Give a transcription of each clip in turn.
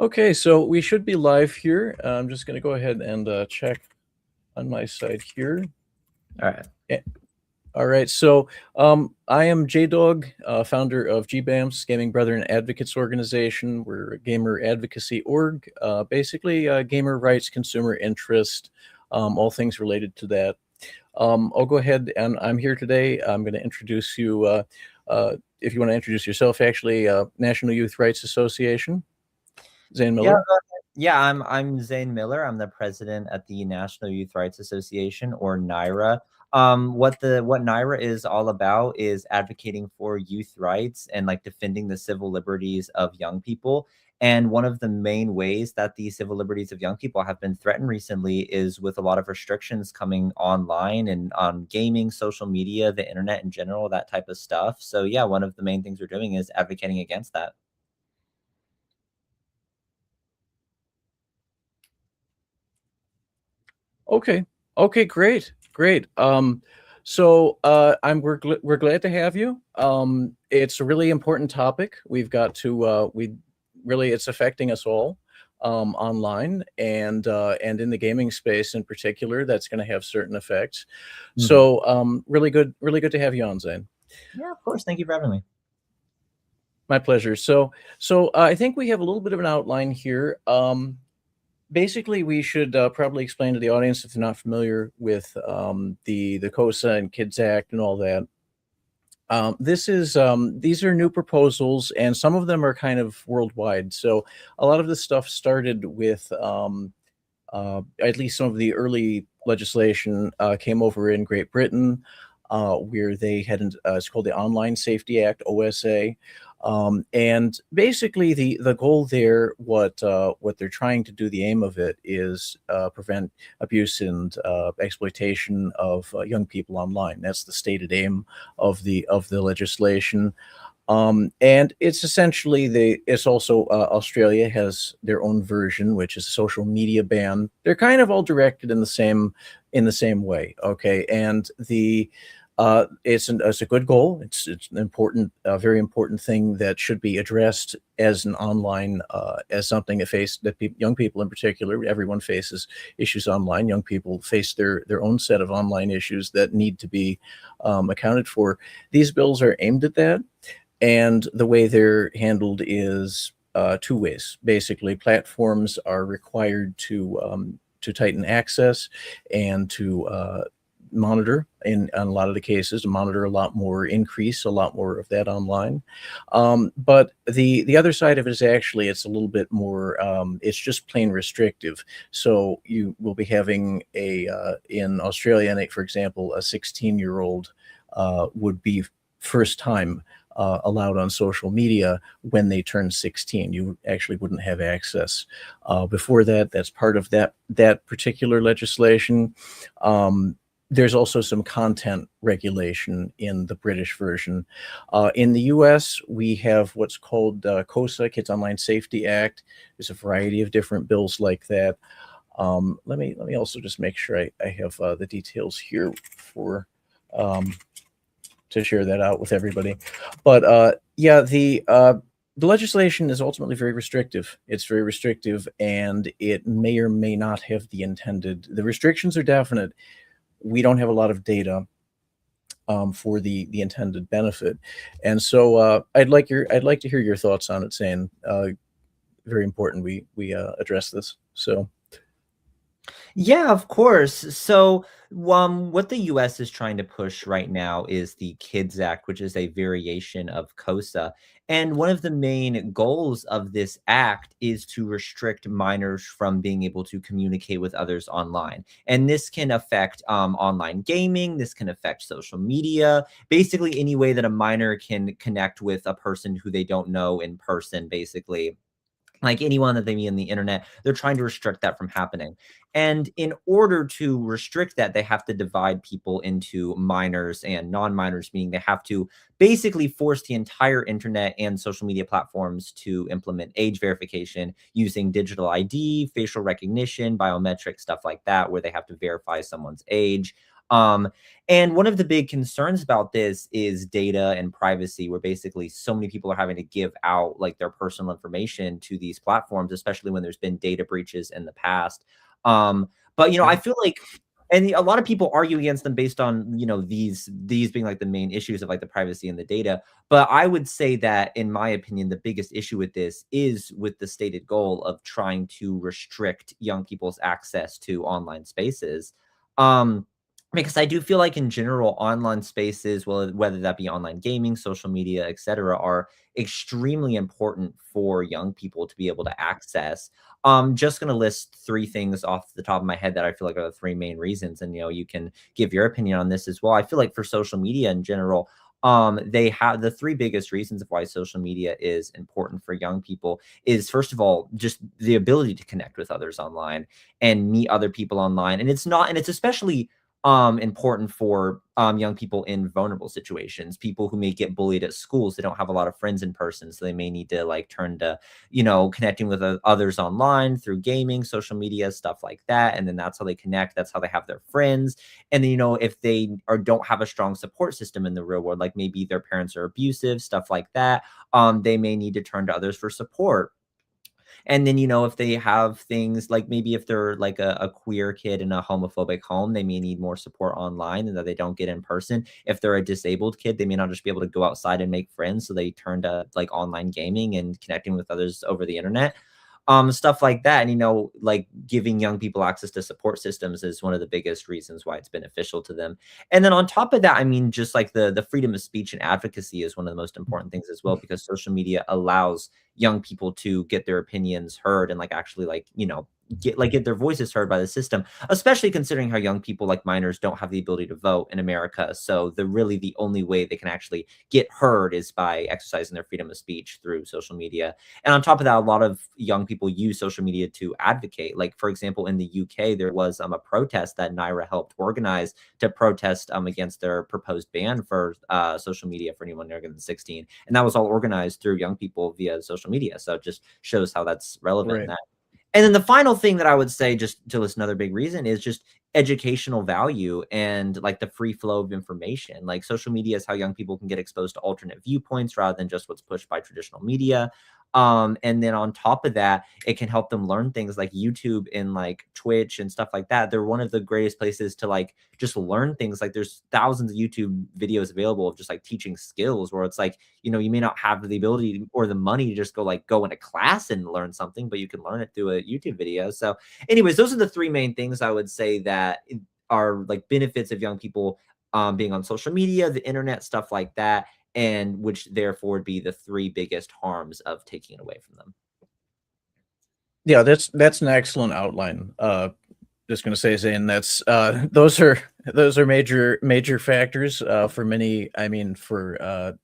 Okay, so we should be live here. I'm just going to go ahead and check on my side here. All right. Eh, All right, so I am J-Dog, founder of GBAMS, Gaming Brethren Advocates Organization. We're a gamer advocacy org, basically gamer rights, consumer interest, all things related to that. I'll go ahead and I'm here today. I'm going to introduce you, if you want to introduce yourself, actually, National Youth Rights Association, Zane Yeah, Miller. yeah. I'm Zane Miller. I'm the president at the National Youth Rights Association, or NYRA. What NYRA is all about is advocating for youth rights and like defending the civil liberties of young people. And one of the main ways that the civil liberties of young people have been threatened recently is with a lot of restrictions coming online and on gaming, social media, the internet in general, that type of stuff. So yeah, one of the main things we're doing is advocating against that. Okay. Okay, great. Great. We're glad to have you. It's a really important topic. We've got to we really it's affecting us all online and in the gaming space in particular. That's going to have certain effects. Mhm. So really good to have you on, Zane. Yeah, of course. Thank you for having me. My pleasure. I think we have a little bit of an outline here. Basically, we should probably explain to the audience if they're not familiar with the COSA and Kids Act and all that. These are new proposals, and some of them are kind of worldwide. So a lot of this stuff started with at least some of the early legislation came over in Great Britain, where they had it's called the Online Safety Act (OSA). And basically, the goal there, what they're trying to do, the aim of it is prevent abuse and exploitation of young people online. That's the stated aim of the legislation. And it's essentially it's also Australia has their own version, which is a social media ban. They're kind of all directed in the same way. Okay. And it's a good goal. It's an important, very important thing that should be addressed as an online, as something that young people in particular, everyone faces issues online. Young people face their own set of online issues that need to be accounted for. These bills are aimed at that. And the way they're handled is two ways. Basically, platforms are required to tighten access and to monitor in a lot of the cases, monitor a lot more, increase a lot more of that online. But the other side of it is actually it's a little bit more. It's just plain restrictive. So you will be having in Australia, for example, a 16-year-old would be first time allowed on social media when they turn 16. You actually wouldn't have access before that. That's part of that particular legislation. There's also some content regulation in the British version. In the U.S., we have what's called COSA, Kids Online Safety Act. There's a variety of different bills like that. Let me also just make sure I have the details here for to share that out with everybody. But yeah, the legislation is ultimately very restrictive. It's very restrictive, and it may or may not have the intended. The restrictions are definite. We don't have a lot of data for the intended benefit, and so I'd like to hear your thoughts on it, saying very important we address this. So. Yeah, of course. So, what the US is trying to push right now is the Kids Act, which is a variation of COSA. And one of the main goals of this act is to restrict minors from being able to communicate with others online. And this can affect online gaming, this can affect social media, basically any way that a minor can connect with a person who they don't know in person, basically like anyone that they meet on the internet, they're trying to restrict that from happening. And in order to restrict that, they have to divide people into minors and non-minors, meaning they have to basically force the entire internet and social media platforms to implement age verification using digital ID, facial recognition, biometric stuff like that, where they have to verify someone's age. And one of the big concerns about this is data and privacy, where basically so many people are having to give out like their personal information to these platforms, especially when there's been data breaches in the past. But I Yeah. feel like, and a lot of people argue against them based on these being like the main issues of like the privacy and the data. But I would say that, in my opinion, the biggest issue with this is with the stated goal of trying to restrict young people's access to online spaces. Um, because I do feel like in general, online spaces, well, whether that be online gaming, social media, etc., are extremely important for young people to be able to access. Just going to list three things off the top of my head that I feel like are the three main reasons, and you can give your opinion on this as well. I feel like for social media in general, they have the three biggest reasons of why social media is important for young people is, first of all, just the ability to connect with others online and meet other people online, and it's especially important for young people in vulnerable situations, people who may get bullied at schools. They don't have a lot of friends in person, so they may need to like turn to connecting with others online through gaming, social media, stuff like that, and then that's how they connect, that's how they have their friends. And then if they don't have a strong support system in the real world, like maybe their parents are abusive, stuff like that, they may need to turn to others for support. And then, if they have things like, maybe if they're like a queer kid in a homophobic home, they may need more support online and that they don't get in person. If they're a disabled kid, they may not just be able to go outside and make friends. So they turn to like online gaming and connecting with others over the internet. Stuff like that. And, like giving young people access to support systems is one of the biggest reasons why it's beneficial to them. And then on top of that, I mean, just like the freedom of speech and advocacy is one of the most important things as well, because social media allows young people to get their opinions heard and like actually like, get their voices heard by the system, especially considering how young people like minors don't have the ability to vote in America. So the only way they can actually get heard is by exercising their freedom of speech through social media. And on top of that, a lot of young people use social media to advocate. Like, for example, in the UK, there was a protest that NYRA helped organize to protest against their proposed ban for social media for anyone younger than 16. And that was all organized through young people via social media. So it just shows how that's relevant in Right. that. And then the final thing that I would say, just to list another big reason, is just educational value and like the free flow of information. Like, social media is how young people can get exposed to alternate viewpoints rather than just what's pushed by traditional media. And then on top of that, it can help them learn things like YouTube and like Twitch and stuff like that. They're one of the greatest places to like just learn things. Like, there's thousands of YouTube videos available of just like teaching skills, where it's like, you may not have the ability or the money to just go in a class and learn something, but you can learn it through a YouTube video. So anyways, those are the three main things I would say that are like benefits of young people being on social media, the internet, stuff like that, and which therefore would be the three biggest harms of taking it away from them. Yeah, that's an excellent outline. Just going to say, Zane, that's those are major factors for many. I mean, for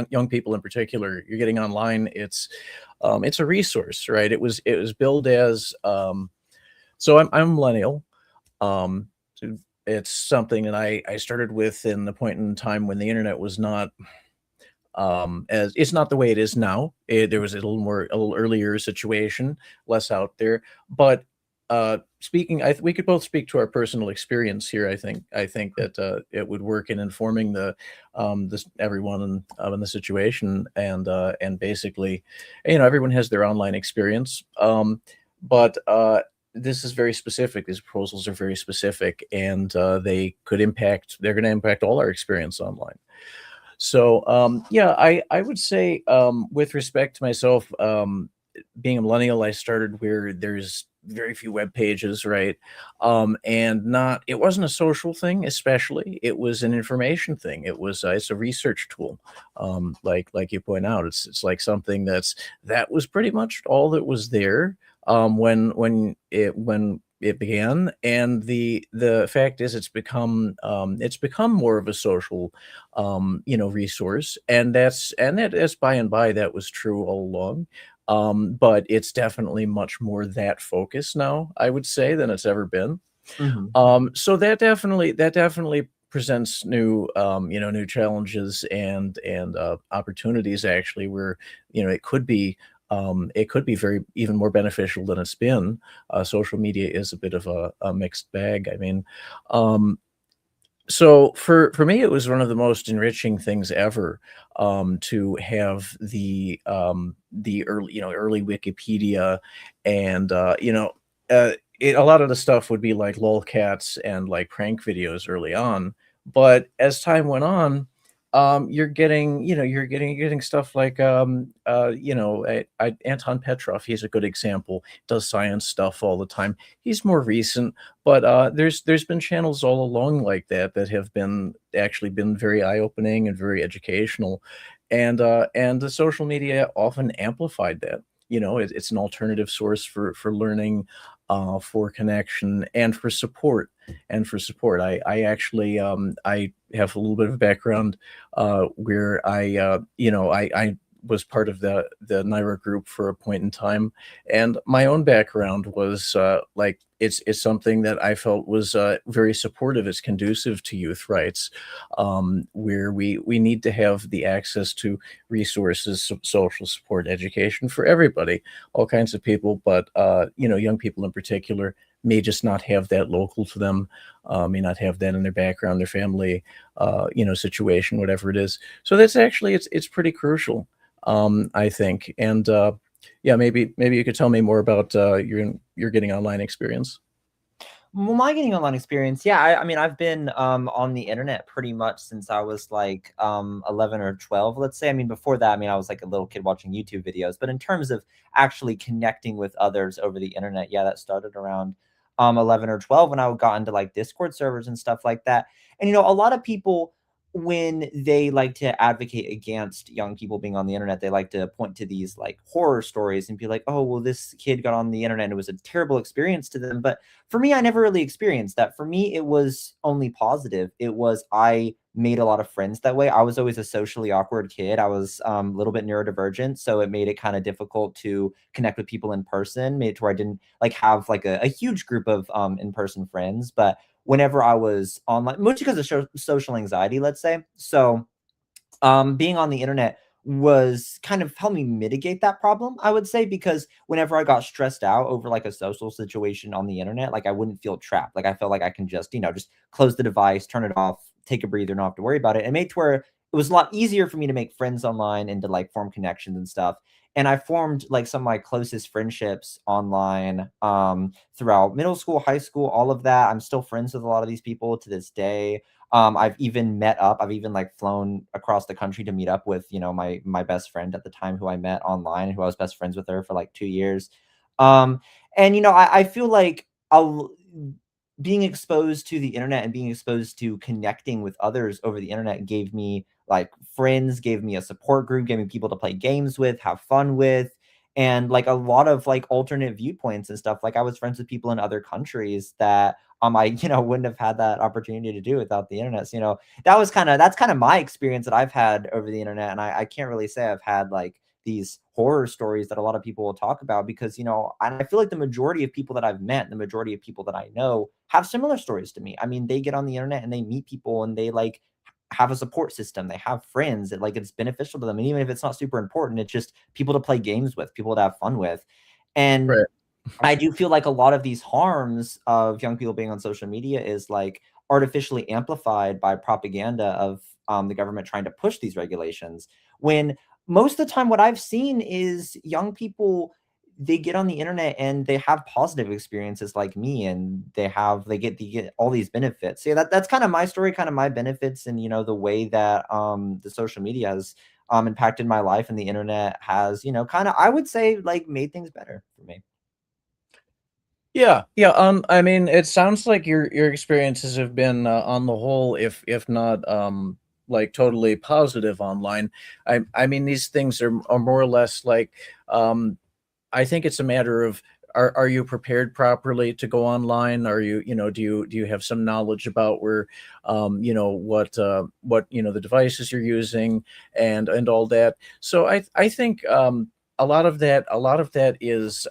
young people in particular, you're getting online. It's a resource, right? It was billed as so I'm a millennial. Um, it's something that I started with in the point in time when the internet was not as it's not the way it is now. There was a little earlier situation, less out there. But speaking, we could both speak to our personal experience here. I think that it would work in informing this everyone in the situation, and basically, everyone has their online experience. But this is very specific. These proposals are very specific, and they're going to impact all our experience online. So yeah, I would say with respect to myself, being a millennial, I started where there's very few web pages, right? And not it wasn't a social thing, especially. It was an information thing. It's a research tool. Like you point out, it's like something that was pretty much all that was there when it began. And the fact is, it's become more of a social resource, and that is by and by that was true all along. But it's definitely much more that focus now, I would say, than it's ever been. Mhm. So that definitely presents new challenges and opportunities, actually, where it could be very even more beneficial than it's been. Social media is a bit of a mixed bag. I mean, um, So for me, it was one of the most enriching things ever, to have the early Wikipedia, and uh, a lot of the stuff would be like lolcats and like prank videos early on, but as time went on, you're getting stuff like Anton Petrov. He's a good example. Does science stuff all the time. He's more recent, but there's been channels all along like that that have been very eye-opening and very educational, and the social media often amplified that. It's an alternative source for learning, for connection, and for support. I actually I have a little bit of a background where I was part of the NYRA group for a point in time, and my own background was like it's something that I felt was very supportive. It's conducive to youth rights, where we need to have the access to resources, social support, education for everybody, all kinds of people, but young people in particular may just not have that local to them, may not have that in their background, their family, situation, whatever it is. So that's actually it's pretty crucial, I think. And yeah, maybe you could tell me more about your getting online experience. Well, my getting online experience, yeah, I mean, I've been on the internet pretty much since I was like 11 or 12, let's say. I mean, before that, I mean, I was like a little kid watching YouTube videos. But in terms of actually connecting with others over the internet, yeah, that started around 11 or 12 when I got into like Discord servers and stuff like that. And a lot of people, when they like to advocate against young people being on the internet, they like to point to these like horror stories and be like, oh, well, this kid got on the internet and it was a terrible experience to them. But for me, I never really experienced that. For me, it was only positive. It was I made a lot of friends that way. I was always a socially awkward kid. I was a little bit neurodivergent, so it made it kind of difficult to connect with people in person. Made it to where I didn't like have like a huge group of in-person friends. But whenever I was online, mostly because of social anxiety, let's say. So being on the internet was kind of helped me mitigate that problem, I would say, because whenever I got stressed out over like a social situation on the internet, like I wouldn't feel trapped. Like I felt like I can just close the device, turn it off, take a breather, not have to worry about it. And made to where it was a lot easier for me to make friends online and to like form connections and stuff. And I formed like some of my closest friendships online throughout middle school, high school, all of that. I'm still friends with a lot of these people to this day. I've even met up. I've even like flown across the country to meet up with, my best friend at the time who I met online, who I was best friends with her for like 2 years. Um, and I feel like being exposed to the internet and being exposed to connecting with others over the internet gave me like friends, gave me a support group, gave me people to play games with, have fun with, and like a lot of like alternate viewpoints and stuff. Like I was friends with people in other countries that I wouldn't have had that opportunity to do without the internet. So, that's kind of my experience that I've had over the internet. And I can't really say I've had like these horror stories that a lot of people will talk about because, I feel like the majority of people that I've met, the majority of people that I know have similar stories to me. I mean, they get on the internet and they meet people and they like have a support system. They have friends that like it's beneficial to them. And even if it's not super important, it's just people to play games with, people to have fun with. And Right. I do feel like a lot of these harms of young people being on social media is like artificially amplified by propaganda of the government trying to push these regulations. When most of the time, what I've seen is young people, they get on the internet and they have positive experiences like me, and they get all these benefits. So yeah, that's kind of my story, kind of my benefits, and the way that the social media has impacted my life, and the internet has kind of, I would say, like made things better for me. Yeah, yeah. I mean, it sounds like your experiences have been, on the whole, if not like totally positive online. I mean, these things are more or less like, um, I think it's a matter of, are you prepared properly to go online? Are do you have some knowledge about where, what the devices you're using, and all that. So I think, a lot of that is,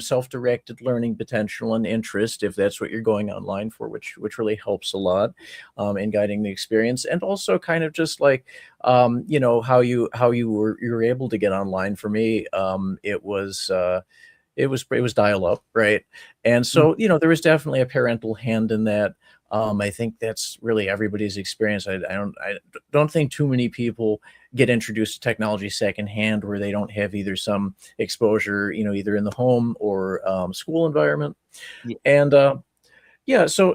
self-directed learning potential and interest, if that's what you're going online for, which really helps a lot, in guiding the experience. And also kind of just like, how you were able to get online. For me, it was dial up, right? And so, there was definitely a parental hand in that. I think that's really everybody's experience. I don't think too many people get introduced to technology secondhand where they don't have either some exposure, either in the home or school environment. Yeah. And yeah, so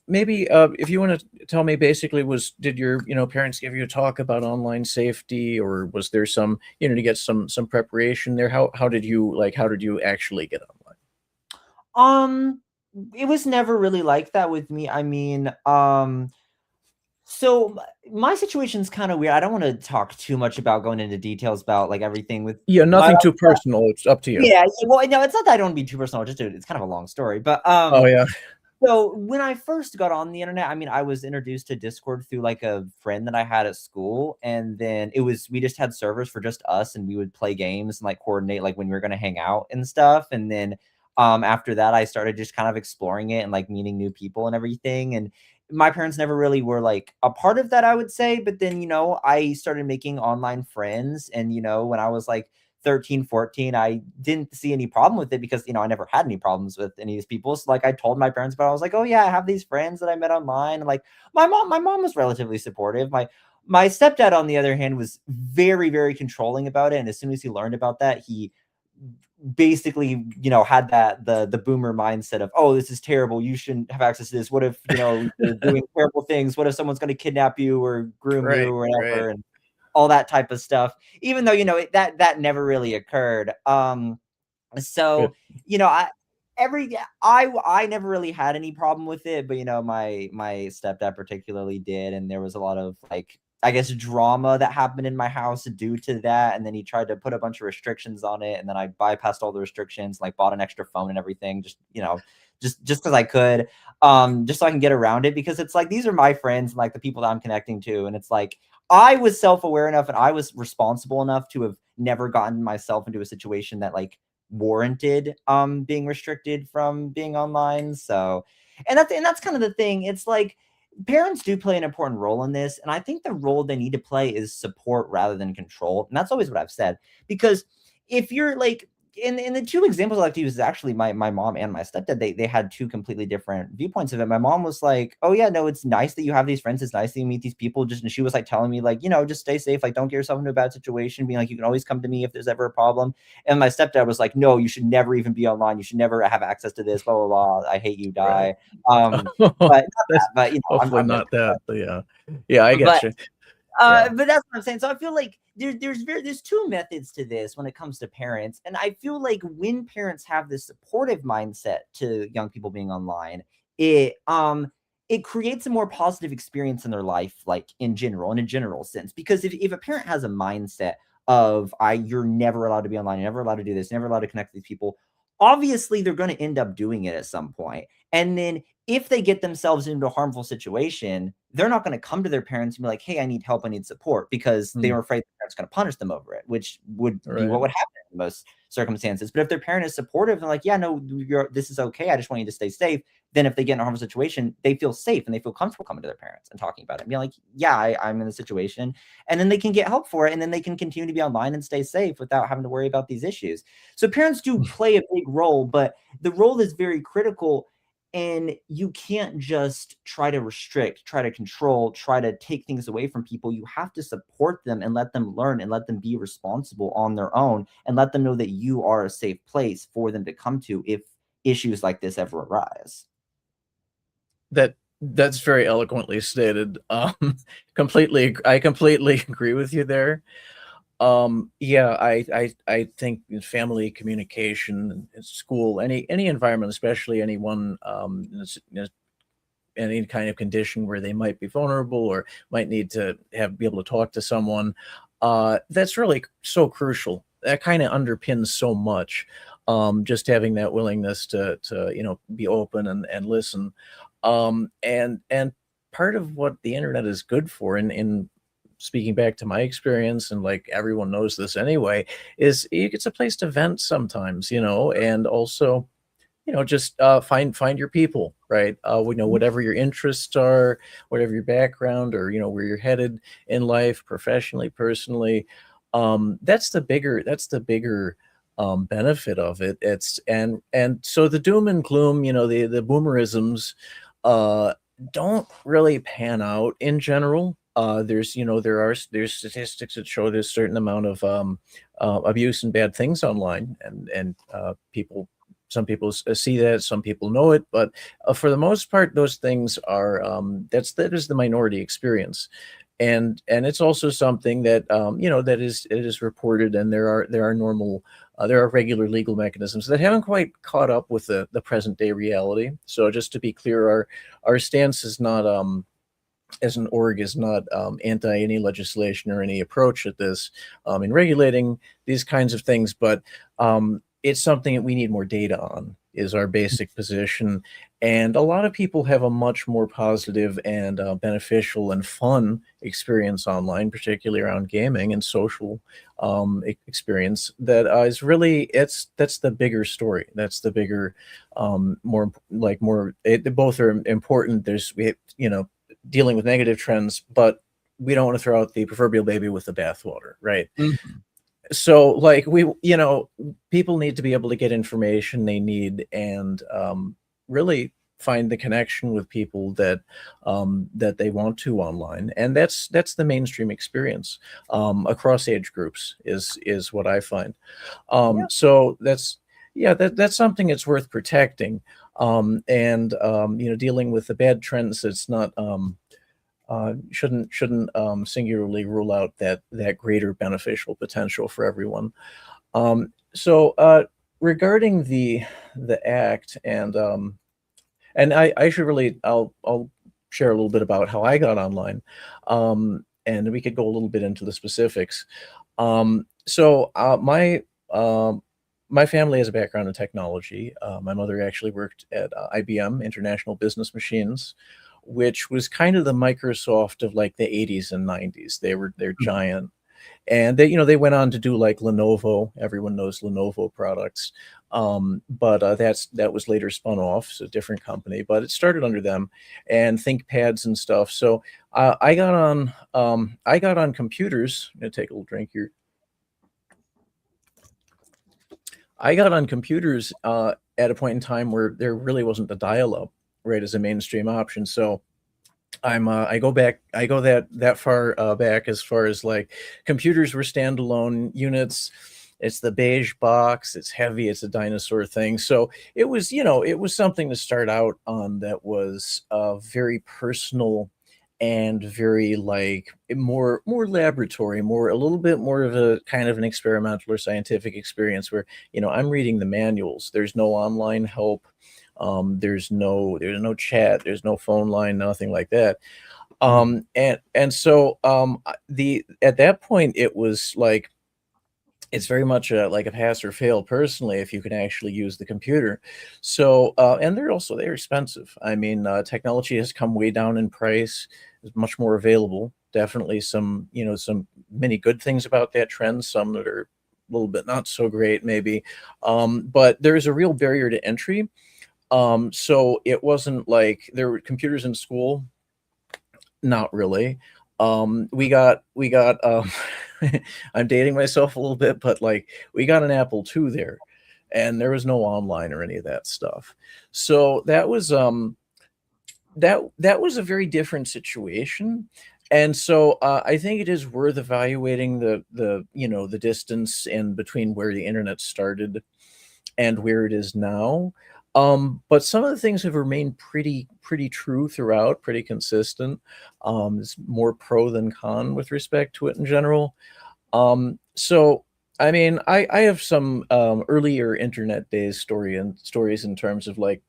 maybe if you want to tell me, basically, did your parents give you a talk about online safety, or was there some to get some preparation there? How did you actually get online? Um, it was never really like that with me. I mean, so my situation's kind of weird. I don't want to talk too much about going into details about like everything with Yeah, my nothing too personal. It's up to you. yeah, yeah, well, no, it's not that I don't want to be too personal. It's kind of a long story, but Oh yeah, so when I first got on the internet, I mean, I was introduced to Discord through like a friend that I had at school, and then we just had servers for just us, and we would play games and like coordinate like when we were gonna hang out and stuff. And then after that, I started just kind of exploring it and like meeting new people and everything. And my parents never really were like a part of that, I would say. But then I started making online friends, and when I was like 13, 14, I didn't see any problem with it because, I never had any problems with any of these people. So like I told my parents about it. I was like, oh yeah, I have these friends that I met online. And like my mom was relatively supportive. My stepdad, on the other hand, was very, very controlling about it. And as soon as he learned about that, he basically, had the boomer mindset of, oh, this is terrible. You shouldn't have access to this. What if, you're doing terrible things? What if someone's going to kidnap you or groom you right, or right. whatever? And all that type of stuff, even though that never really occurred. Good. So I every I never really had any problem with it, but my stepdad particularly did, and there was a lot of like, I guess, drama that happened in my house due to that. And then he tried to put a bunch of restrictions on it, and then I bypassed all the restrictions, like bought an extra phone and everything, just because I could, just so I can get around it, because it's like these are my friends and like the people that I'm connecting to, and it's like I was self-aware enough and I was responsible enough to have never gotten myself into a situation that like warranted being restricted from being online. So and that's kind of the thing. It's like parents do play an important role in this, and I think the role they need to play is support rather than control. And that's always what I've said, because if you're like in the two examples I like to use is actually my mom and my stepdad. They had two completely different viewpoints of it. My mom was like, oh yeah, no, it's nice that you have these friends, it's nice that you meet these people, just, and she was like telling me like, just stay safe, like don't get yourself into a bad situation, being like, you can always come to me if there's ever a problem. And my stepdad was like, no, you should never even be online, you should never have access to this, blah blah blah, I hate you, Right. die. But not that, That's but hopefully I'm not that, but yeah. Yeah, I get but you. Yeah. but that's what I'm saying. So I feel like there's two methods to this when it comes to parents, and I feel like when parents have this supportive mindset to young people being online, it creates a more positive experience in their life, like in a general sense. Because if a parent has a mindset of you're never allowed to be online, you're never allowed to do this, you're never allowed to connect with these people, obviously they're going to end up doing it at some point. And then if they get themselves into a harmful situation, they're not going to come to their parents and be like, hey, I need help, I need support, because they Mm, are afraid their parents going to punish them over it, which would be right. what would happen in most circumstances. But if their parent is supportive and like, yeah, no, this is okay, I just want you to stay safe, then if they get in a harmful situation, they feel safe and they feel comfortable coming to their parents and talking about it and being like, yeah, I'm in the situation. And then they can get help for it. And then they can continue to be online and stay safe without having to worry about these issues. So parents do play a big role, but the role is very critical. And you can't just try to restrict, try to control, try to take things away from people. You have to support them and let them learn and let them be responsible on their own, and let them know that you are a safe place for them to come to if issues like this ever arise. That's very eloquently stated. I completely agree with you there. Yeah, I think family communication, school, any environment, especially anyone any kind of condition where they might be vulnerable or might need to be able to talk to someone, that's really so crucial. That kind of underpins so much. Just having that willingness to be open and listen. And part of what the internet is good for, in speaking back to my experience, and like everyone knows this anyway, is it's a place to vent sometimes, and also just find your people, right? We know whatever your interests are, whatever your background, or where you're headed in life, professionally, personally. That's the bigger benefit of it. It's and so the doom and gloom, the boomerisms, don't really pan out in general. There's statistics that show there's a certain amount of abuse and bad things online, and some people see that, some people know it, but for the most part, those things are that is the minority experience, and it's also something that that is reported, and there are regular legal mechanisms that haven't quite caught up with the present day reality. So just to be clear, our stance is not as an org is not anti any legislation or any approach at this in regulating these kinds of things, but it's something that we need more data on, is our basic position. And a lot of people have a much more positive and beneficial and fun experience online, particularly around gaming and social experience. That is really that's the bigger story. That's the bigger, more like more. Both are important. Dealing with negative trends, but we don't want to throw out the proverbial baby with the bathwater, right? Mhm. So like people need to be able to get information they need, and really find the connection with people that they want to online, and that's the mainstream experience across age groups is what I find. Yeah. So that's yeah, that's something that's worth protecting, and dealing with the bad trends. It's not shouldn't singularly rule out that greater beneficial potential for everyone. So regarding the act, and I should really I'll share a little bit about how I got online, and we could go a little bit into the specifics. So my family has a background in technology. My mother actually worked at IBM, International Business Machines, which was kind of the Microsoft of like the 80s and 90s. They're giant, and they went on to do like Lenovo. Everyone knows Lenovo products, but that was later spun off, so a different company. But it started under them, and ThinkPads and stuff. So I got on computers. I'm gonna take a little drink here. I got on computers at a point in time where there really wasn't the dial-up, right, as a mainstream option. So I go that far back, as far as like computers were standalone units. It's the beige box, it's heavy, it's a dinosaur thing. So it was something to start out on, that was very personal and very like more laboratory, more a little bit more of a kind of an experimental or scientific experience, where I'm reading the manuals. There's no online help. There's no chat, there's no phone line, nothing like that. Mhm. And so the at that point it was like it's very much like a pass or fail personally, if you can actually use the computer. So and they're expensive. I mean, technology has come way down in price, is much more available. Definitely some many good things about that trend, some that are a little bit not so great maybe, but there's a real barrier to entry. So it wasn't like there were computers in school. Not really. We got I'm dating myself a little bit, but like we got an Apple II there, and there was no online or any of that stuff. So that was a very different situation. And so I think it is worth evaluating the distance in between where the internet started and where it is now. But some of the things have remained pretty true throughout, pretty consistent. It's more pro than con with respect to it in general. So I mean, I have some earlier internet days stories in terms of like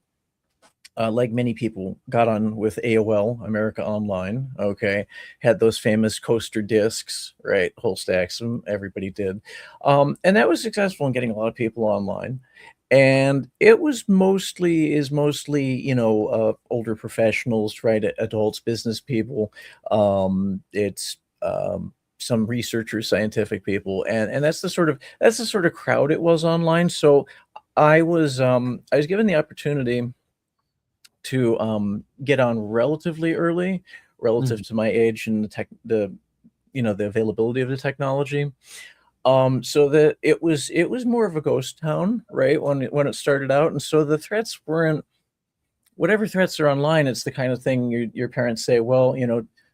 many people got on with AOL, America Online. Okay, had those famous coaster discs, right? Whole stacks of them. Everybody did, and that was successful in getting a lot of people online. And it was mostly older professionals, right? Adults, business people. It's some researchers, scientific people, and that's the sort of crowd it was online. So I was given the opportunity to get on relatively early, relative Mhm. to my age and the availability of the technology. So that it was more of a ghost town, right, when it started out, and so the threats weren't whatever threats are online, it's the kind of thing your parents say, well,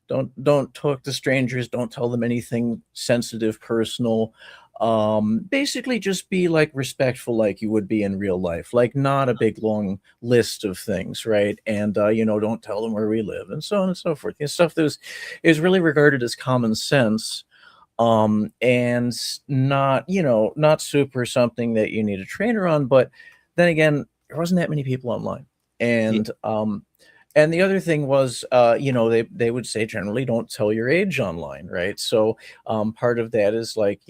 don't talk to strangers, don't tell them anything sensitive, personal. Basically just be like respectful like you would be in real life, like not a big long list of things, right? And don't tell them where we live and so on and so forth. Stuff that is really regarded as common sense, and not super something that you need a trainer on. But then again, there wasn't that many people online. Yeah. And the other thing was, they would say generally don't tell your age online, right? So part of that is like,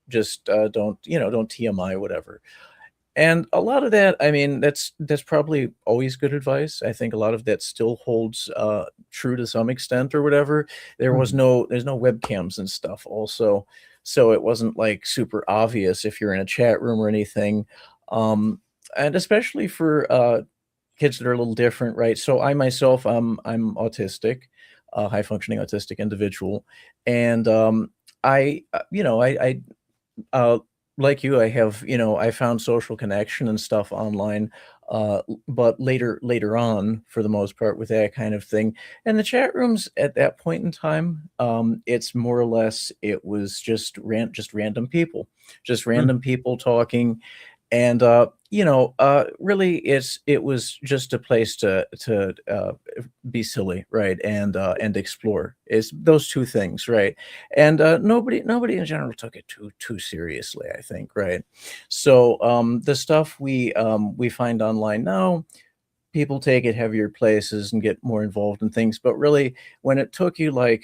just don't TMI, whatever. And a lot of that, I mean, that's probably always good advice. I think a lot of that still holds true to some extent or whatever. Mhm. There's no webcams and stuff also, so it wasn't like super obvious if you're in a chat room or anything. Um, and especially for kids that are a little different, right? So I myself, I'm autistic, a high functioning autistic individual, and I uh, like you, I have, I found social connection and stuff online, but later on, for the most part, with that kind of thing. And the chat rooms at that point in time, it's more or less it was just Mm. random people talking, and really, it was just a place to be silly, right, and explore. Is those two things, right? And nobody in general took it too seriously, I think, right? So the stuff we find online now, people take it heavier places and get more involved in things. But really, when it took you like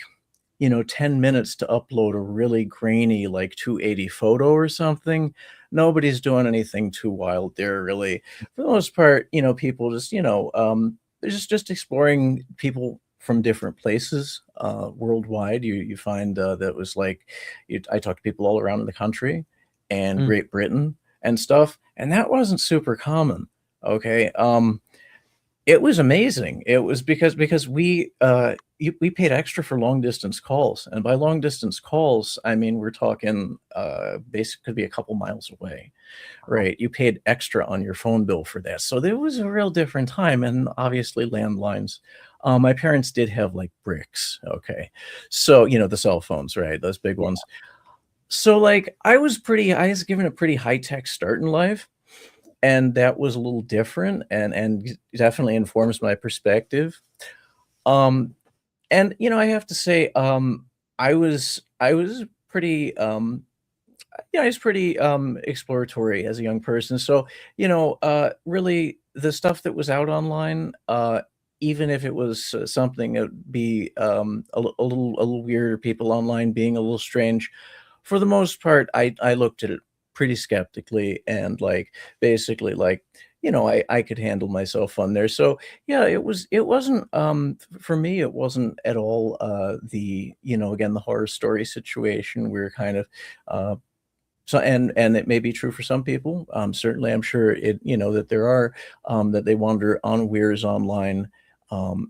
10 minutes to upload a really grainy, like 280 photo or something, nobody's doing anything too wild there, really. For the most part, people just, they're just exploring people from different places worldwide. You find that was like, I talked to people all around the country and Mm. Great Britain and stuff, and that wasn't super common. Okay. It was amazing. It was because we paid extra for long distance calls, and by long distance calls, I mean we're talking basic could be a couple miles away, right? You paid extra on your phone bill for that, so there was a real different time, and obviously landlines. My parents did have like bricks, okay, so the cell phones, right? Those big Yeah. ones. So like I was given a pretty high tech start in life, and that was a little different and definitely informs my perspective. Um, and I have to say, I was pretty yeah, I was pretty exploratory as a young person. So, really the stuff that was out online, even if it was something that would be a little weird, or people online being a little strange, for the most part, I looked at it pretty skeptically and like basically like I could handle myself on there. So yeah, it wasn't for me it wasn't at all the again the horror story situation. We're kind of so and it may be true for some people. Certainly, I'm sure that there are that they wander unawares online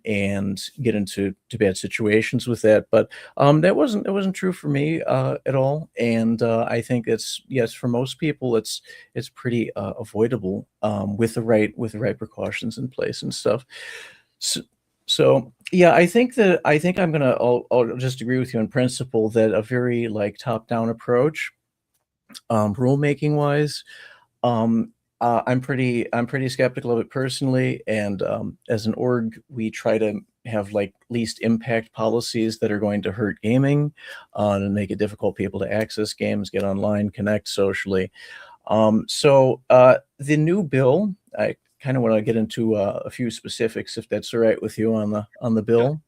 and get into bad situations with that. But that wasn't true for me at all. And I think it's yes for most people it's pretty avoidable with the right precautions in place and stuff. So, so yeah, I think I'll just agree with you in principle that a very like top down approach rulemaking wise, um, I'm pretty skeptical of it personally. And as an org, we try to have like least impact policies that are going to hurt gaming and make it difficult for people to access games, get online, connect socially. So the new bill, I kind of want to get into a few specifics, if that's all right with you on the Yeah. bill.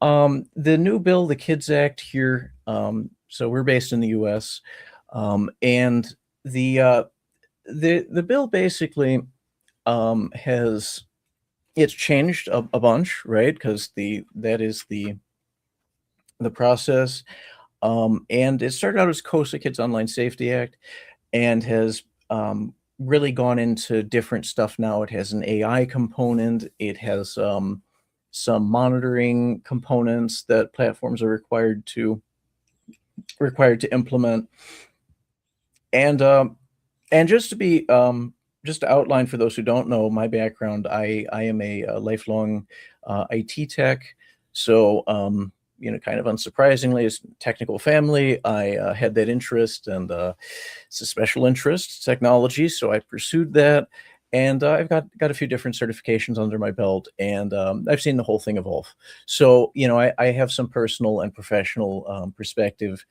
The new bill, the Kids Act here. So we're based in the U.S. And the uh, the bill basically has it's changed a bunch, right? Because that is the process. And it started out as COSA Kids Online Safety Act, and has really gone into different stuff now. It has an AI component. It has some monitoring components that platforms are required to implement. And and just to be just to outline for those who don't know my background, I am a lifelong IT tech. So, kind of unsurprisingly, it's technical family. I had that interest, and it's a special interest, technology. So I pursued that, and I've got a few different certifications under my belt, and I've seen the whole thing evolve. So, I have some personal and professional perspective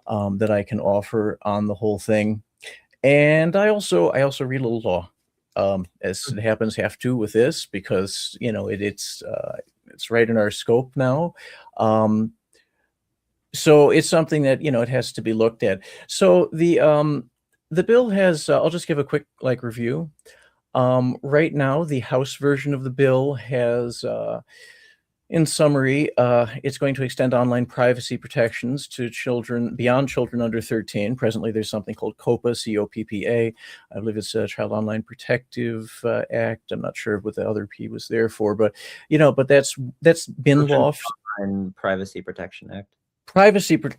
that I can offer on the whole thing. And I also read a little law, as it happens, have to with this because it's right in our scope now. Um, so it's something that it has to be looked at. So the bill has. I'll just give a quick review. Right now, the House version of the bill has. In summary, it's going to extend online privacy protections to children beyond children under 13. Presently, there's something called COPPA, C-O-P-P-A. I believe it's a Child Online Protective Act. I'm not sure what the other P was there for, but but that's been Children's law. Online Privacy Protection Act.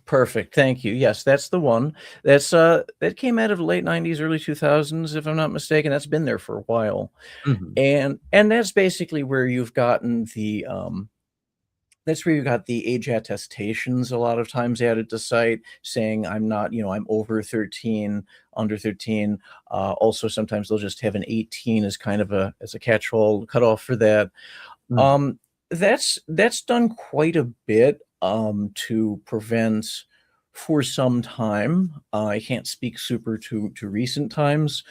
Perfect. Thank you. Yes, that's the one. That came out of the late 90s, early 2000s, if I'm not mistaken. That's been there for a while. Mhm. And that's basically where you've gotten the that's where you got the age attestations a lot of times added to site saying I'm not, I'm over 13, under 13. Also, sometimes they'll just have an 18 as kind of a catch-all cutoff for that. Mhm. Um, that's done quite a bit to prevent for some time. I can't speak super to recent times,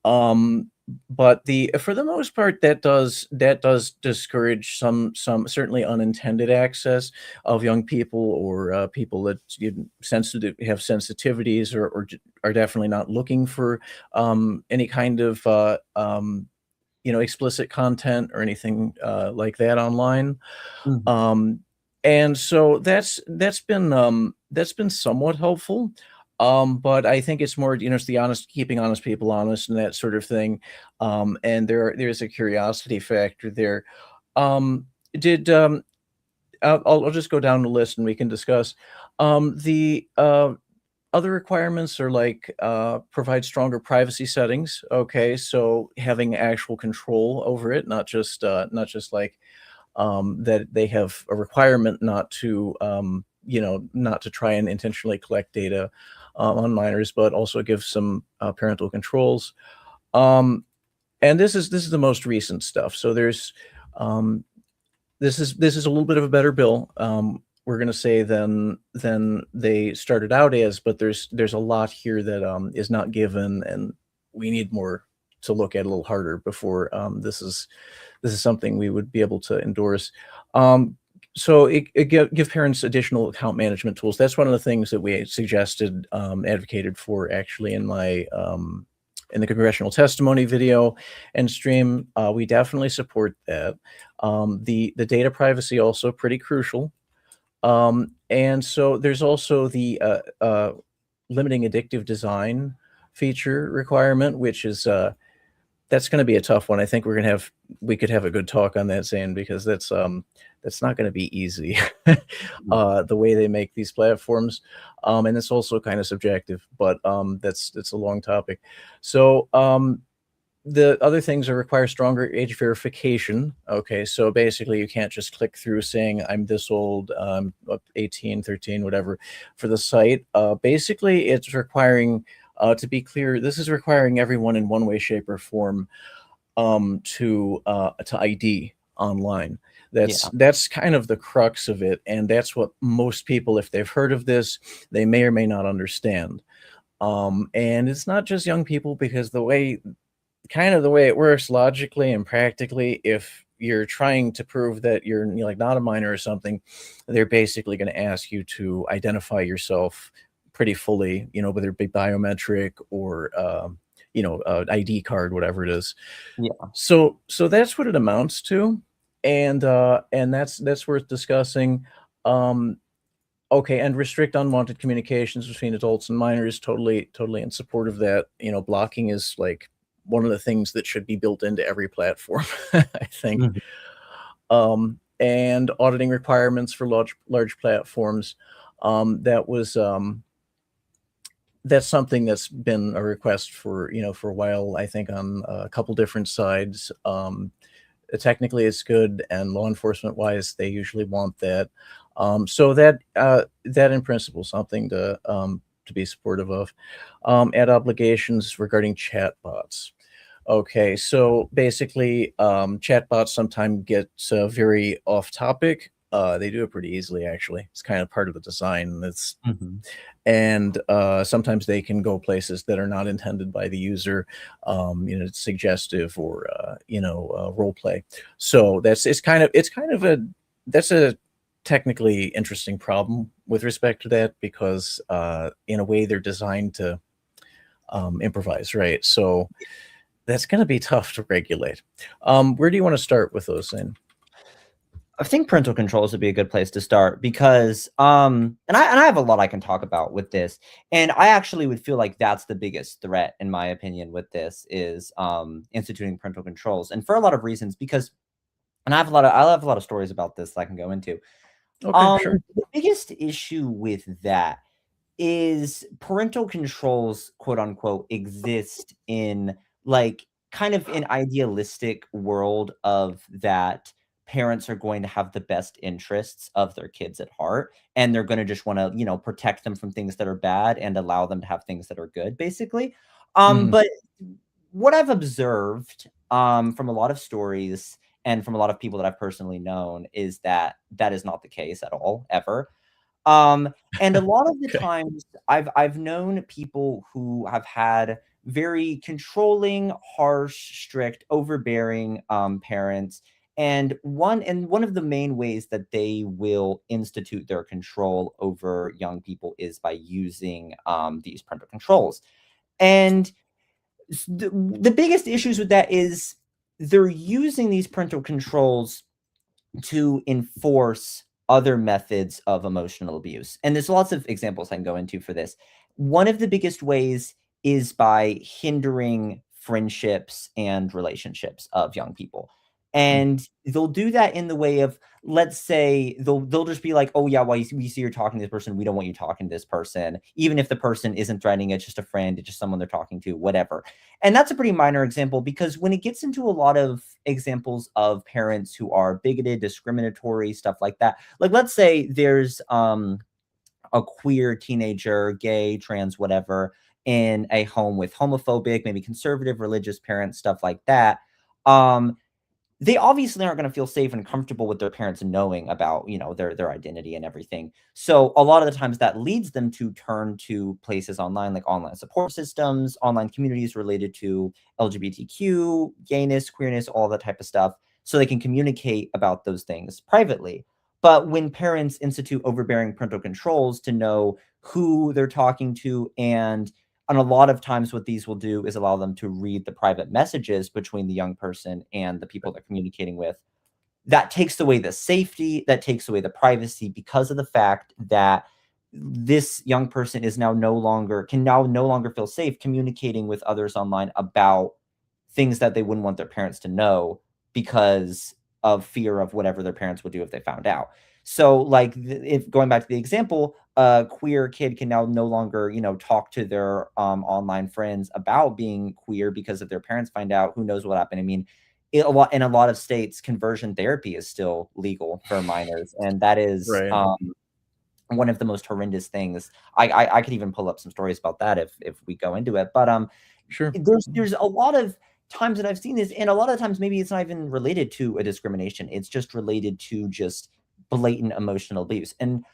um, but the for the most part, that does discourage some certainly unintended access of young people or people that sensitive have sensitivities or are definitely not looking for any kind of explicit content or anything like that online. Mhm. Um, and so that's been somewhat helpful. But I think it's more, it's the keeping honest people honest and that sort of thing. And there's a curiosity factor there. Um, did I'll just go down the list and we can discuss. The other requirements are provide stronger privacy settings. Okay, so having actual control over it, not just that they have a requirement not to try and intentionally collect data on minors, but also give some parental controls. Um, and this is the most recent stuff. So um, this is a little bit of a better bill. We're going to say than they started out as, but there's a lot here that is not given, and we need more to look at a little harder before this is something we would be able to endorse. Um, so give parents additional account management tools. That's one of the things that we suggested, advocated for actually in the congressional testimony video and stream. We definitely support that. The data privacy also pretty crucial. And so there's also the limiting addictive design feature requirement, which is that's gonna be a tough one. I think we could have a good talk on that, Zane, because that's not gonna be easy, Mhm. the way they make these platforms, and it's also kinda subjective, but, that's a long topic. So, the other things are require stronger age verification. Okay, so basically you can't just click through saying I'm this old, 18, 13, whatever, for the site. Basically, it's requiring, to be clear, this is requiring everyone in one way, shape, or form to ID online. Yeah. That's kind of the crux of it, and that's what most people, if they've heard of this, they may or may not understand. And it's not just young people because the way it works logically and practically, if you're trying to prove that you're not a minor or something, they're basically going to ask you to identify yourself pretty fully, whether it be biometric or ID card, whatever it is. Yeah. So that's what it amounts to, and that's worth discussing. Um, Okay, and restrict unwanted communications between adults and minors. Totally in support of that. Blocking is like one of the things that should be built into every platform, I think. Mhm. And auditing requirements for large platforms. That was that's something that's been a request for, for a while, I think, on a couple different sides. Technically it's good, and law enforcement wise, they usually want that. So that in principle something to be supportive of. Add obligations regarding chatbots. Okay, so basically, chatbots sometimes get very off topic. They do it pretty easily, actually. It's kind of part of the design. Mhm. And sometimes they can go places that are not intended by the user. It's suggestive, or role play. So it's kind of that's a technically interesting problem with respect to that, because in a way they're designed to improvise, right? So that's going to be tough to regulate. Where do you want to start with those then? I think parental controls would be a good place to start because, and I have a lot I can talk about with this, and I actually would feel like that's the biggest threat, in my opinion, with this is instituting parental controls, and for a lot of reasons. Because, and I have a lot of stories about this that I can go into. Okay, sure. The biggest issue with that is parental controls, quote unquote, exist in like kind of an idealistic world of that parents are going to have the best interests of their kids at heart, and they're going to just want to, protect them from things that are bad and allow them to have things that are good, basically. Mhm. But what I've observed from a lot of stories and from a lot of people that I've personally known is that that is not the case at all, ever. Um, and a lot of the Okay. times I've known people who have had very controlling, harsh, strict, overbearing parents. And one of the main ways that they will institute their control over young people is by using these parental controls. And the biggest issues with that is they're using these parental controls to enforce other methods of emotional abuse. And there's lots of examples I can go into for this. One of the biggest ways is by hindering friendships and relationships of young people. Mm. And they'll do that in the way of, let's say, they'll just be like, oh yeah, well, we see you're talking to this person, we don't want you talking to this person, even if the person isn't threatening, it's just a friend, it's just someone they're talking to, whatever. And that's a pretty minor example, because when it gets into a lot of examples of parents who are bigoted, discriminatory, stuff like that, like let's say there's a queer teenager, gay, trans, whatever, in a home with homophobic, maybe conservative religious parents, stuff like that. Um, they obviously aren't going to feel safe and comfortable with their parents knowing about, their identity and everything. So a lot of the times that leads them to turn to places online, like online support systems, online communities related to LGBTQ, gayness, queerness, all that type of stuff, so they can communicate about those things privately. But when parents institute overbearing parental controls to know who they're talking to, and a lot of times what these will do is allow them to read the private messages between the young person and the people they're communicating with. That takes away the safety, that takes away the privacy, because of the fact that this young person is now no longer feel safe communicating with others online about things that they wouldn't want their parents to know, because of fear of whatever their parents would do if they found out. So, like, if going back to the example, a queer kid can now no longer, talk to their online friends about being queer, because if their parents find out, who knows what happened. I mean, in a lot of states, conversion therapy is still legal for minors, and that is Right. one of the most horrendous things. I could even pull up some stories about that if we go into it. But Sure. there's a lot of times that I've seen this, and a lot of times maybe it's not even related to a discrimination. It's just related to just blatant emotional abuse. And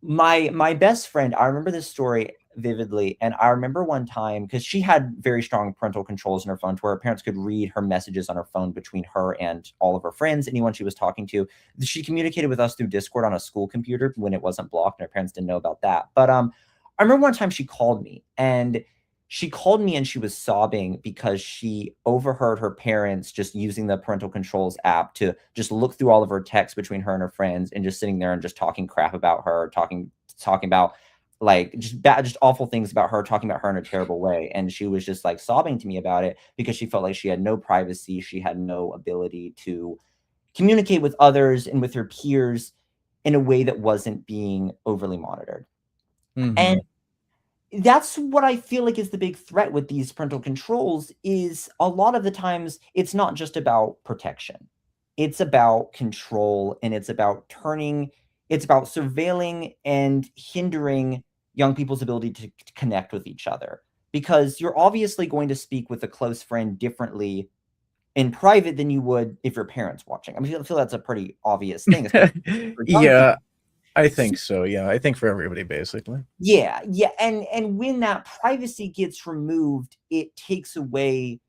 my best friend, I remember this story vividly, and I remember one time, because she had very strong parental controls in her phone to where her parents could read her messages on her phone between her and all of her friends, anyone she was talking to. She communicated with us through Discord on a school computer when it wasn't blocked, and her parents didn't know about that. But I remember one time she called me and she was sobbing because she overheard her parents just using the parental controls app to just look through all of her texts between her and her friends, and just sitting there and just talking crap about her, talking about like just awful things about her, talking about her in a terrible way. And she was just like sobbing to me about it, because she felt like she had no privacy, she had no ability to communicate with others and with her peers in a way that wasn't being overly monitored. And Mhm. that's what I feel like is the big threat with these parental controls is a lot of the times it's not just about protection. It's about control and it's about surveilling and hindering young people's ability to connect with each other. Because you're obviously going to speak with a close friend differently in private than you would if your parents watching. I mean, I feel that's a pretty obvious thing, especially for young Yeah, people. I think so. Yeah, I think for everybody, basically. Yeah, yeah, and when that privacy gets removed, it takes away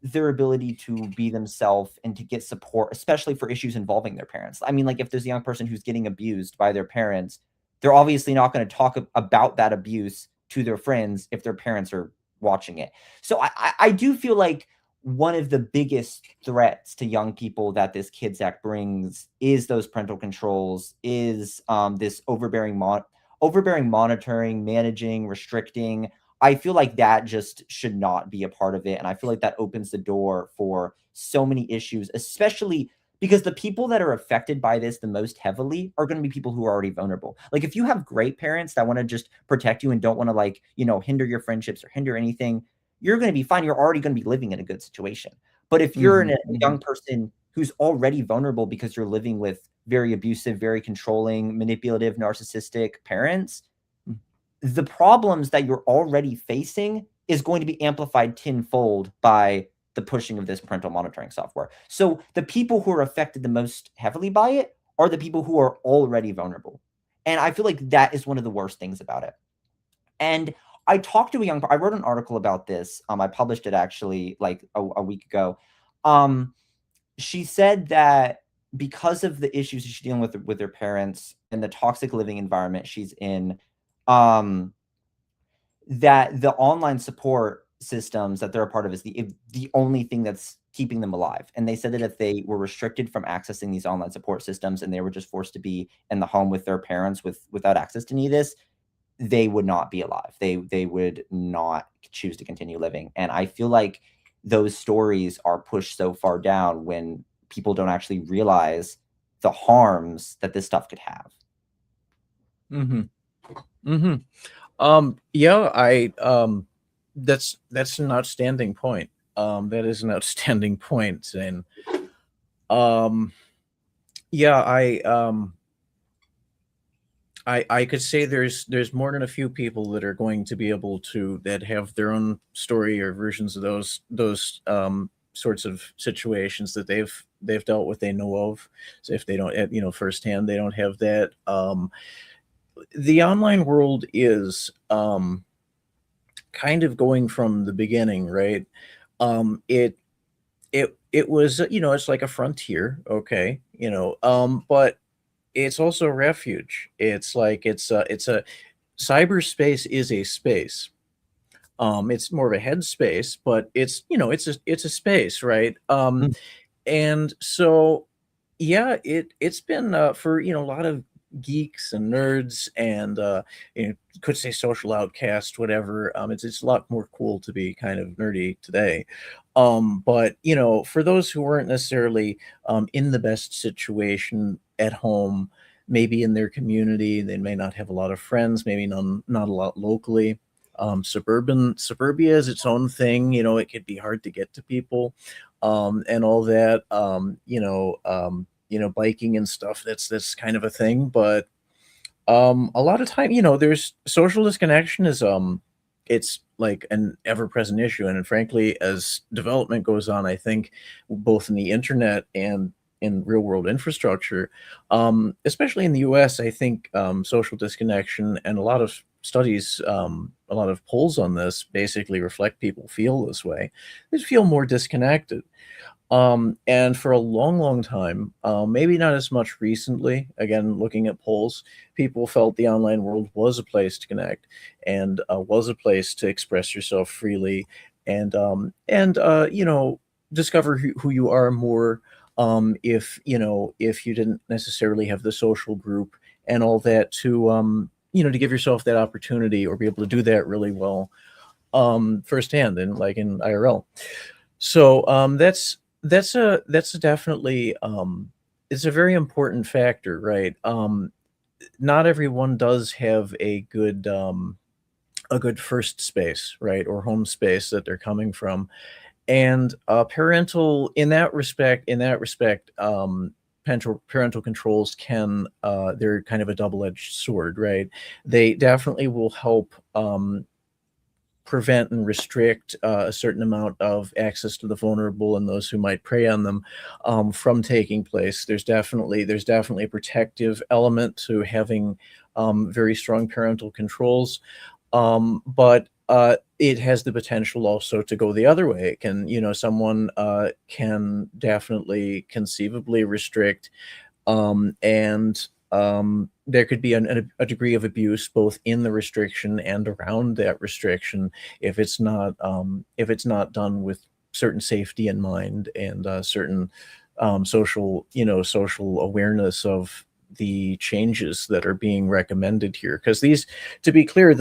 their ability to be themselves and to get support, especially for issues involving their parents. I mean, like if there's a young person who's getting abused by their parents, they're obviously not going to talk about that abuse to their friends if their parents are watching it. So I do feel like one of the biggest threats to young people that this Kids Act brings is those parental controls, is this overbearing monitoring, managing, restricting. I feel like that just should not be a part of it. And I feel like that opens the door for so many issues, especially because the people that are affected by this the most heavily are going to be people who are already vulnerable. Like if you have great parents that want to just protect you and don't want to like, hinder your friendships or hinder anything, you're going to be fine. You're already going to be living in a good situation. But if you're Hmm. a Hmm. young person who's already vulnerable because you're living with very abusive, very controlling, manipulative, narcissistic parents, the problems that you're already facing is going to be amplified tenfold by the pushing of this parental monitoring software. So the people who are affected the most heavily by it are the people who are already vulnerable. And I feel like that is one of the worst things about it. And I wrote an article about this. I published it actually like a week ago. Um, she said that because of the issues she's dealing with her parents and the toxic living environment she's in, um, that the online support systems that they're a part of is the only thing that's keeping them alive. And they said that if they were restricted from accessing these online support systems and they were just forced to be in the home with their parents without access to any of this, they would not be alive. They would not choose to continue living. And I feel like those stories are pushed so far down when people don't actually realize the harms that this stuff could have. Hmm. Hmm. Yeah, that's an outstanding point. That is an outstanding point, Zane. Um, yeah, I could say there's more than a few people that are going to be able to that have their own story or versions of those sorts of situations that they've dealt with, they know of. So if they don't, firsthand, they don't have that. The online world is kind of going from the beginning, right? It it was, it's like a frontier, okay, but it's also a refuge. It's like it's a cyberspace is a space. It's more of a headspace, but it's a space, right? Mm. And so yeah, it's been for a lot of geeks and nerds and could say social outcast, whatever. It's a lot more cool to be kind of nerdy today. But for those who weren't necessarily in the best situation at home, maybe in their community, they may not have a lot of friends, maybe not a lot locally. Suburbia is its own thing. It could be hard to get to people, and all that. Biking and stuff. That's kind of a thing. But a lot of time, there's social disconnection is it's like an ever-present issue. And frankly, as development goes on, I think both in the internet and in real world infrastructure, especially in the US, I think social disconnection and a lot of studies, a lot of polls on this basically reflect people feel this way. They feel more disconnected. And for a long, long time, maybe not as much recently, again, looking at polls, people felt the online world was a place to connect and was a place to express yourself freely and discover who you are more, if you didn't necessarily have the social group and all that to give yourself that opportunity or be able to do that really well firsthand and like in IRL. So that's a definitely it's a very important factor, right? Not everyone does have a good a good first space, right, or home space that they're coming from. And parental parental controls can they're kind of a double-edged sword, right? They definitely will help prevent and restrict a certain amount of access to the vulnerable and those who might prey on them from taking place. There's definitely a protective element to having very strong parental controls, but it has the potential also to go the other way. It can, someone can definitely conceivably restrict, and there could be a degree of abuse both in the restriction and around that restriction if it's not done with certain safety in mind and certain social awareness of the changes that are being recommended here. Because to be clear,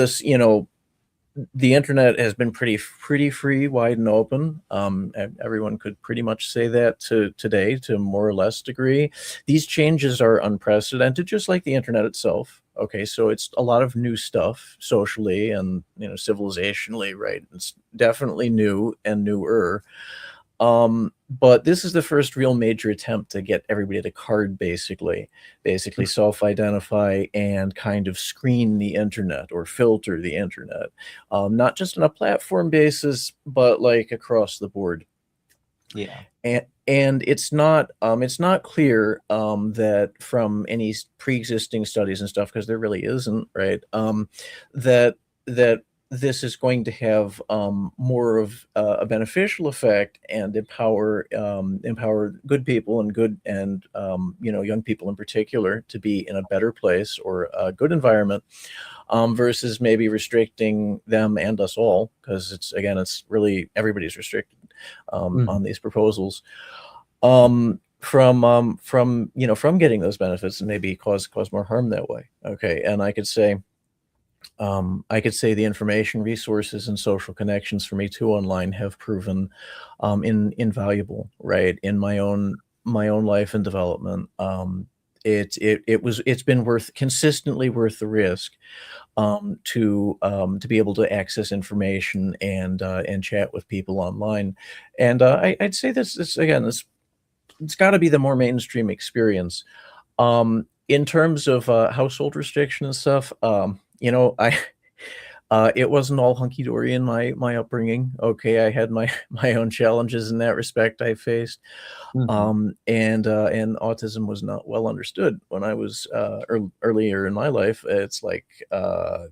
the internet has been pretty free, wide and open. Everyone could pretty much say that today to more or less degree. These changes are unprecedented, just like the internet itself. Okay, so it's a lot of new stuff socially and civilizationally, right? It's definitely new and newer. But this is the first real major attempt to get everybody to card, basically self-identify and kind of screen the internet or filter the internet, not just on a platform basis, but like across the board. Yeah. And it's not clear that from any pre-existing studies and stuff, because there really isn't, right? That this is going to have more of a beneficial effect and empower good people and young people in particular to be in a better place or a good environment, versus maybe restricting them and us all, because it's really everybody's restricted on these proposals, from getting those benefits and maybe cause more harm that way. Okay, and I could say the information resources and social connections for me too online have proven invaluable, right? In my own life and development, it's been consistently worth the risk, to be able to access information and chat with people online. And I'd say it's got to be the more mainstream experience. In terms of household restriction and stuff, I it wasn't all hunky dory in my upbringing. Okay, I had my my own challenges in that respect I faced. And autism was not well understood when I was earlier in my life. It's like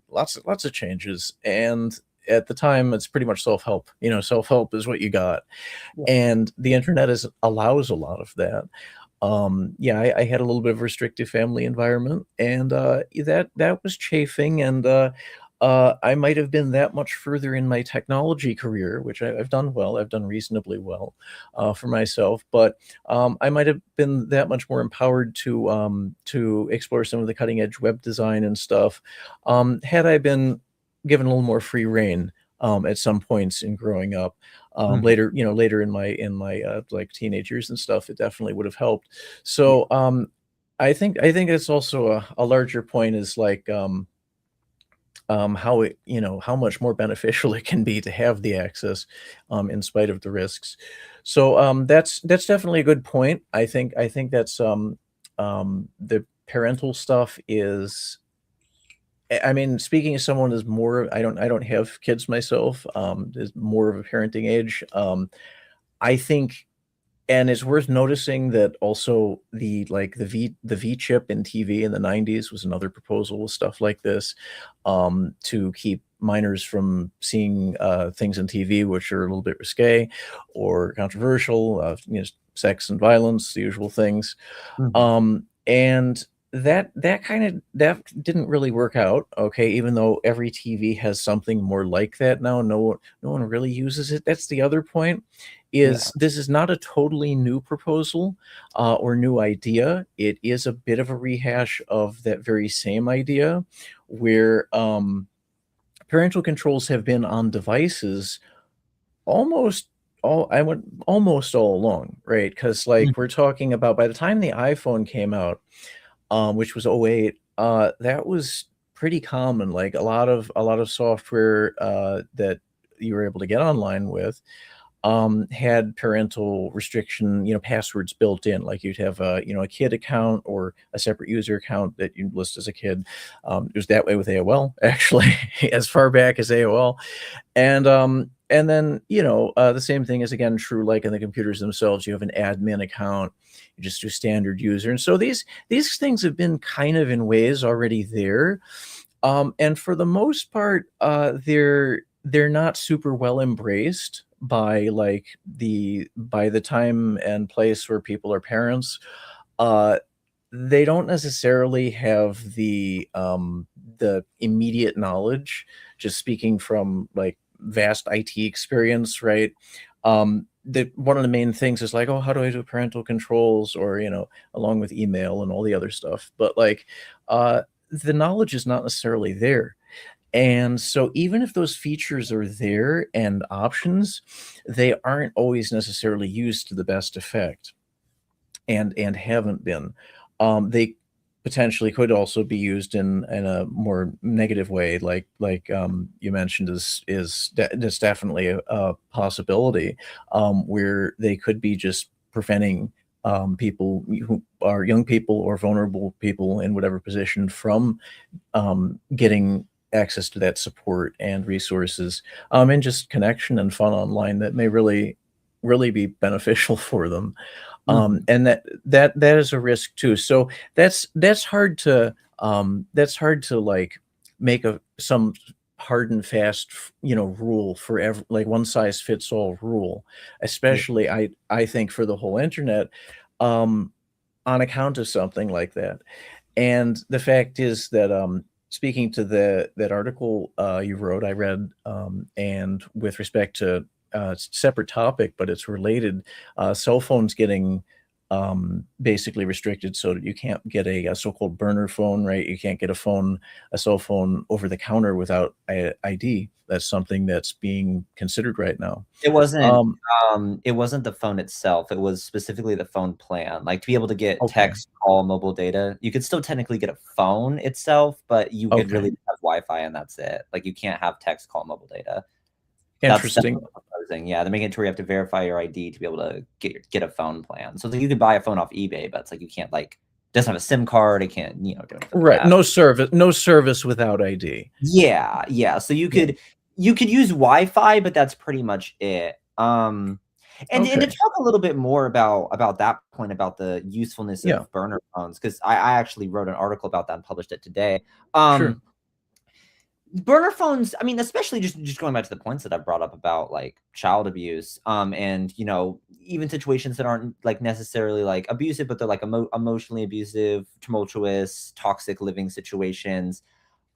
lots of changes, and at the time it's pretty much self-help. Self-help is what you got, Yeah. and the internet allows a lot of that. Yeah, I had a little bit of a restrictive family environment, and that was chafing, and I might have been that much further in my technology career, which I've done well. I've done reasonably well for myself, but I might have been that much more empowered to explore some of the cutting edge web design and stuff, had I been given a little more free reign at some points in growing up. Later in my like teenage years and stuff, it definitely would have helped. So I think it's also a larger point is like how much more beneficial it can be to have the access, in spite of the risks. So that's definitely a good point. I think that's the parental stuff is. I mean, speaking as someone who's more, I don't have kids myself. Is more of a parenting age. I think, and it's worth noticing that also the V chip in TV in the 90s was another proposal with stuff like this, to keep minors from seeing things on TV which are a little bit risque or controversial, sex and violence, the usual things. And that didn't really work out. Okay, even though every TV has something more like that now, no one really uses it. That's the other point. Yeah. This is not a totally new proposal or new idea. It is a bit of a rehash of that very same idea, where parental controls have been on devices almost almost all along, right? Because like we're talking about by the time the iPhone came out, which was '08, that was pretty common. Like a lot of software that you were able to get online with had parental restriction, passwords built in. Like you'd have a kid account or a separate user account that you list as a kid. It was that way with AOL, actually, as far back as AOL. And then, the same thing is again true, like in the computers themselves. You have an admin account, you just do standard user. And so these things have been kind of in ways already there. And for the most part, they're not super well embraced by by the time and place where people are parents. Uh, they don't necessarily have the immediate knowledge, just speaking from like vast IT experience, right? One of the main things is like, oh, how do I do parental controls, or along with email and all the other stuff. But like, the knowledge is not necessarily there. And so even if those features are there and options, they aren't always necessarily used to the best effect, and haven't been. They potentially could also be used in a more negative way, like you mentioned, that's definitely a possibility, where they could be just preventing people who are young people or vulnerable people in whatever position from getting access to that support and resources, and just connection and fun online that may really be beneficial for them. Mhm. And that is a risk too. So that's hard to like make some hard and fast rule for like one size fits all rule, Yeah. especially I think for the whole internet, um, on account of something like that. And the fact is that, speaking to that article you wrote, I read, and with respect to separate topic, but it's related. Cell phones getting basically restricted so that you can't get a so-called burner phone, right? You can't get a cell phone over the counter without ID. That's something that's being considered right now. It wasn't, Um, it wasn't the phone itself, it was specifically the phone plan. Like, to be able to get okay, text, call, mobile data, you could still technically get a phone itself, but it really okay, have Wi-Fi and that's it. Like, you can't have text, call, mobile data. That's interesting. what they're proposing. Yeah, they're making it to where you have to verify your ID to be able to get a phone plan. So, it's like you could buy a phone off eBay, but it's like you can't, like, doesn't have a SIM card, it can't, do anything like Right, that. no service without ID. Yeah, yeah. So Yeah. you could use Wi-Fi, but that's pretty much it. And to Okay. talk a little bit more about that point about the usefulness Yeah. of burner phones, because I actually wrote an article about that and published it today. Sure. Burner phones, I mean, especially just going back to the points that I brought up about like child abuse, and even situations that aren't like necessarily like abusive, but they're like emotionally abusive, tumultuous, toxic living situations.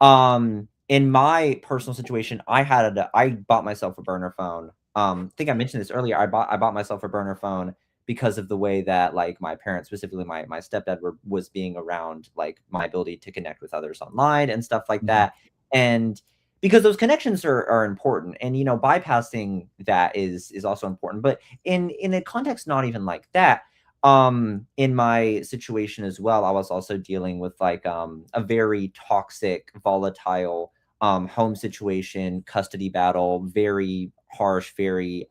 In my personal situation, I bought myself a burner phone. I think I mentioned this earlier. I bought myself a burner phone because of the way that like my parents, specifically my stepdad, was being around like my ability to connect with others online and stuff like Mhm. that. And because those connections are important, and bypassing that is also important. But in a context not even like that, in my situation as well, I was also dealing with like a very toxic, volatile home situation, custody battle, very harsh, very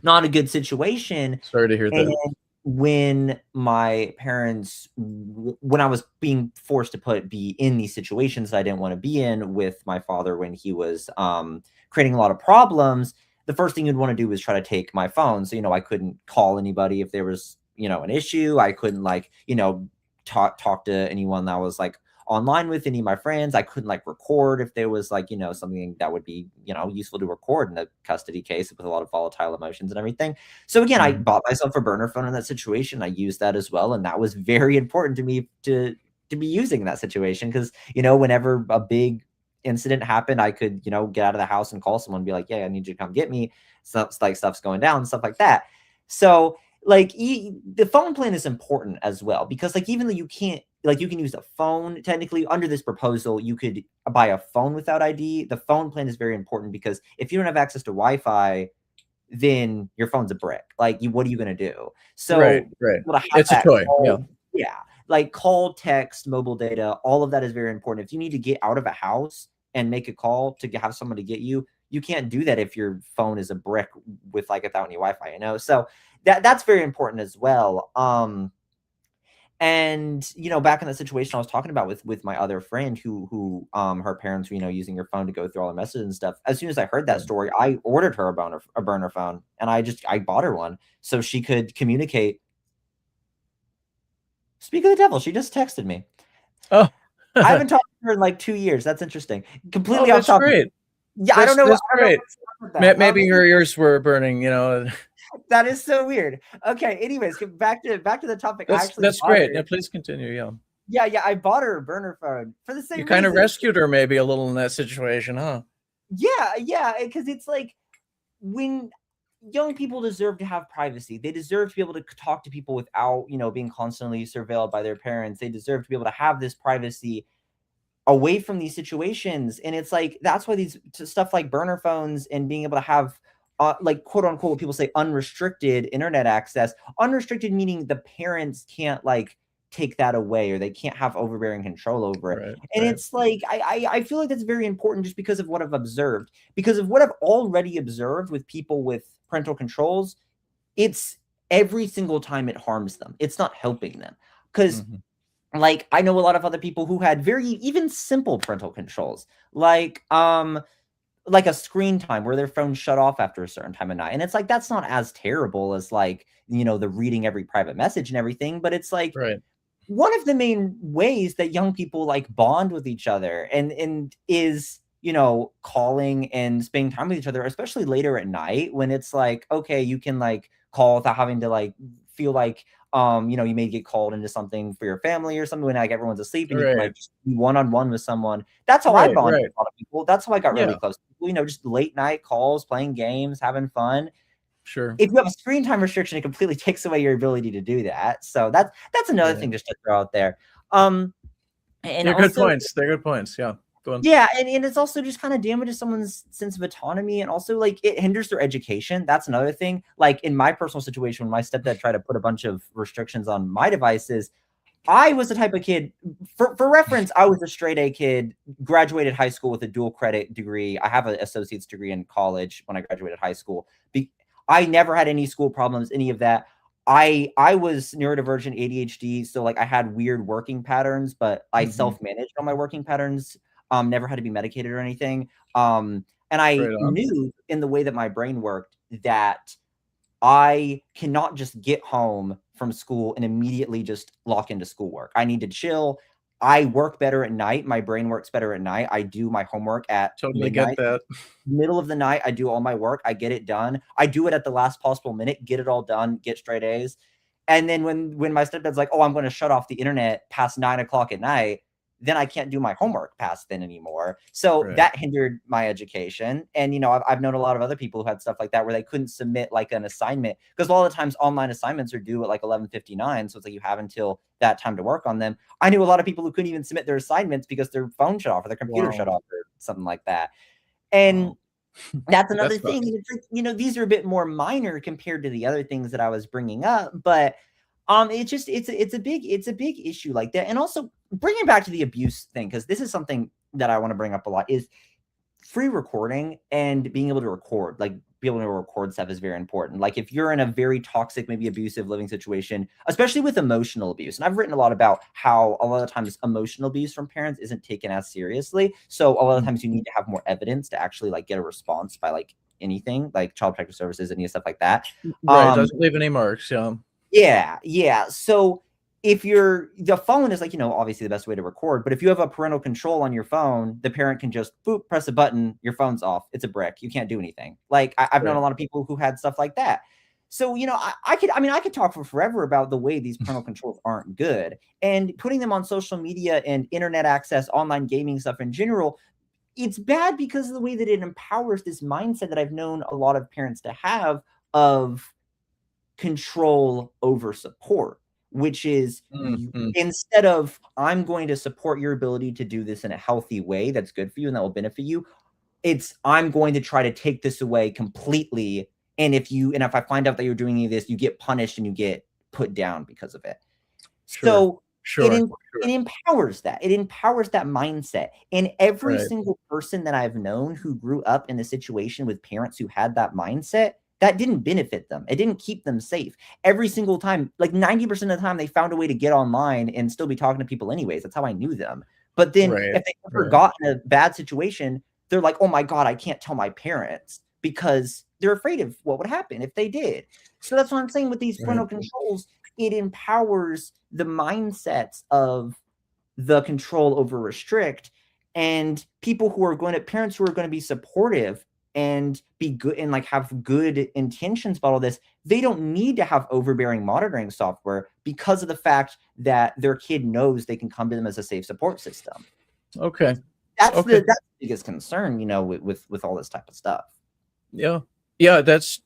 not a good situation. Sorry to hear And that. when my parents, when I was being forced to be in these situations that I didn't want to be in with my father, when he was creating a lot of problems, the first thing you'd want to do is try to take my phone. So, I couldn't call anybody if there was, an issue. I couldn't like, talk to anyone that was like online with any of my friends. I couldn't like record if there was like, something that would be, useful to record in a custody case with a lot of volatile emotions and everything. So again, I Mhm. bought myself a burner phone in that situation. I used that as well, and that was very important to me to be using in that situation, because whenever a big incident happened, I could get out of the house and call someone and be like, "Yeah, I need you to come get me." Stuff like stuff's going down, stuff like that. So like the phone plan is important as well, because like even though you can't, like, you can use a phone technically under this proposal, you could buy a phone without ID. The phone plan is very important because if you don't have access to Wi-Fi, then your phone's a brick. Like, what are you gonna do? Right, So right. able to have It's a that toy, yeah. call, yeah. like call, text, mobile data, all of that is very important. If you need to get out of a house and make a call to have someone to get you, you can't do that if your phone is a brick with like without any Wi-Fi, you know? So that's very important as well. And back in the situation I was talking about with my other friend who her parents were using her phone to go through all the messages and stuff. As soon as I heard that story, I ordered her a burner phone, and I bought her one so she could communicate. Speak of the devil, she just texted me. Oh, I haven't talked to her in like 2 years. That's interesting. Completely off that's topic. great. Yeah, I don't know. That's great. That. Maybe her ears were burning. That is so weird. Okay. Anyways, back to the topic. That's great. Yeah, please continue. Yeah. Yeah. I bought her a burner phone for the same You kind of reason. rescued her maybe a little in that situation, huh? Yeah. Because it's like when young people deserve to have privacy. They deserve to be able to talk to people without, being constantly surveilled by their parents. They deserve to be able to have this privacy away from these situations. And it's like, that's why these stuff like burner phones and being able to have like quote unquote, people say unrestricted internet access, unrestricted meaning the parents can't like take that away, or they can't have overbearing control over it. And it's like, I feel like that's very important just because of what I've observed, because of what I've already observed with people with parental controls. It's every single time it harms them. It's not helping them. Because like I know a lot of other people who had very even simple parental controls, like a screen time where their phone shut off after a certain time of night. And it's like, that's not as terrible as like, the reading every private message and everything. But it's like one of the main ways that young people like bond with each other and is, calling and spending time with each other, especially later at night when it's like, okay, you can like call without having to like feel like, you may get called into something for your family or something when like everyone's asleep and you can like just be one-on-one with someone. That's how I bonded with a lot of people. That's how I got really close to people, just late night calls, playing games, having fun. Sure. If you have a screen time restriction, it completely takes away your ability to do that. So that's another thing just to throw out there. And they're good points. They're good points. Yeah. Yeah, and it's also just kind of damages someone's sense of autonomy, and also like it hinders their education. That's another thing. Like in my personal situation, when my stepdad tried to put a bunch of restrictions on my devices, I was the type of kid, for reference, I was a straight A kid, graduated high school with a dual credit degree. I have an associate's degree in college when I graduated high school. I never had any school problems, any of that. I was neurodivergent ADHD, so like I had weird working patterns, but I self-managed on my working patterns. Never had to be medicated or anything. And I knew in the way that my brain worked that I cannot just get home from school and immediately just lock into schoolwork. I need to chill. I work better at night. My brain works better at night. I do my homework at midnight. Get that. Middle of the night, I do all my work. I get it done. I do it at the last possible minute, get it all done, get straight A's. And then when my stepdad's like, oh, I'm going to shut off the internet past 9 o'clock at night, then I can't do my homework past then anymore. So that hindered my education. And, I've known a lot of other people who had stuff like that where they couldn't submit like an assignment, because a lot of the times online assignments are due at like 11:59. So it's like you have until that time to work on them. I knew a lot of people who couldn't even submit their assignments because their phone shut off or their computer shut off or something like that. And that's another thing. It's like, these are a bit more minor compared to the other things that I was bringing up, but it's a big issue like that. And also bringing back to the abuse thing, because this is something that I want to bring up a lot, is free recording and being able to record, like being able to record stuff is very important. Like if you're in a very toxic, maybe abusive living situation, especially with emotional abuse. And I've written a lot about how a lot of times emotional abuse from parents isn't taken as seriously. So a lot of times you need to have more evidence to actually like get a response by like anything like Child Protective Services, any stuff like that. Doesn't leave any marks. Yeah. So if the phone is like, obviously the best way to record, but if you have a parental control on your phone, the parent can just press a button, your phone's off. It's a brick. You can't do anything. Like I've known a lot of people who had stuff like that. So, I could talk for forever about the way these parental controls aren't good, and putting them on social media and internet access, online gaming stuff in general. It's bad because of the way that it empowers this mindset that I've known a lot of parents to have of control over support, which is instead of I'm going to support your ability to do this in a healthy way that's good for you and that will benefit you, it's I'm going to try to take this away completely. And if I find out that you're doing any of this, you get punished and you get put down because of it. Sure. it Sure. it empowers that. It empowers that mindset. And every Right. single person that I've known who grew up in a situation with parents who had that mindset, that didn't benefit them. It didn't keep them safe. Every single time, like 90% of the time, they found a way to get online and still be talking to people anyways. That's how I knew them. But then Right. if they ever Right. got in a bad situation, they're like, oh my God, I can't tell my parents because they're afraid of what would happen if they did. So that's what I'm saying with these Right. parental controls. It empowers the mindsets of the control over restrict, and people who are going to parents who are going to be supportive and be good and like have good intentions about all this. They don't need to have overbearing monitoring software because of the fact that their kid knows they can come to them as a safe support system. Okay. That's Okay. the biggest concern, with all this type of stuff. Yeah. Yeah, that's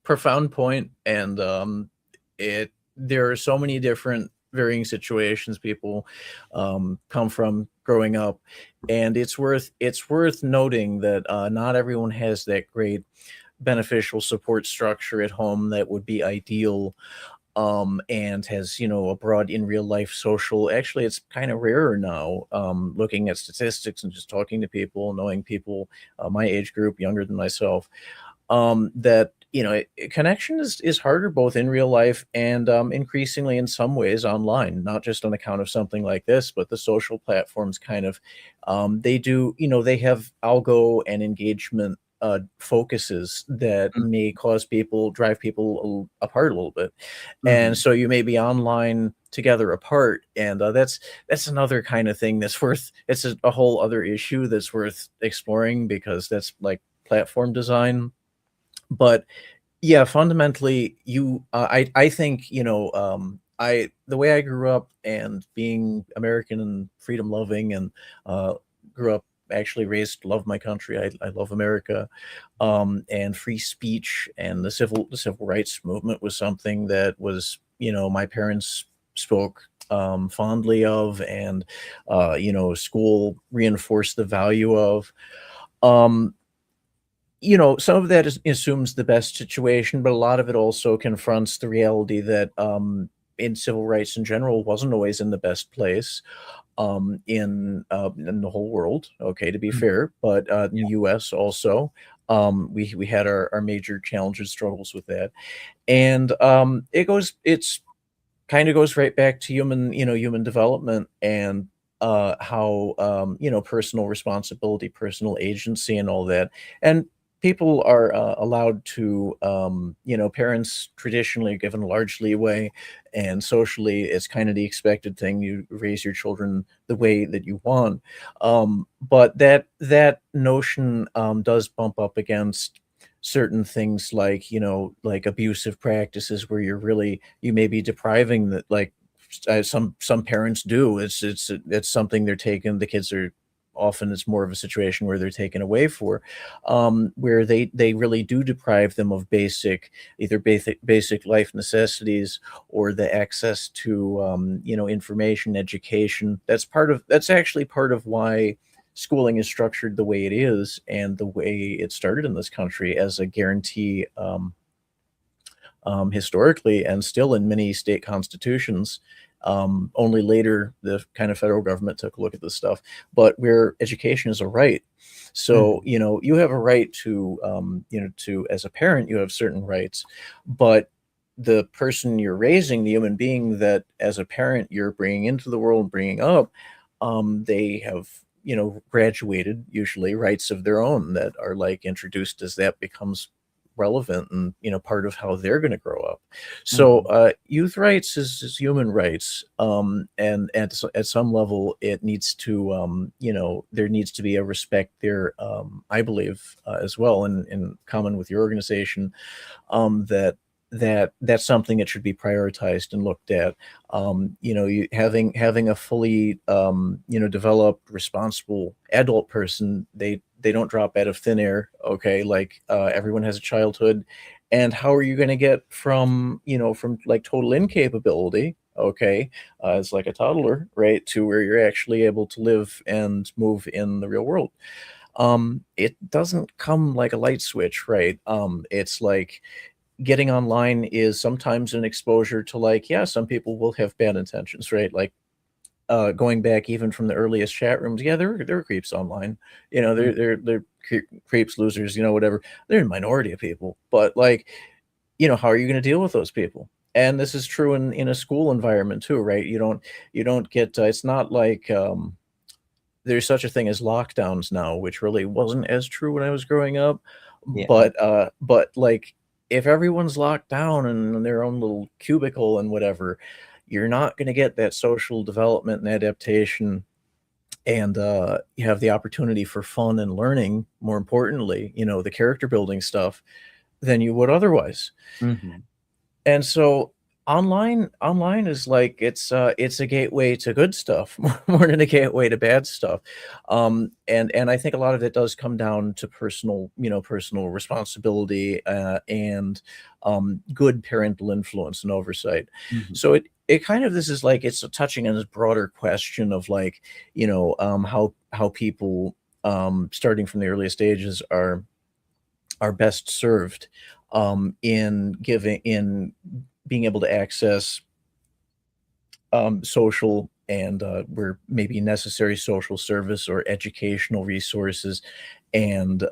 profound point, and it there are so many different varying situations people come from growing up, and it's worth noting that not everyone has that great beneficial support structure at home that would be ideal, and has a broad in real life social. Actually, it's kind of rarer now, looking at statistics and just talking to people, knowing people my age group, younger than myself, that connection is harder both in real life and increasingly in some ways online, not just on account of something like this, but the social platforms kind of they do they have algo and engagement focuses that may drive people apart a little bit, and Mhm. so you may be online together apart, and that's another kind of thing that's worth it's a whole other issue that's worth exploring, because that's like platform design. But yeah, fundamentally, I think I the way I grew up, and being American and freedom loving, and uh, grew up, actually raised, love my country. I love America, and free speech, and the civil rights movement was something that was my parents spoke fondly of, and school reinforced the value of. Um, some of that assumes the best situation, but a lot of it also confronts the reality that in civil rights in general wasn't always in the best place in the whole world. Okay, to be Mhm. fair, but in the U.S. also, we had our major challenges, struggles with that, and it's kind of goes right back to human development, and how personal responsibility, personal agency, and all that. And people are allowed to parents traditionally are given large leeway, and socially it's kind of the expected thing. You raise your children the way that you want, but that notion does bump up against certain things, like like abusive practices, where you may be depriving that, like some parents do. It's something they're taken the kids are often, it's more of a situation where they're taken away for, where they really do deprive them of either basic life necessities, or the access to information, education. That's actually part of why schooling is structured the way it is, and the way it started in this country as a guarantee, historically, and still in many state constitutions. Only later the kind of federal government took a look at this stuff, but where education is a right. So Mhm. you have a right to as a parent, you have certain rights, but the person you're raising, the human being that as a parent you're bringing into the world, bringing up, they have graduated, usually, rights of their own that are like introduced as that becomes relevant, and part of how they're going to grow up. So Mhm. youth rights is human rights, and at some level it needs to there needs to be a respect there, I believe, as well, in common with your organization, that's something that should be prioritized and looked at. Having a fully developed, responsible adult person, they don't drop out of thin air. Okay, like everyone has a childhood, and how are you going to get from like total incapability, okay, as like a toddler, right, to where you're actually able to live and move in the real world? It doesn't come like a light switch, right? It's like getting online is sometimes an exposure to, like, yeah, some people will have bad intentions, right? Like going back even from the earliest chat rooms, yeah, there are creeps online. You know, Mm. they're creeps, losers, you know, whatever. They're a minority of people, but like, you know, how are you going to deal with those people? And this is true in a school environment too, right? You don't get. It's not like there's such a thing as lockdowns now, which really wasn't as true when I was growing up. Yeah. But like if everyone's locked down in their own little cubicle and whatever, you're not going to get that social development and adaptation, and you have the opportunity for fun and learning. More importantly, you know, the character building stuff than you would otherwise. Mhm. And so online is like it's a gateway to good stuff more than a gateway to bad stuff. And I think a lot of it does come down to personal, you know, personal responsibility, and good parental influence and oversight. Mhm. So it kind of, this is like it's touching on this broader question of like, you know, how people starting from the earliest ages are best served in being able to access social and where maybe necessary social service or educational resources, and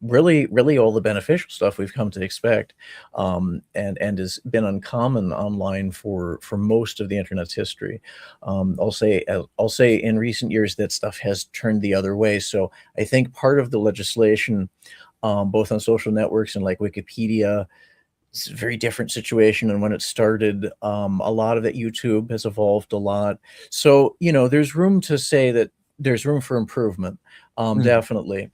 really all the beneficial stuff we've come to expect, and has been uncommon online for most of the internet's history. I'll say in recent years that stuff has turned the other way. So I think part of the legislation, both on social networks and like Wikipedia, it's a very different situation than when it started. A lot of it, YouTube has evolved a lot. So, you know, there's room to say that there's room for improvement, Mhm. definitely.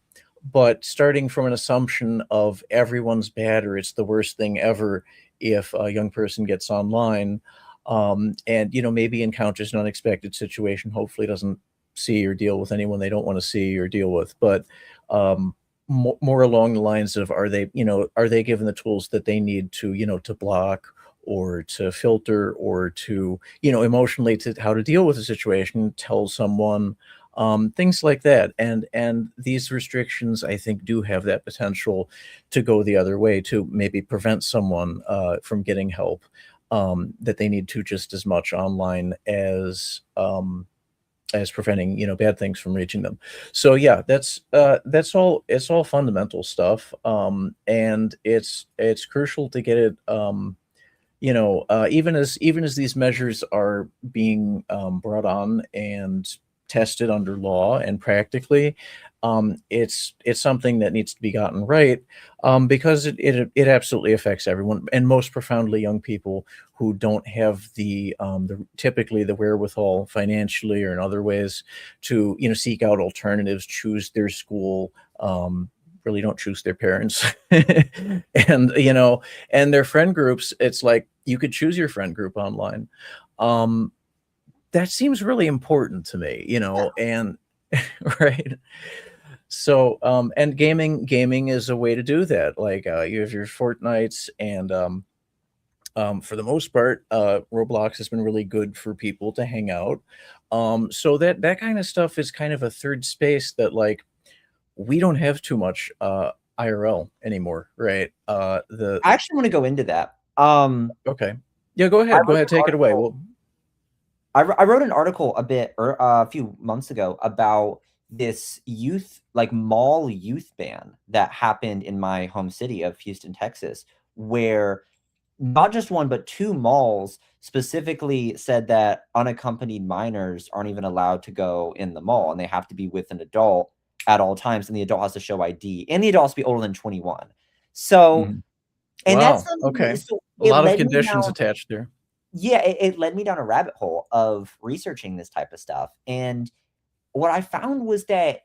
But starting from an assumption of everyone's bad or it's the worst thing ever if a young person gets online, and, you know, maybe encounters an unexpected situation, hopefully doesn't see or deal with anyone they don't want to see or deal with. But um, more along the lines of, are they, you know, are they given the tools that they need to, you know, to block or to filter or to, you know, emotionally, to how to deal with a situation, tell someone, things like that. And these restrictions, I think, do have that potential to go the other way, to maybe prevent someone from getting help that they need to, just as much online as preventing, you know, bad things from reaching them. So yeah, that's all, it's all fundamental stuff. And it's crucial to get it, you know, even as these measures are being brought on and tested under law and practically, it's something that needs to be gotten right, because it absolutely affects everyone, and most profoundly young people who don't have the typically the wherewithal financially or in other ways to, you know, seek out alternatives, choose their school, really don't choose their parents, and, you know, and their friend groups. It's like you could choose your friend group online. Um, that seems really important to me, you know, and right. So, and gaming is a way to do that. Like, you have your Fortnites, and for the most part, Roblox has been really good for people to hang out. So that kind of stuff is kind of a third space that, like, we don't have too much IRL anymore, right? The I actually wanna go into that. Okay. Yeah, go I ahead. Go wrote ahead. an Take it away. article Well, I wrote an article a bit a few months ago about this youth like, mall youth ban that happened in my home city of Houston, Texas, where not just 1, but 2 malls specifically said that unaccompanied minors aren't even allowed to go in the mall, and they have to be with an adult at all times, and the adult has to show ID, and the adult has to be older than 21. So mhm. and that's Wow. something Okay. so A it lot of led me conditions down attached there. yeah, it led me down a rabbit hole of researching this type of stuff, and what I found was that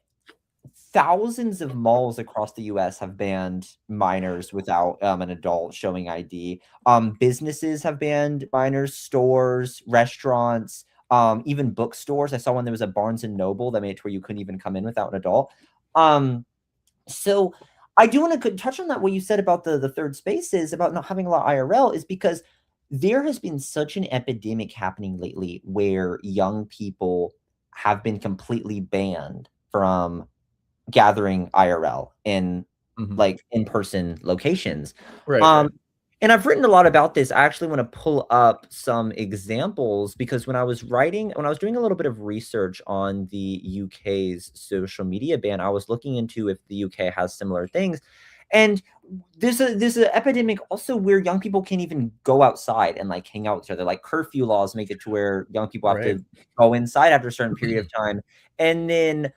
thousands of malls across the US have banned minors without, an adult showing ID. Businesses have banned minors, stores, restaurants, even bookstores. I saw one there was a Barnes& and Noble that made it to where you couldn't even come in without an adult. Um, so I do wanna touch on that, what you said about the third spaces, about not having a lot of IRL is because there has been such an epidemic happening lately where young people have been completely banned from gathering IRL in, Mhm. like, in-person locations. Right, Um, right. And I've written a lot about this. I actually want to pull up some examples because when I was doing a little bit of research on the UK's social media ban, I was looking into if the UK has similar things. And there's an epidemic also where young people can't even go outside and like hang out with each other. Like curfew laws make it to where young people have Right. to go inside after a certain period of time. And then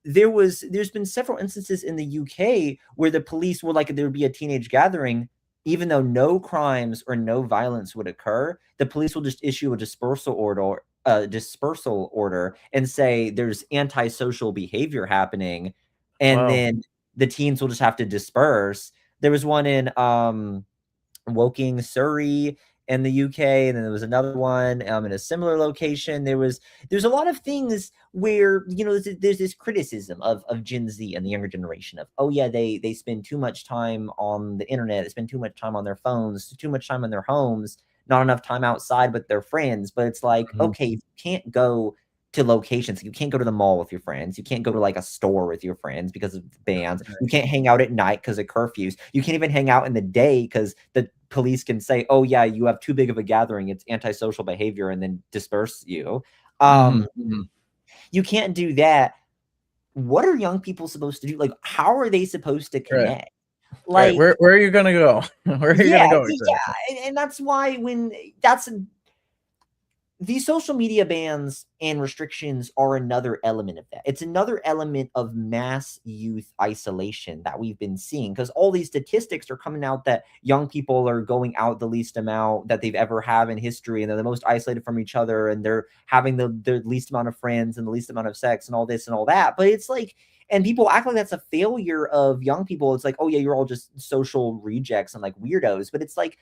there's been several instances in the UK where the police will, like, there would be a teenage gathering, even though no crimes or no violence would occur, the police will just issue a dispersal order and say there's antisocial behavior happening, and Wow. then the teens will just have to disperse. There was one in Woking, Surrey, in the UK, and then there was another one in a similar location. There's a lot of things where, you know, there's this criticism of Gen Z and the younger generation of, oh yeah, they spend too much time on the internet, they spend too much time on their phones, too much time in their homes, not enough time outside with their friends. But it's like, Mhm. okay, you can't go to locations. You can't go to the mall with your friends. You can't go to like a store with your friends because of bans. You can't hang out at night because of curfews. You can't even hang out in the day because the police can say, oh yeah, you have too big of a gathering, it's antisocial behavior, and then disperse you. Mhm, um mhm. you can't do that. What are young people supposed to do? Like, how are they supposed to Right. connect? Right. Like, Where are you gonna go? Where are you yeah, gonna go exactly? yeah, and that's why when that's these social media bans and restrictions are another element of that. It's another element of mass youth isolation that we've been seeing, because all these statistics are coming out that young people are going out the least amount that they've ever have in history, and they're the most isolated from each other, and they're having the least amount of friends and the least amount of sex and all this and all that. But it's like, and people act like that's a failure of young people. It's like, oh yeah, you're all just social rejects and like weirdos. But it's like,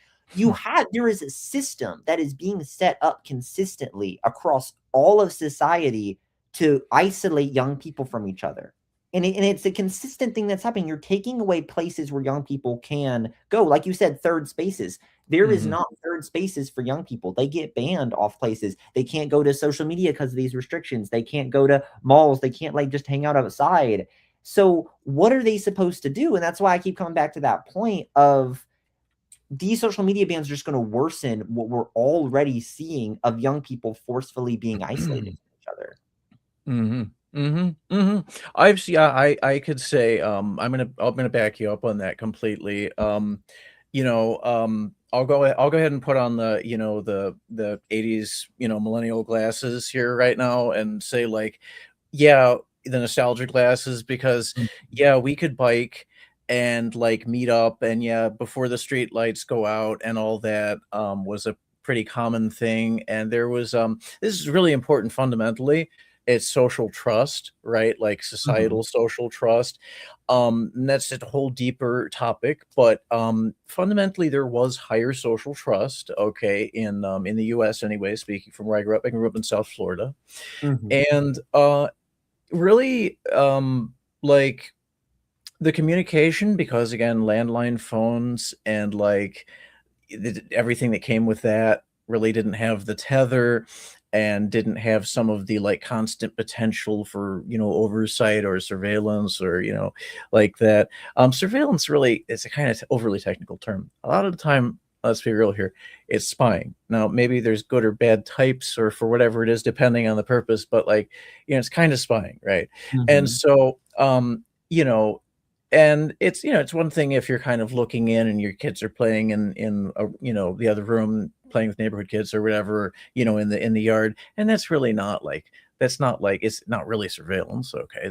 there is a system that is being set up consistently across all of society to isolate young people from each other. And it's a consistent thing that's happening. You're taking away places where young people can go. Like you said, third spaces. There is Mhm. not third spaces for young people. They get banned off places. They can't go to social media because of these restrictions. They can't go to malls. They can't like just hang out outside. So what are they supposed to do? And that's why I keep coming back to that point of these social media bans are just going to worsen what we're already seeing of young people forcefully being isolated from each other. Mhm. Mhm. Mhm. I could say, I'm gonna back you up on that completely. I'll go ahead and put on the 80s, millennial glasses here right now and say, like, yeah, the nostalgia glasses, because yeah, we could bike and like meet up, and yeah, before the street lights go out and all that was a pretty common thing. And there was this is really important fundamentally. It's social trust, right? Like Mhm. societal social trust. And that's a whole deeper topic, but fundamentally, there was higher social trust. Okay, in the U.S. anyway. Speaking from where I grew up in South Florida, Mhm. and really, like the communication, because again, landline phones and like everything that came with that really didn't have the tether and didn't have some of the like constant potential for oversight or surveillance or like that. Surveillance really is a kind of overly technical term. A lot of the time, let's be real here, it's spying. Now maybe there's good or bad types or for whatever it is depending on the purpose, but like it's kind of spying, right? And Mhm. so you know and it's one thing if you're kind of looking in and your kids are playing in the other room, playing with neighborhood kids or whatever, in the yard, and that's not like it's not really surveillance. Okay,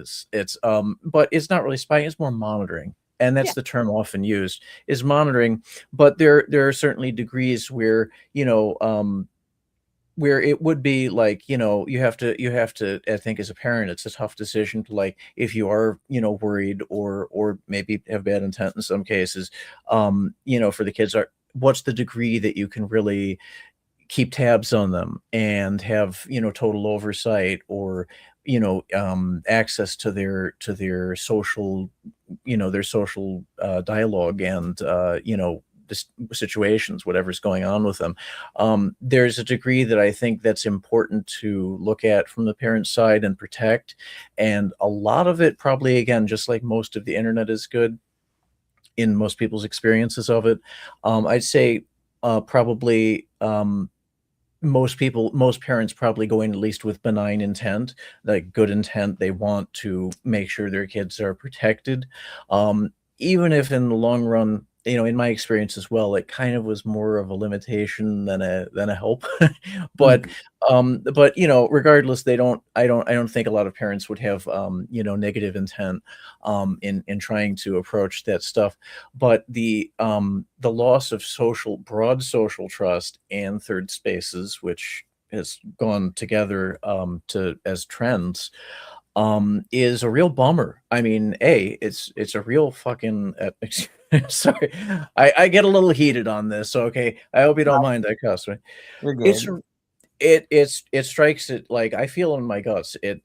but it's not really spying, it's more monitoring. And Yeah. that's the term often used, is monitoring. But there are certainly degrees where it would be like, you have to, I think, as a parent, it's a tough decision to, like, if you are, worried or maybe have bad intent in some cases, for the kids, are what's the degree that you can really keep tabs on them and have, total oversight, or access to their social, dialogue and situations, whatever's going on with them. There's a degree that I think that's important to look at from the parent side and protect. And a lot of it, probably, again, just like most of the internet is good, in most people's experiences of it. I'd say probably most parents probably going at least with benign intent, like good intent. They want to make sure their kids are protected. Even if in the long run, in my experience as well, it kind of was more of a limitation than a help. but Mhm. regardless, I don't think a lot of parents would have negative intent in trying to approach that stuff. But the loss of broad social trust and third spaces, which has gone together to as trends, is a real bummer. I mean, it's a real fucking sorry. I get a little heated on this. So, okay, I hope you don't mind I cuss. Right? You're It's good. a it strikes it, like, I feel in my guts. It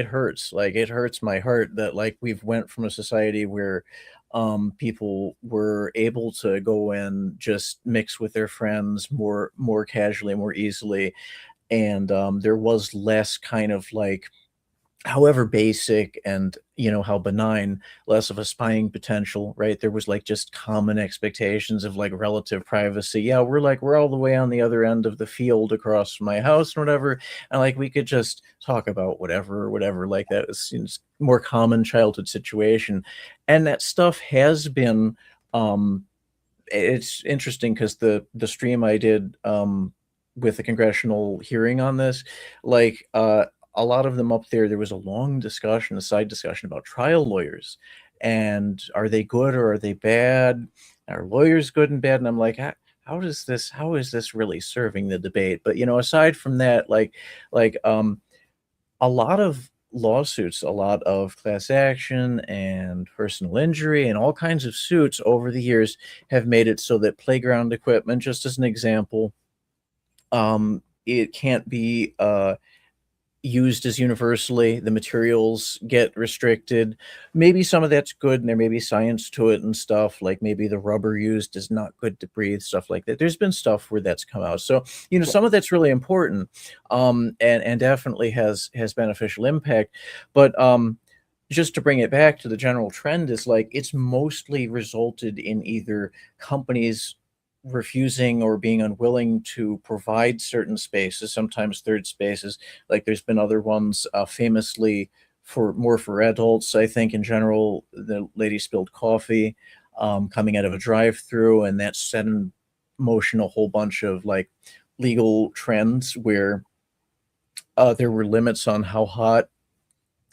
hurts. Like, it hurts my heart that, like, we've went from a society where people were able to go and just mix with their friends more casually, more easily, and there was less kind of like, however basic and how benign, less of a spying potential, right? There was like just common expectations of like relative privacy. Yeah, we're all the way on the other end of the field across from my house and whatever, and like we could just talk about whatever like that. It seems more common childhood situation, and that stuff has been it's interesting because the stream I did with the congressional hearing on this, like a lot of them up there was a long discussion, a side discussion about trial lawyers, and are they good or are they bad? Are lawyers good and bad? And I'm like, how is this really serving the debate? But aside from that, like a lot of lawsuits, a lot of class action and personal injury and all kinds of suits over the years have made it so that playground equipment, just as an example, it can't be used as universally. The materials get restricted. Maybe some of that's good, and there may be science to it and stuff. Like maybe the rubber used is not good to breathe, stuff like that. There's been stuff where that's come out. So some of that's really important, and definitely has beneficial impact. But just to bring it back to the general trend, is like it's mostly resulted in either companies refusing or being unwilling to provide certain spaces, sometimes third spaces. Like there's been other ones, famously for adults. I think in general, the lady spilled coffee coming out of a drive-through, and that set in motion a whole bunch of like legal trends where there were limits on how hot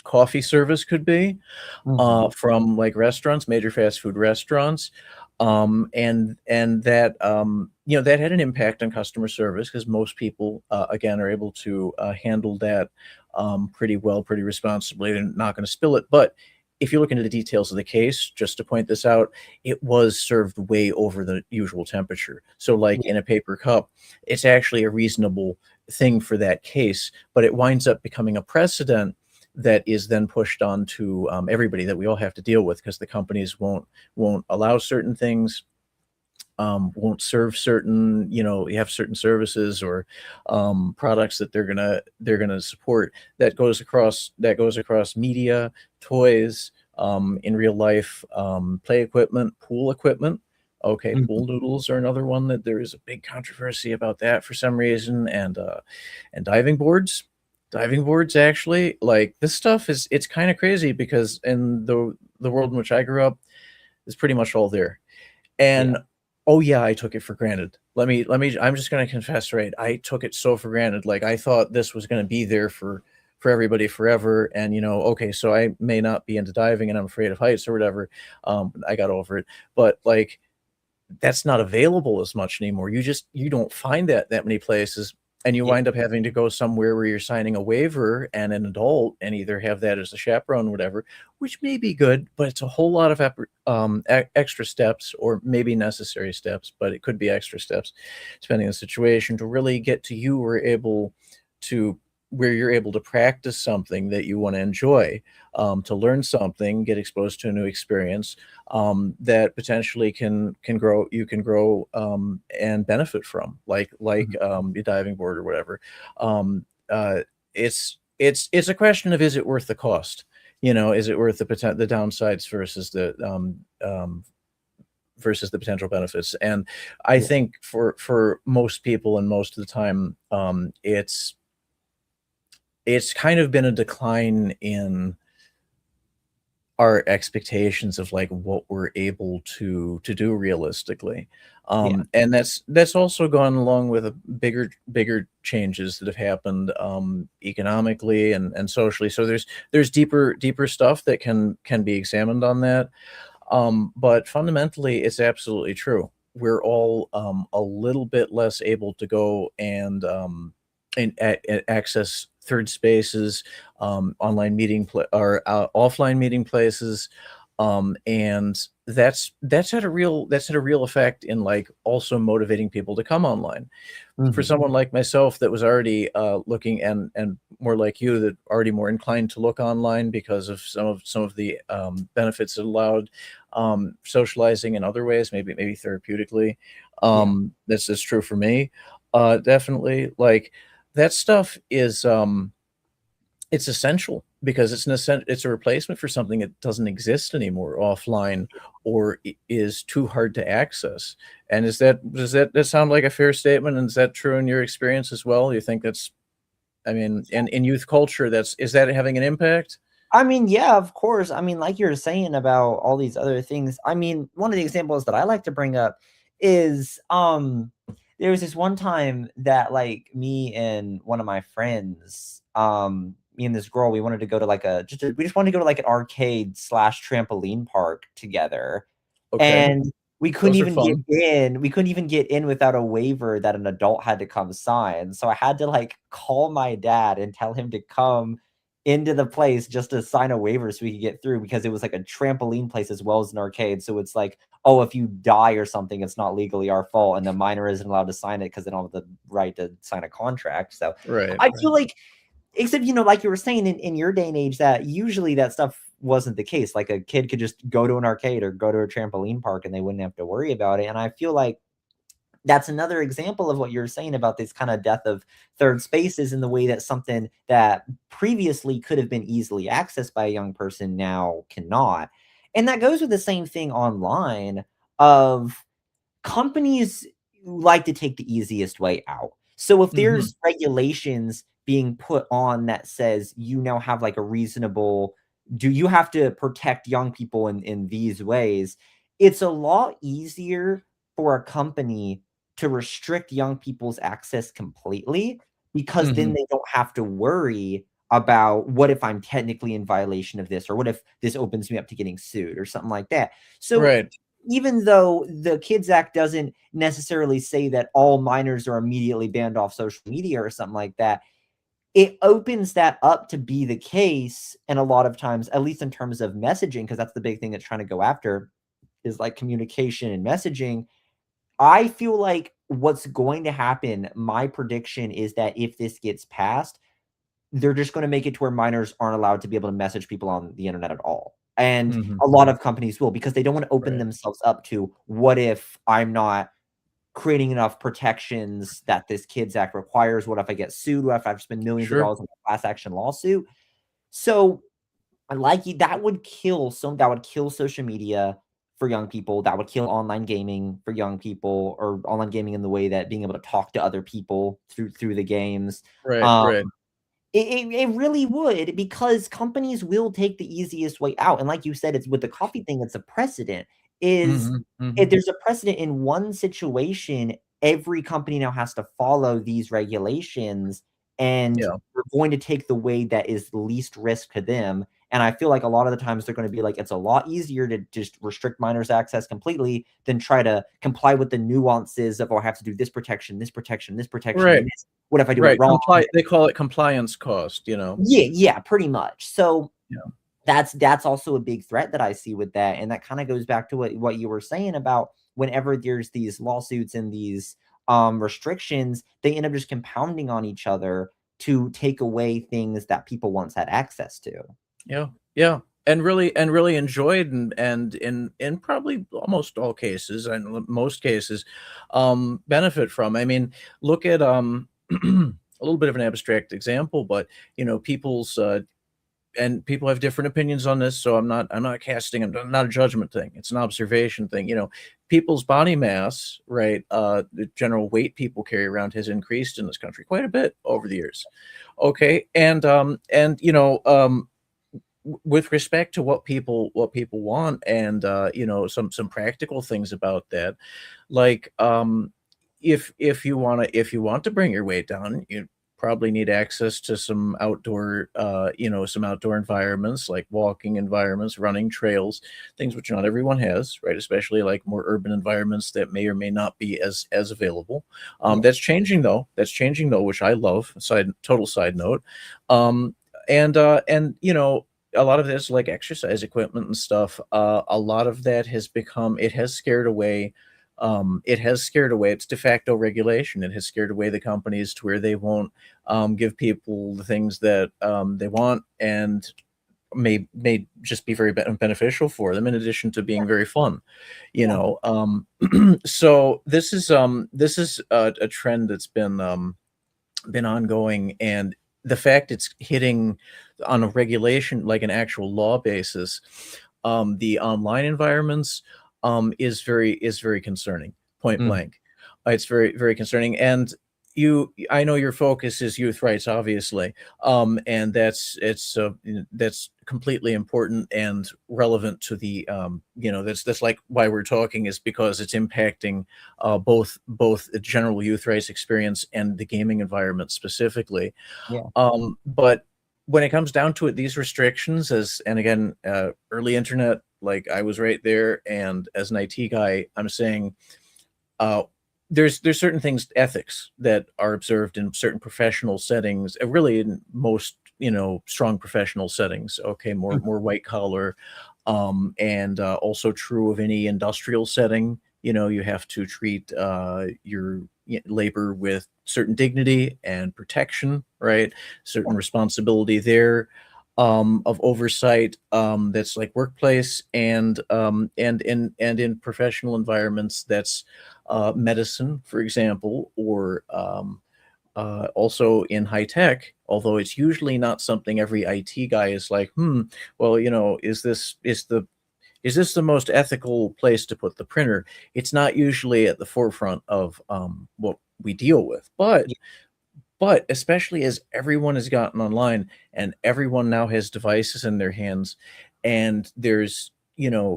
coffee service could be Mhm. from like restaurants, major fast food restaurants. And that that had an impact on customer service because most people again are able to handle that pretty well, pretty responsibly. They're not going to spill it. But if you look into the details of the case, just to point this out, it was served way over the usual temperature. So like Yeah. in a paper cup, it's actually a reasonable thing for that case, but it winds up becoming a precedent that is then pushed on to everybody, that we all have to deal with because the companies won't allow certain things, won't serve certain, you have certain services or products that they're gonna support. That goes across media, toys, in real life, play equipment, pool equipment. Okay, Mhm. pool noodles are another one that there is a big controversy about that for some reason, and diving boards. Diving boards, actually, like this stuff it's kind of crazy because in the world in which I grew up, is pretty much all there. Yeah. And oh yeah, I took it for granted. I'm just gonna confess, right? I took it so for granted. Like I thought this was gonna be there for everybody forever. And okay, so I may not be into diving and I'm afraid of heights or whatever. I got over it. But like that's not available as much anymore. You don't find that many places, and you Yeah. wind up having to go somewhere where you're signing a waiver and an adult, and either have that as a chaperone, or whatever, which may be good, but it's a whole lot of extra steps, or maybe necessary steps, but it could be extra steps, depending on the situation, to really get to you were able to where you're able to practice something that you want to enjoy, to learn something, get exposed to a new experience, that potentially can grow you can grow and benefit from, like Mhm. your diving board or whatever. Um, it's a question of, is it worth the cost? You know, is it worth the downsides versus the potential benefits? And I Yeah. think for most people and most of the time, it's kind of been a decline in our expectations of like what we're able to do realistically. Yeah. And that's also gone along with a bigger changes that have happened economically and socially. So there's deeper stuff that can be examined on that. But fundamentally, it's absolutely true. We're all a little bit less able to go and access third spaces, online or offline meeting places, and that's had a real effect in like also motivating people to come online. For Mhm. someone like myself that was already looking and more like you that already more inclined to look online because of some of the benefits it allowed, socializing in other ways, maybe therapeutically. Yeah. That's true for me. Definitely, like that stuff is it's essential because it's a replacement for something that doesn't exist anymore offline or is too hard to access. And does that sound like a fair statement? And is that true in your experience as well? You think that's, I mean, in youth culture, is that having an impact? I mean, yeah, of course. I mean, like you were saying about all these other things. I mean, one of the examples that I like to bring up is there was this one time that like me and one of my friends, me and this girl, we wanted to go to like we just wanted to go to like an arcade slash trampoline park together. Okay, And we couldn't those are even get fun. in. We couldn't even get in without a waiver that an adult had to come sign. So I had to like call my dad and tell him to come into the place just to sign a waiver so we could get through because it was like a trampoline place as well as an arcade. So it's like, oh, if you die or something, it's not legally our fault, and the minor isn't allowed to sign it because they don't have the right to sign a contract. So Right, I feel right. like, except, like you were saying in your day and age, that usually that stuff wasn't the case. Like a kid could just go to an arcade or go to a trampoline park and they wouldn't have to worry about it. And I feel like that's another example of what you're saying about this kind of death of third spaces in the way that something that previously could have been easily accessed by a young person now cannot. And that goes with the same thing online of companies like to take the easiest way out. So if Hmm. there's regulations being put on that says you now have like a reasonable, do you have to protect young people in these ways? It's a lot easier for a company to restrict young people's access completely because then Hmm. they don't have to worry about what if I'm technically in violation of this, or what if this opens me up to getting sued or something like that. So Right. even though the Kids Act doesn't necessarily say that all minors are immediately banned off social media or something like that, it opens that up to be the case. And a lot of times, at least in terms of messaging, because that's the big thing that's trying to go after is like communication and messaging. I feel like what's going to happen, my prediction is that if this gets passed, they're just gonna make it to where minors aren't allowed to be able to message people on the internet at all. And Hmm. a lot of companies will, because they don't wanna open Right. themselves up to, what if I'm not creating enough protections that this Kids Act requires? What if I get sued? What if I've spent millions of Sure. dollars on a class action lawsuit? So, I like you, that would kill social media for young people, that would kill online gaming for young people, or online gaming in the way that being able to talk to other people through the games. Right. Um Right. it really would, because companies will take the easiest way out, and like you said, it's with the coffee thing, it's a precedent. Is Hmm. if Hmm. there's a precedent in one situation, every company now has to follow these regulations, and Yeah. they're going to take the way that is least risk to them, and I feel like a lot of the times they're gonna be like, it's a lot easier to just restrict minors' access completely than try to comply with the nuances of, "Oh, I have to do this protection, this protection, this protection, and Right. this. What if I do it Right. wrong?" They call it compliance cost, you know. Yeah, yeah, pretty much. So Yeah. that's also a big threat that I see with that, and that kinda goes back to what you were saying about whenever there's these lawsuits and these, restrictions, they end up just compounding on each other to take away things that people once had access to. Yeah, yeah, and really enjoyed and in probably almost all cases and most cases, benefit from. I mean, look at, a little bit of an abstract example, but, you know, people's, and people have different opinions on this, so I'm not casting, I'm not a judgment thing. It's an observation thing. People's body mass, right? The general weight people carry around has increased in this country quite a bit over the years. Okay, and with respect to what people want, and some practical things about that, like if you want to bring your weight down, you probably need access to some outdoor some outdoor environments, like walking environments, running trails, things which not everyone has, right? Especially like more urban environments that may or may not be as available. Yeah. That's changing though, which I love. Total side note. um and a lot of this, like exercise equipment and stuff, a lot of that has become, it has scared away, it's de facto regulation. It has scared away the companies to where they won't give people the things that they want, and may just be very beneficial for them, in addition to being very fun. Yeah. So this is a trend that's been ongoing, and the fact it's hitting on a regulation, like an actual law basis, the online environments, is very concerning. Point Mhm. blank, it's very concerning. And I know your focus is youth rights, obviously, and that's completely important and relevant to the that's like why we're talking, is because it's impacting both the general youth rights experience and the gaming environment specifically. Yeah. But when it comes down to it, these restrictions, and again, early internet, like I was right there, and as an IT guy, I'm saying, uh, there's certain things, ethics, that are observed in certain professional settings, really in most strong professional settings. Okay, Mhm. more white collar, and also true of any industrial setting. You have to treat your labor with certain dignity and protection, right? Certain responsibility there, of oversight, that's like workplace, and in professional environments, that's medicine, for example, or also in high tech, although it's usually not something every IT guy is like, well, is this the most ethical place to put the printer? It's not usually at the forefront of what we deal with. But Yeah. especially as everyone has gotten online, and everyone now has devices in their hands, and there's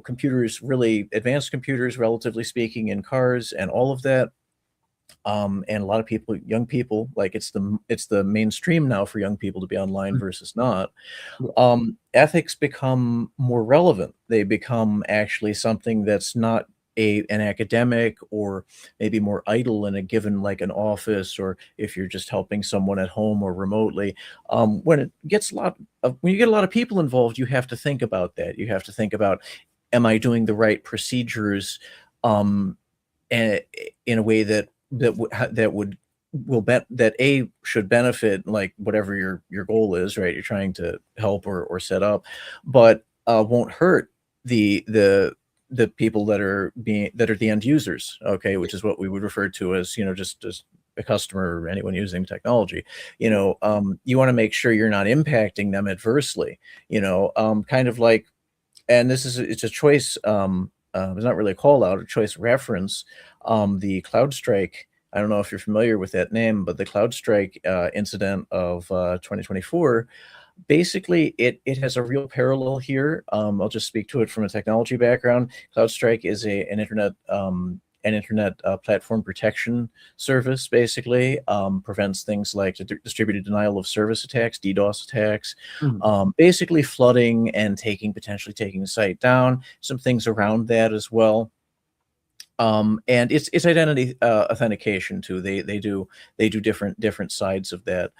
computers, really advanced computers, relatively speaking, in cars and all of that. And a lot of people, young people, like, it's the mainstream now for young people to be online Mhm. versus not. Yeah. Ethics become more relevant. They become actually something that's not an academic, or maybe more idle in a given, like an office, or if you're just helping someone at home or remotely. When you get a lot of people involved, you have to think about that. You have to think about, am I doing the right procedures, um, a in a way that would will bet that A should benefit, like, whatever your goal is, right? You're trying to help or set up, but won't hurt the the the people that are the end users, okay, which is what we would refer to as, just as a customer, or anyone using technology. You want to make sure you're not impacting them adversely, kind of like, and it's a choice, it's not really a call out, a choice reference. The CloudStrike, I don't know if you're familiar with that name, but the CloudStrike incident of 2024, basically it has a real parallel here. I'll just speak to it from a technology background. CloudStrike is an internet platform protection service. Basically, prevents things like distributed denial of service attacks, DDoS attacks, Mhm. basically flooding and potentially taking the site down. Some things around that as well. And it's identity authentication too. They do different sides of that.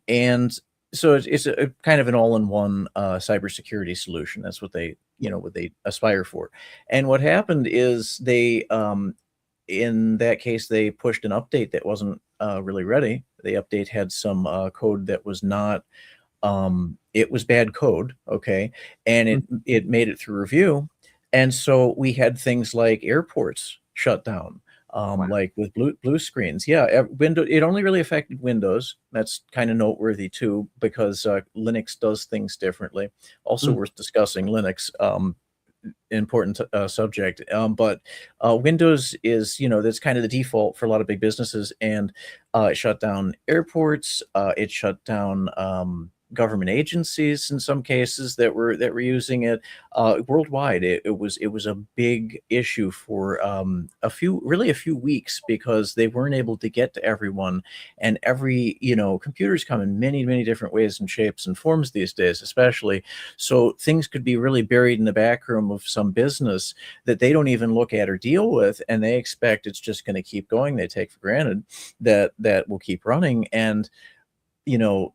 And so it's a kind of an all-in-one cybersecurity solution. That's what they aspire for. And what happened is, in that case, they pushed an update that wasn't really ready. The update had some code that was not, it was bad code, okay, and Mhm. it made it through review, and so we had things like airports shut down, Wow. like with blue screens. Yeah, Windows. It only really affected Windows. That's kind of noteworthy too, because Linux does things differently. Also Mm, worth discussing Linux. Important subject. But Windows is, that's kind of the default for a lot of big businesses, and it shut down airports. It shut down government agencies in some cases that were using it worldwide. It was a big issue for a few weeks, because they weren't able to get to everyone, and computers come in many different ways and shapes and forms these days, especially. So things could be really buried in the back room of some business that they don't even look at or deal with, and they expect it's just going to keep going. They take for granted that will keep running, and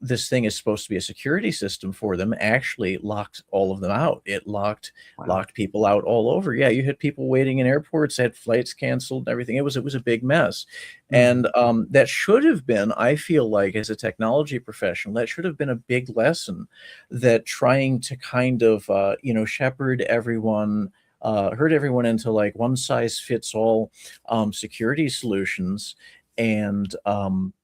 this thing is supposed to be a security system for them, actually locked all of them out. It wow. locked people out all over. Yeah, you had people waiting in airports, had flights canceled and everything. It was a big mess. And Mhm. that should have been, I feel like, as a technology professional, that should have been a big lesson, that trying to kind of shepherd everyone, herd everyone into like one size fits all security solutions, and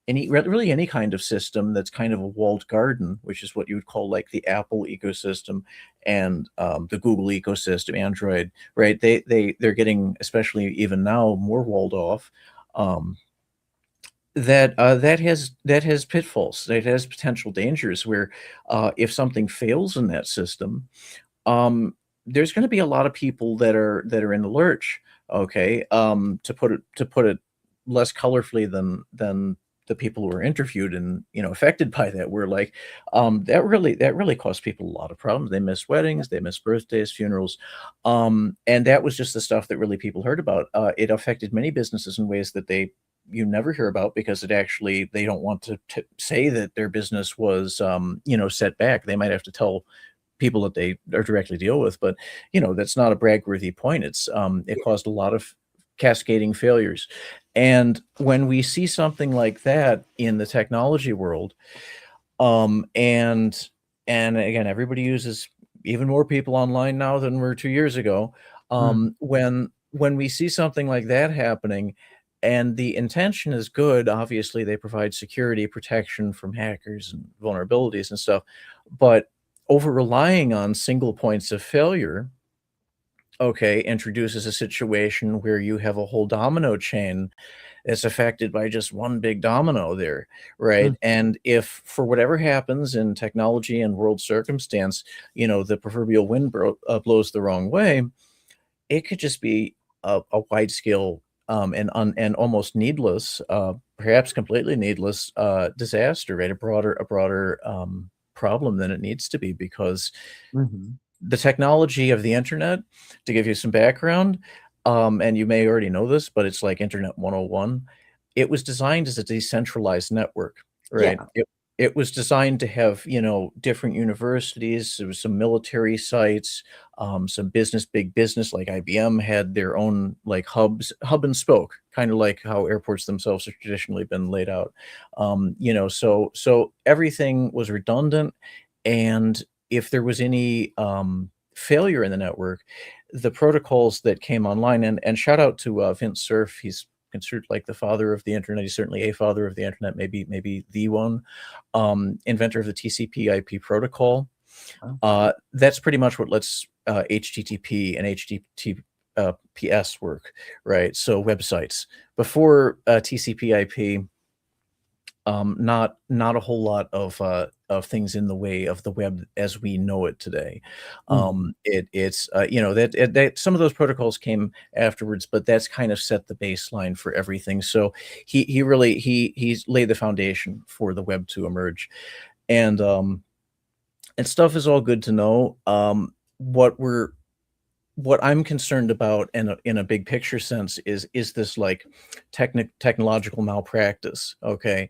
really any kind of system that's kind of a walled garden, which is what you would call like the Apple ecosystem, and the Google ecosystem, Android, right? They're getting, especially even now, more walled off. Um, that has pitfalls. That has potential dangers where, if something fails in that system, um, there's going to be a lot of people that are in the lurch. Okay, to put it less colorfully than the people who were interviewed and affected by that were like, that really caused people a lot of problems. They missed weddings, they missed birthdays, funerals, and that was just the stuff that really people heard about. It affected many businesses in ways that you never hear about, because they don't want to say that their business was set back. They might have to tell people that they are directly deal with, but that's not a brag-worthy point. It Yeah. caused a lot of cascading failures. And when we see something like that in the technology world, and again, everybody uses even more people online now than were 2 years ago. Mhm. When we see something like that happening, and the intention is good, obviously they provide security protection from hackers and vulnerabilities and stuff, but over relying on single points of failure, okay, introduces a situation where you have a whole domino chain that's affected by just one big domino there, right? Mm, And if for whatever happens in technology and world circumstance, the proverbial wind blows the wrong way, it could just be a wide scale, and almost needless, perhaps completely needless, disaster, right? A broader problem than it needs to be, because mhm. the technology of the internet, to give you some background, and you may already know this, but it's like Internet 101. It was designed as a decentralized network, right? Yeah. It was designed to have, different universities, there was some military sites, some big business like IBM had their own like hub and spoke, kind of like how airports themselves have traditionally been laid out. So everything was redundant, and if there was any failure in the network, the protocols that came online, and shout out to Vince Cerf, he's considered like the father of the internet. He's certainly a father of the internet, maybe the one, inventor of the TCP/IP protocol. Oh. That's pretty much what lets HTTP and HTTPS work, right? So websites before TCP/IP, not a whole lot of things in the way of the web as we know it today. Mhm. It's that some of those protocols came afterwards, but that's kind of set the baseline for everything. So he's laid the foundation for the web to emerge, and stuff is all good to know. What I'm concerned about in a big picture sense is this like technological malpractice. Okay,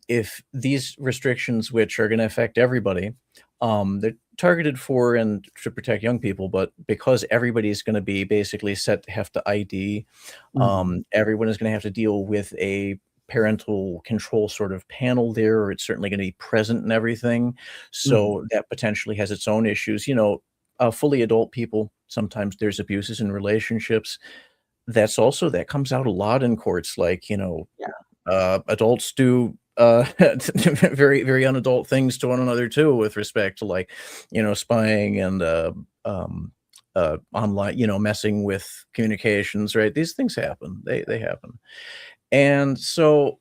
if these restrictions, which are going to affect everybody, they're targeted for and to protect young people, but because everybody is going to be basically set to have to ID, Mhm. everyone is going to have to deal with a parental control sort of panel there, or it's certainly going to be present in everything. Mhm. So that potentially has its own issues. Fully adult people, sometimes there's abuses in relationships. that comes out a lot in courts, like, Yeah. adults do very very unadult things to one another too, with respect to, like, spying and um online, messing with communications, right? These things happen, they happen. And so,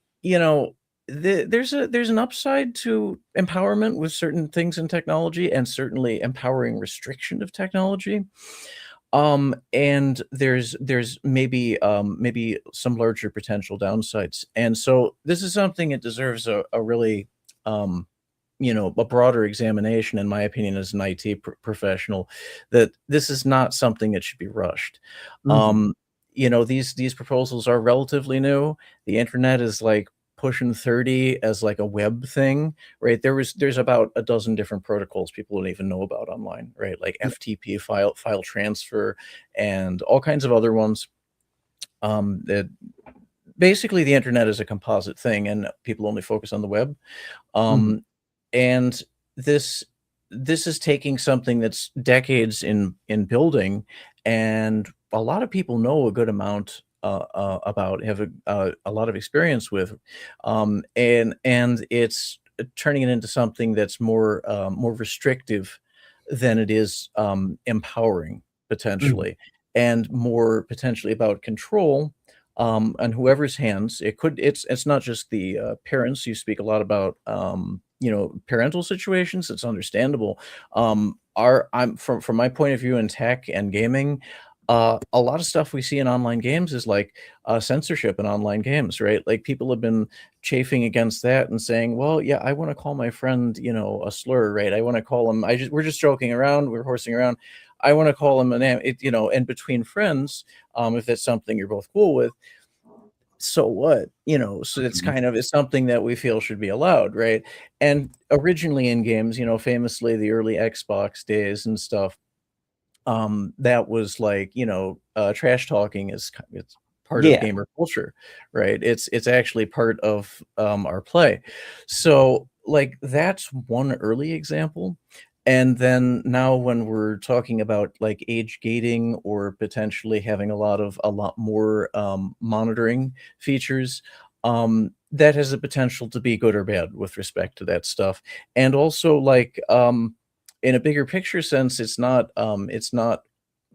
there's an upside to empowerment with certain things in technology, and certainly empowering restriction of technology. And there's maybe some larger potential downsides. And so this is something that deserves a really, um, a broader examination, in my opinion, as an IT professional, that this is not something that should be rushed. Mhm. Um, these proposals are relatively new. The internet is like pushing 30 as like a web thing, right? There's about a dozen different protocols people don't even know about online, right? Like Yeah. FTP, file transfer, and all kinds of other ones. That basically the internet is a composite thing, and people only focus on the web. Mhm. Um, and this this is taking something that's decades in building, and a lot of people know a good amount about, have a lot of experience with, and it's turning it into something that's more restrictive than it is empowering, Mhm. potentially, and more potentially about control, on whoever's hands. It's not just the parents. You speak a lot about parental situations. It's understandable. Our I'm From my point of view in tech and gaming, a lot of stuff we see in online games is like censorship in online games, right? Like, people have been chafing against that and saying, well, yeah, I want to call my friend, a slur, right? I want to call him, we're just joking around, we're horsing around. I want to call him a name, and between friends, if it's something you're both cool with, so what? So Mhm. it's something that we feel should be allowed, right? And originally in games, famously the early Xbox days and stuff, that was like, trash talking it's part of Yeah. gamer culture, right? It's actually part of our play. So, like, that's one early example. And then now when we're talking about like age gating, or potentially having a lot more monitoring features, that has the potential to be good or bad with respect to that stuff. And also, like, in a bigger picture sense, it's not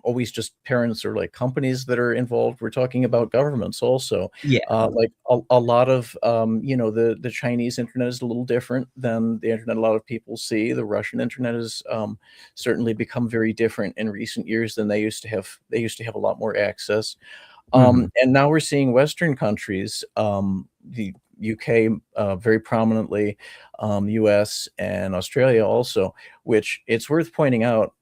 always just parents or like companies that are involved. We're talking about governments also. Yeah. Like, a lot of, the Chinese internet is a little different than the internet a lot of people see. The Russian internet has certainly become very different in recent years than they used to have. They used to have a lot more access. Mhm. And now we're seeing Western countries, the UK, very prominently, US and Australia also, which it's worth pointing out,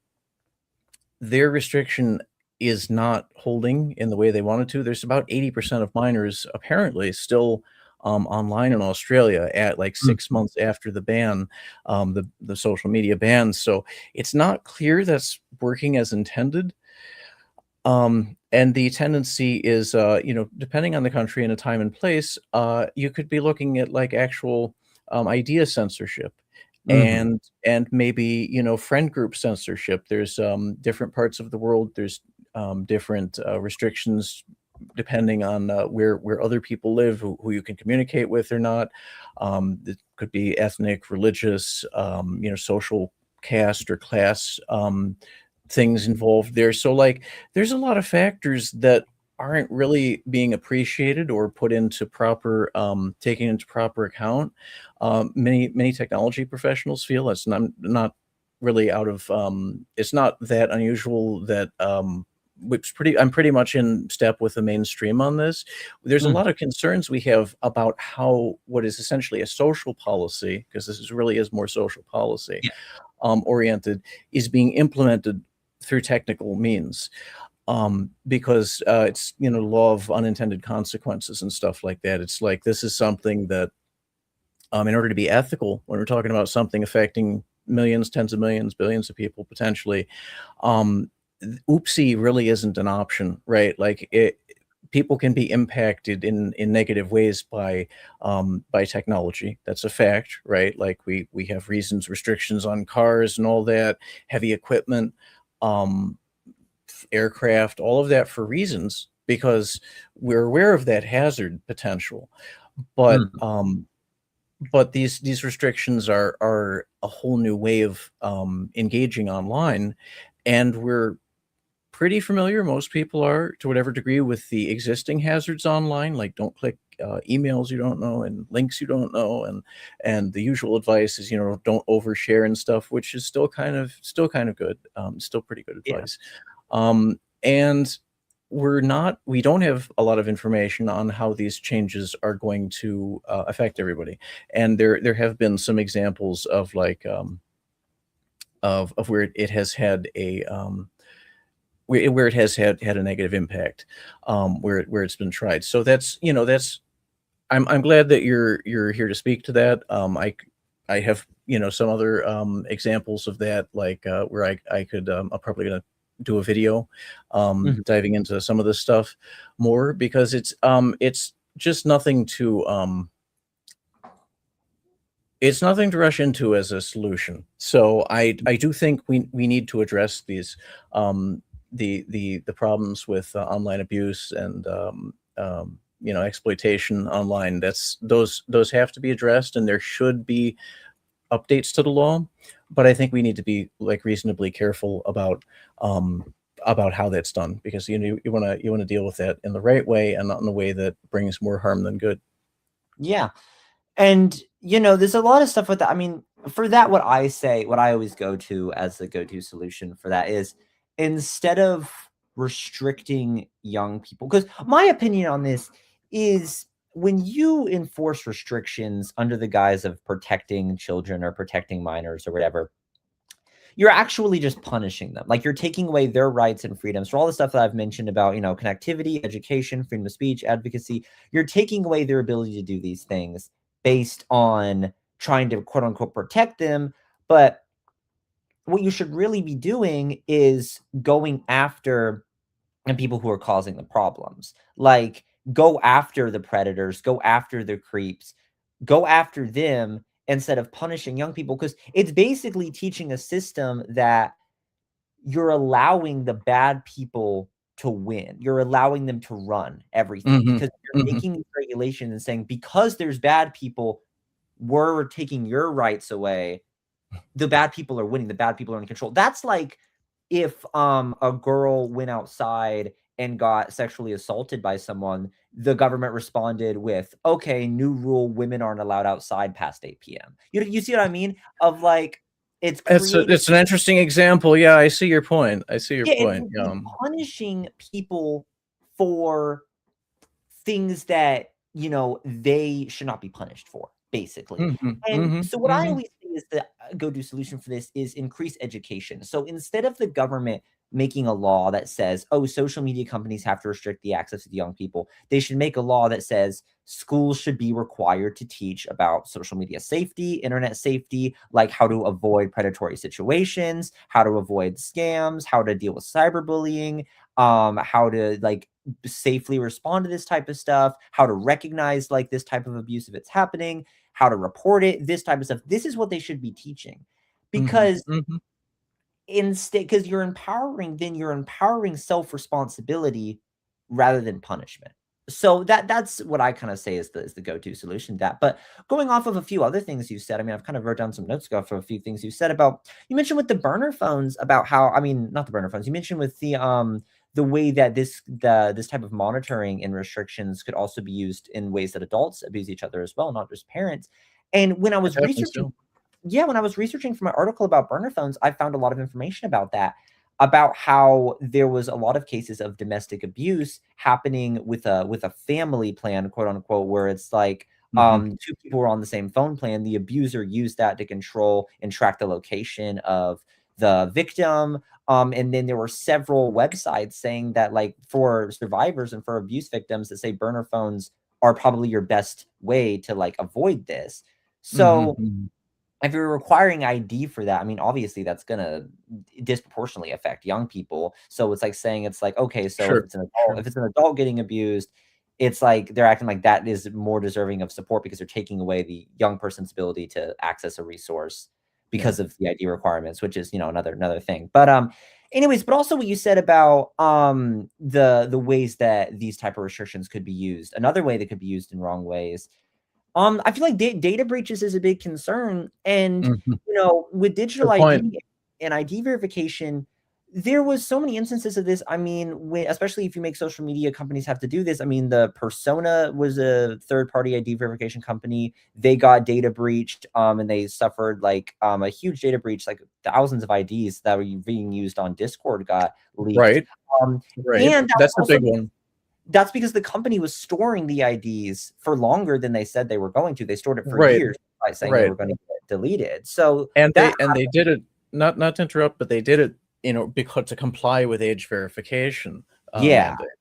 their restriction is not holding in the way they wanted to. There's about 80% of minors apparently still online in Australia at like Mhm. 6 months after the ban, the social media ban. So it's not clear that's working as intended. And the tendency is, depending on the country and the time and place, you could be looking at like actual idea censorship, Mhm. and maybe, friend group censorship. There's different parts of the world. There's different restrictions depending on where other people live, who you can communicate with or not. It could be ethnic, religious, social caste or class things involved there. So, like, there's a lot of factors that aren't really being appreciated or put into proper taken into proper account. Many technology professionals feel that's not really out of it's not that unusual that I'm pretty much in step with the mainstream on this. There's a Mhm. lot of concerns we have about how what is essentially a social policy, because really is more social policy Yeah. oriented, is being implemented through technical means. Because it's, law of unintended consequences and stuff like that. It's like, this is something that, in order to be ethical, when we're talking about something affecting millions, tens of millions, billions of people potentially, um, oopsie really isn't an option, right? Like, people can be impacted in negative ways by technology. That's a fact, right? Like, we have restrictions on cars and all that, heavy equipment, um, aircraft, all of that for reasons. because we're aware of that hazard potential, but Mm. these restrictions are a whole new way of engaging online, and we're pretty familiar, most people are, to whatever degree, with the existing hazards online, like don't click emails you don't know and links you don't know, and the usual advice is, don't overshare and stuff, which is still kind of good, still pretty good Yeah. advice. And we don't have a lot of information on how these changes are going to affect everybody, and there have been some examples of like of where it has had a where it has had a negative impact, where it's been tried. So that's I'm glad that you're here to speak to that. I have some other examples of that, like where I could I'm probably gonna do a video Mhm. diving into some of this stuff more, because it's just nothing to it's nothing to rush into as a solution. So I do think we need to address these the problems with online abuse and exploitation online. Those have to be addressed, and there should be updates to the law. But I think we need to be like reasonably careful about how that's done, because you want to deal with that in the right way and not in a way that brings more harm than good. Yeah. And, there's a lot of stuff with that. I mean, for that, what I always go to as the go-to solution for that is, instead of restricting young people, because my opinion on this is, when you enforce restrictions under the guise of protecting children or protecting minors or whatever, you're actually just punishing them. Like, you're taking away their rights and freedoms for all the stuff that I've mentioned about, connectivity, education, freedom of speech, advocacy. You're taking away their ability to do these things based on trying to quote unquote protect them. But what you should really be doing is going after the people who are causing the problems. Like, go after the predators, go after the creeps, go after them instead of punishing young people, because it's basically teaching a system that you're allowing the bad people to win. You're allowing them to run everything, Hmm. because you're Hmm. making these regulations and saying, because there's bad people, we're taking your rights away. The bad people are winning. The bad people are in control. That's like if a girl went outside and got sexually assaulted by someone, the government responded with, okay, new rule, women aren't allowed outside past 8 p.m. You see what I mean? Of like, it's creating, It's an interesting example. Yeah, I see your point. I see your yeah, point. it's punishing people for things that, they should not be punished for, basically. Mhm, And mhm, so what I mhm. always say is the go-to solution for this is increase education. So instead of the government making a law that says, oh, social media companies have to restrict the access to young people, they should make a law that says schools should be required to teach about social media safety, internet safety, like how to avoid predatory situations, how to avoid scams, how to deal with cyberbullying, how to like safely respond to this type of stuff, how to recognize like this type of abuse if it's happening, how to report it, this type of stuff. This is what they should be teaching. Mhm, Because mhm. instead, because you're empowering self-responsibility rather than punishment. So that's what I kind of say is the go-to solution to that. But going off of a few other things you said, I mean, I've kind of wrote down some notes off of a few things you said about, you mentioned with the burner phones about how, I mean, not the burner phones, you mentioned with the way that this type of monitoring and restrictions could also be used in ways that adults abuse each other as well, not just parents. And when I It was happens researching, too. yeah, when I was researching for my article about burner phones, I found a lot of information about that, about how there was a lot of cases of domestic abuse happening with a family plan, quote unquote, where it's like Mhm. two people were on the same phone plan. The abuser used that to control and track the location of the victim. And then there were several websites saying that, like, for survivors and for abuse victims, that say burner phones are probably your best way to like avoid this. Mhm, So mhm. if you're requiring ID for that, I mean, obviously that's gonna disproportionately affect young people. So it's like saying, it's like, okay, so Sure, sure. if it's an adult getting abused, it's like they're acting like that is more deserving of support, because they're taking away the young person's ability to access a resource Yeah. because of the ID requirements, which is, another thing. But Anyways, but also what you said about the ways that these type of restrictions could be used. Another way that could be used in wrong ways. I feel like data breaches is a big concern, and Mhm. with digital Good point. ID and ID verification, there was so many instances of this. I mean, especially if you make social media companies have to do this. I mean, the Persona was a third-party ID verification company. They got data breached, and they suffered like a huge data breach. Like thousands of IDs that were being used on Discord got leaked. Right. Um, Right. and that was That's the also big one. that's because the company was storing the IDs for longer than they said they were going to. They stored it for Right. years by saying they Right. were going to get deleted. So And that they did it, not to interrupt, but they did it, because to comply with age verification yeah. mandates.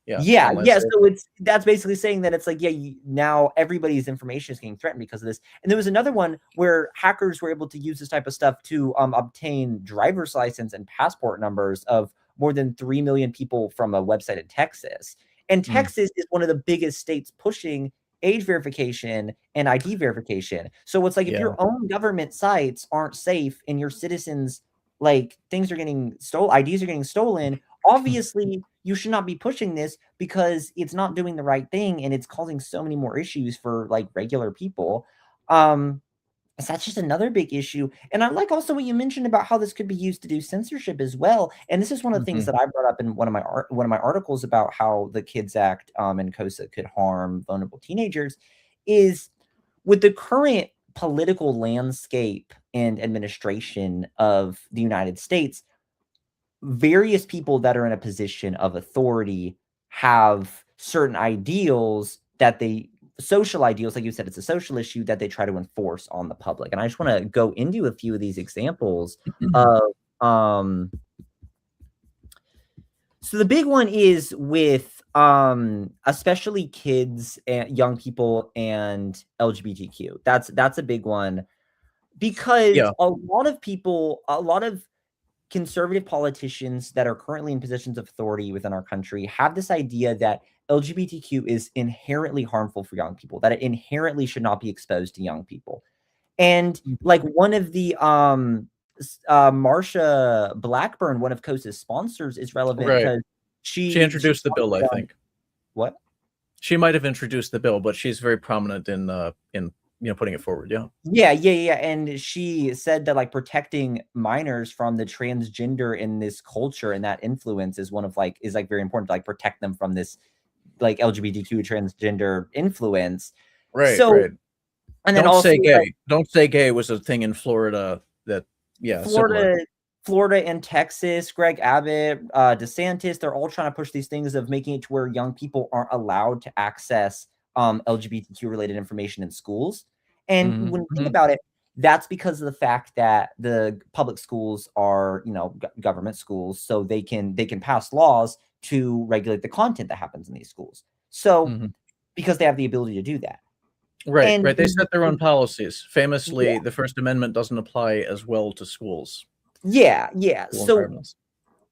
Yeah. Yeah, Online yeah. safety. So that's basically saying that it's like, yeah, now everybody's information is getting threatened because of this. And there was another one where hackers were able to use this type of stuff to obtain driver's license and passport numbers of more than 3 million people from a website in Texas. And Mm. Texas is one of the biggest states pushing age verification and ID verification. So it's like if Yeah. your own government sites aren't safe and your citizens, like, things are getting stolen, IDs are getting stolen, obviously you should not be pushing this because it's not doing the right thing and it's causing so many more issues for like regular people. So that's just another big issue. And I like also what you mentioned about how this could be used to do censorship as well. And this is one of the things Mhm. that I brought up in one of my articles about how the Kids Act and COSA could harm vulnerable teenagers. Is with the current political landscape and administration of the United States, various people that are in a position of authority have certain ideals that they social ideals, like you said, it's a social issue that they try to enforce on the public. And I just want to go into a few of these examples of so the big one is with especially kids and young people and LGBTQ. That's a big one because Yeah. a lot of conservative politicians that are currently in positions of authority within our country have this idea that LGBTQ is inherently harmful for young people, that it inherently should not be exposed to young people. And like one of the Marsha Blackburn, one of COSA's sponsors, is relevant Right. because She she introduced the bill, I think. what? She might have introduced the bill, but she's very prominent in putting it forward. Yeah. Yeah. And she said that like protecting minors from the transgender in this culture and that influence is is very important to like protect them from this like LGBTQ transgender influence. Right. So, Right. and then Don't also say gay. Don't say gay was a thing in Florida that, yeah, similar. Florida, Florida and Texas, Greg Abbott, DeSantis, they're all trying to push these things of making it to where young people aren't allowed to access LGBTQ related information in schools. And Mhm. when you think Mhm. about it, that's because of the fact that the public schools are, government schools, so they can pass laws to regulate the content that happens in these schools. So Mhm. because they have the ability to do that. Right. And Right. They set their own policies. yeah, Famously, the First Amendment doesn't apply as well to schools, yeah. school So environments.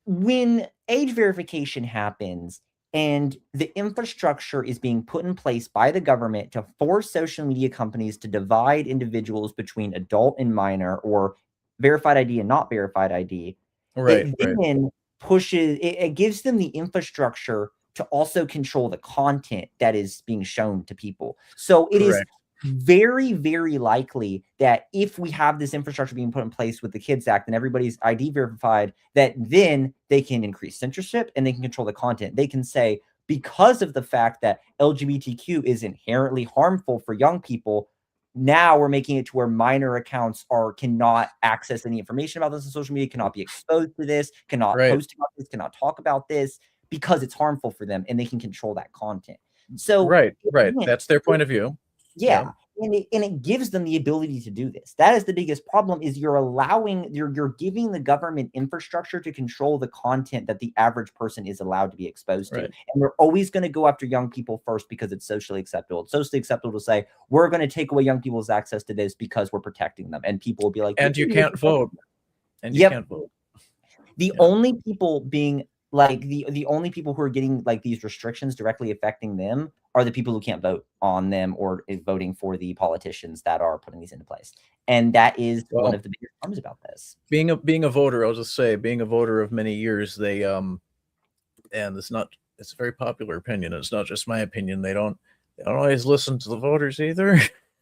when age verification happens and the infrastructure is being put in place by the government to force social media companies to divide individuals between adult and minor or verified ID and not verified ID, Right. it Right. then it gives them the infrastructure to also control the content that is being shown to people. So it is Correct. very, very likely that if we have this infrastructure being put in place with the Kids Act and everybody's ID verified, that then they can increase censorship and they can control the content. They can say, because of the fact that LGBTQ is inherently harmful for young people, now we're making it to where minor accounts cannot access any information about this on social media, cannot be exposed to this, cannot Right. post about this, cannot talk about this because it's harmful for them and they can control that content. So Right. Right. again, That's their point of view. Yeah. yeah, and it gives them the ability to do this. That is the biggest problem is you're giving the government infrastructure to control the content that the average person is allowed to be exposed to. Right. And they're always going to go after young people first because it's socially acceptable. It's socially acceptable to say, we're going to take away young people's access to this because we're protecting them. And people will be like, And you can't vote. And you yep. can't vote. The Yeah. only people being like the only people who are getting like these restrictions directly affecting them are the people who can't vote on them or is voting for the politicians that are putting these into place. And that is one Well, of the biggest problems about this. being a voter, I'll just say, being a voter of many years, they and it's a very popular opinion. It's not just my opinion. They don't always listen to the voters either.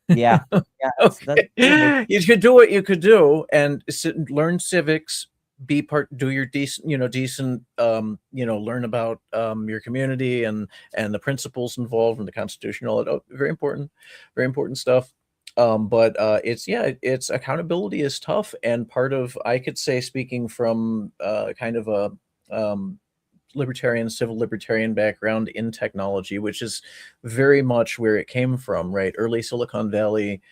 Yeah. Yeah, that's true. Okay. You could do what you could do and learn civics, do your decent, learn about your community and the principles involved in the Constitution, all that. Oh, very important stuff. But it's accountability is tough, and part of, I could say, speaking from kind of a civil libertarian background in technology, which is very much where it came from, right? Early Silicon Valley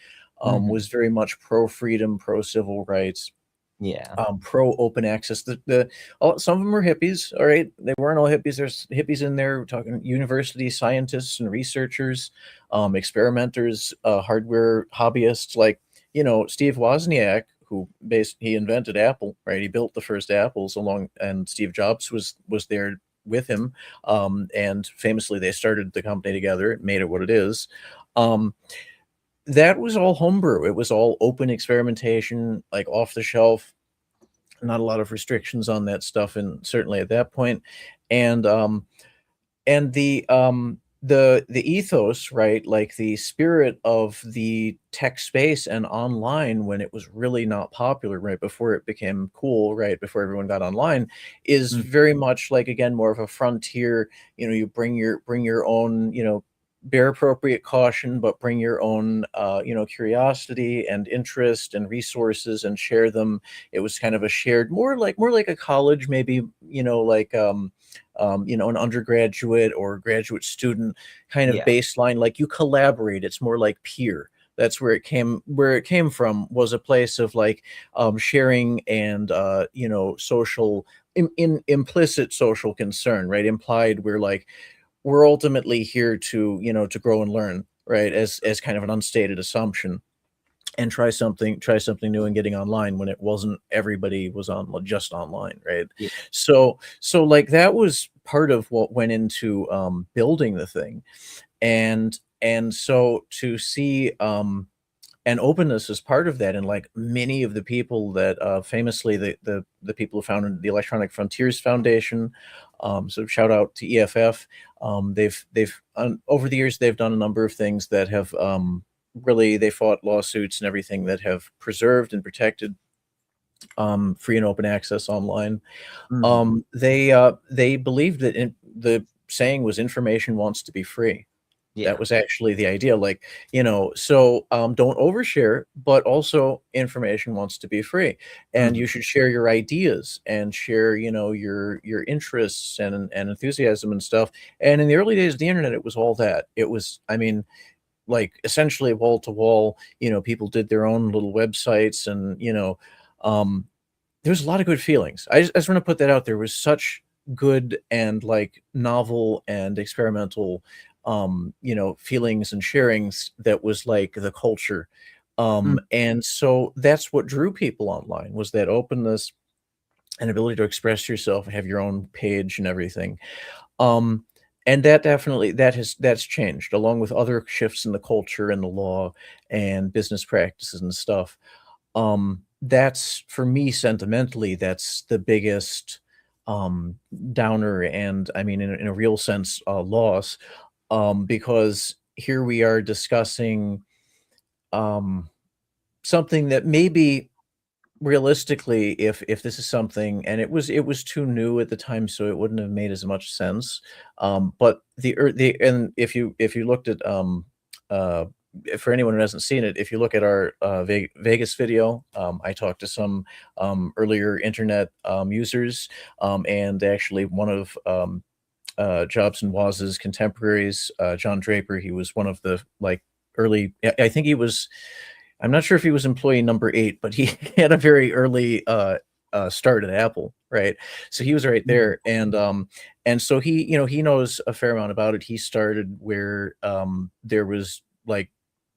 Mhm. was very much pro freedom, pro civil rights, Yeah. pro open access. Some of them were hippies, all right. They weren't all hippies. There's hippies in there. We're talking university scientists and researchers, experimenters, hardware hobbyists, like Steve Wozniak, he invented Apple, right? He built the first Apples and Steve Jobs was there with him, and famously they started the company together, made it what it is. Um, that was all homebrew. It was all open experimentation, like off the shelf, not a lot of restrictions on that stuff, and certainly at that point. And the ethos, right, like the spirit of the tech space and online, when it was really not popular, right before it became cool, right before everyone got online, is Mm. very much like, again, more of a frontier. You bring your own, bear appropriate caution, but bring your own curiosity and interest and resources and share them. It was kind of a shared, more like a college, maybe, like an undergraduate or graduate student kind of Yeah. baseline. Like, you collaborate. It's more like peer. That's where it came from, was a place of like sharing and social, in implicit social concern, right? Implied, we're ultimately here to to grow and learn, right? As kind of an unstated assumption, and try something new and getting online when it wasn't, everybody was on just online, right? Yeah. So like that was part of what went into building the thing. And so to see and openness is part of that. And like many of the people that famously, the people who founded the Electronic Frontiers Foundation, so shout out to EFF. They've over the years, they've done a number of things that have really, they fought lawsuits and everything that have preserved and protected free and open access online. Mhm. They believed that the saying was, information wants to be free. That Yeah. was actually the idea. Like, so don't overshare, but also information wants to be free. And Mhm. you should share your ideas and share, your interests and enthusiasm and stuff. And in the early days of the internet, it was all that. It was, I mean, like essentially wall to wall, people did their own little websites, and, um, there's a lot of good feelings. I just want to put that out there. Was such good and like novel and experimental, feelings and sharings, that was like the culture. Mm. And so that's what drew people online, was that openness and ability to express yourself, have your own page and everything. Um, and that definitely, that's changed, along with other shifts in the culture and the law and business practices and stuff. That's, for me, sentimentally, that's the biggest um downer, and I mean, in a real sense, loss, because here we are discussing um something that maybe, realistically, if this is something, and it was too new at the time, so it wouldn't have made as much sense. But and if you looked at uh for anyone who hasn't seen it, if you look at our Vegas video, I talked to some earlier internet users, and actually one of Jobs and Waz's contemporaries, John Draper. He was one of the, like, early. I think he was. I'm not sure if he was employee number 8, but he had a very early start at Apple, right? So he was right Mhm. there, and so he knows a fair amount about it. He started where there was like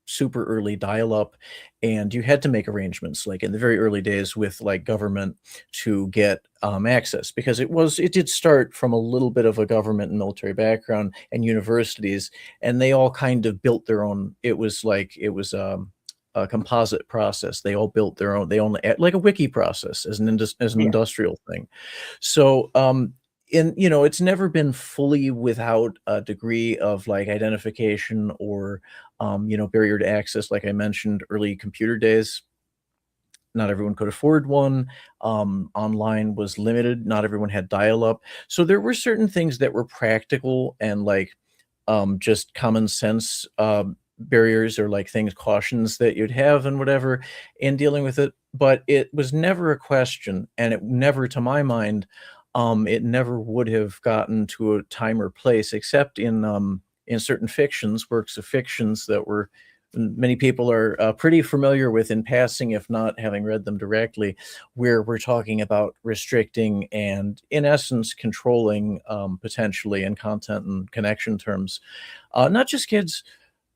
super early dial-up, and you had to make arrangements, like in the very early days, with like government to get access, because it did start from a little bit of a government and military background, and universities, and they all kind of built their own. It was a composite process. They all built their own. They only like a wiki process as an Yeah. industrial thing. So it's never been fully without a degree of like identification or barrier to access. Like I mentioned, early computer days, not everyone could afford one. Online was limited. Not everyone had dial-up. So there were certain things that were practical and like just common sense barriers, or like things, cautions that you'd have and whatever in dealing with it. But it was never a question, and it never, to my mind, it never would have gotten to a time or place, except in certain fictions, works of fictions that were many people are pretty familiar with in passing, if not having read them directly, where we're talking about restricting and, in essence, controlling potentially in content and connection terms, not just kids,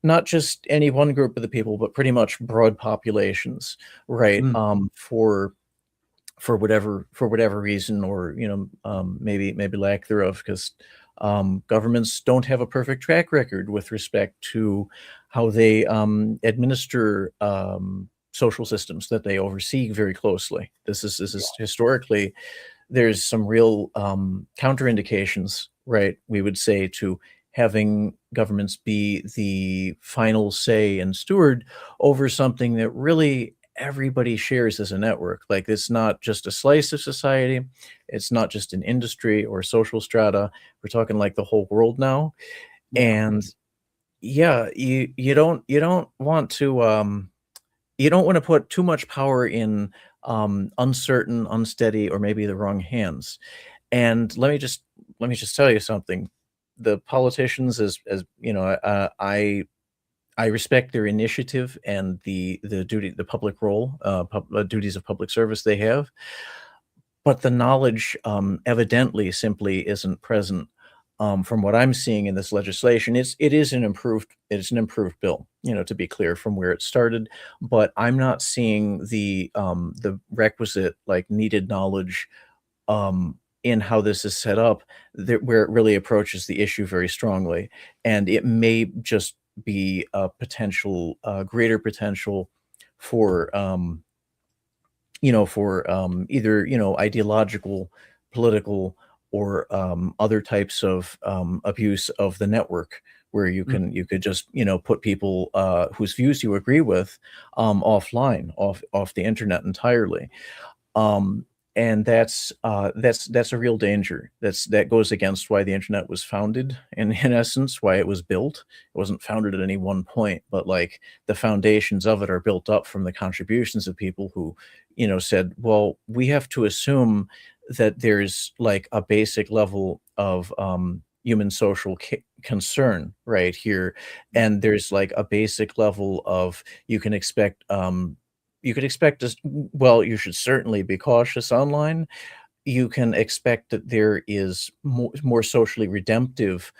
not just any one group of the people, but pretty much broad populations, right? Mm. For whatever reason, or maybe lack thereof, because governments don't have a perfect track record with respect to how they administer social systems that they oversee very closely. This is historically, there's some real counterindications, right? We would say, to having governments be the final say and steward over something that really everybody shares as a network. Like, it's not just a slice of society, it's not just an industry or social strata. We're talking like the whole world now. Yeah. And yeah, you don't want to put too much power in uncertain, unsteady, or maybe the wrong hands. And let me just tell you something. The politicians, as you know, I respect their initiative and the public role, duties of public service they have, but the knowledge evidently simply isn't present. From what I'm seeing in this legislation, it's an improved bill, to be clear, from where it started, but I'm not seeing the requisite, like, needed knowledge in how this is set up, where it really approaches the issue very strongly. And it may just be a potential, greater potential for, either, ideological, political, or other types of abuse of the network, where Mm. you could just, put people whose views you agree with offline, off the internet entirely. Um, and that's a real danger. That goes against why the internet was founded, in essence, why it was built. It wasn't founded at any one point, but like the foundations of it are built up from the contributions of people who, said, well, we have to assume that there's like a basic level of human social concern right here, and there's like a basic level of, you could expect us, well, you should certainly be cautious online. You can expect that there is more socially redemptive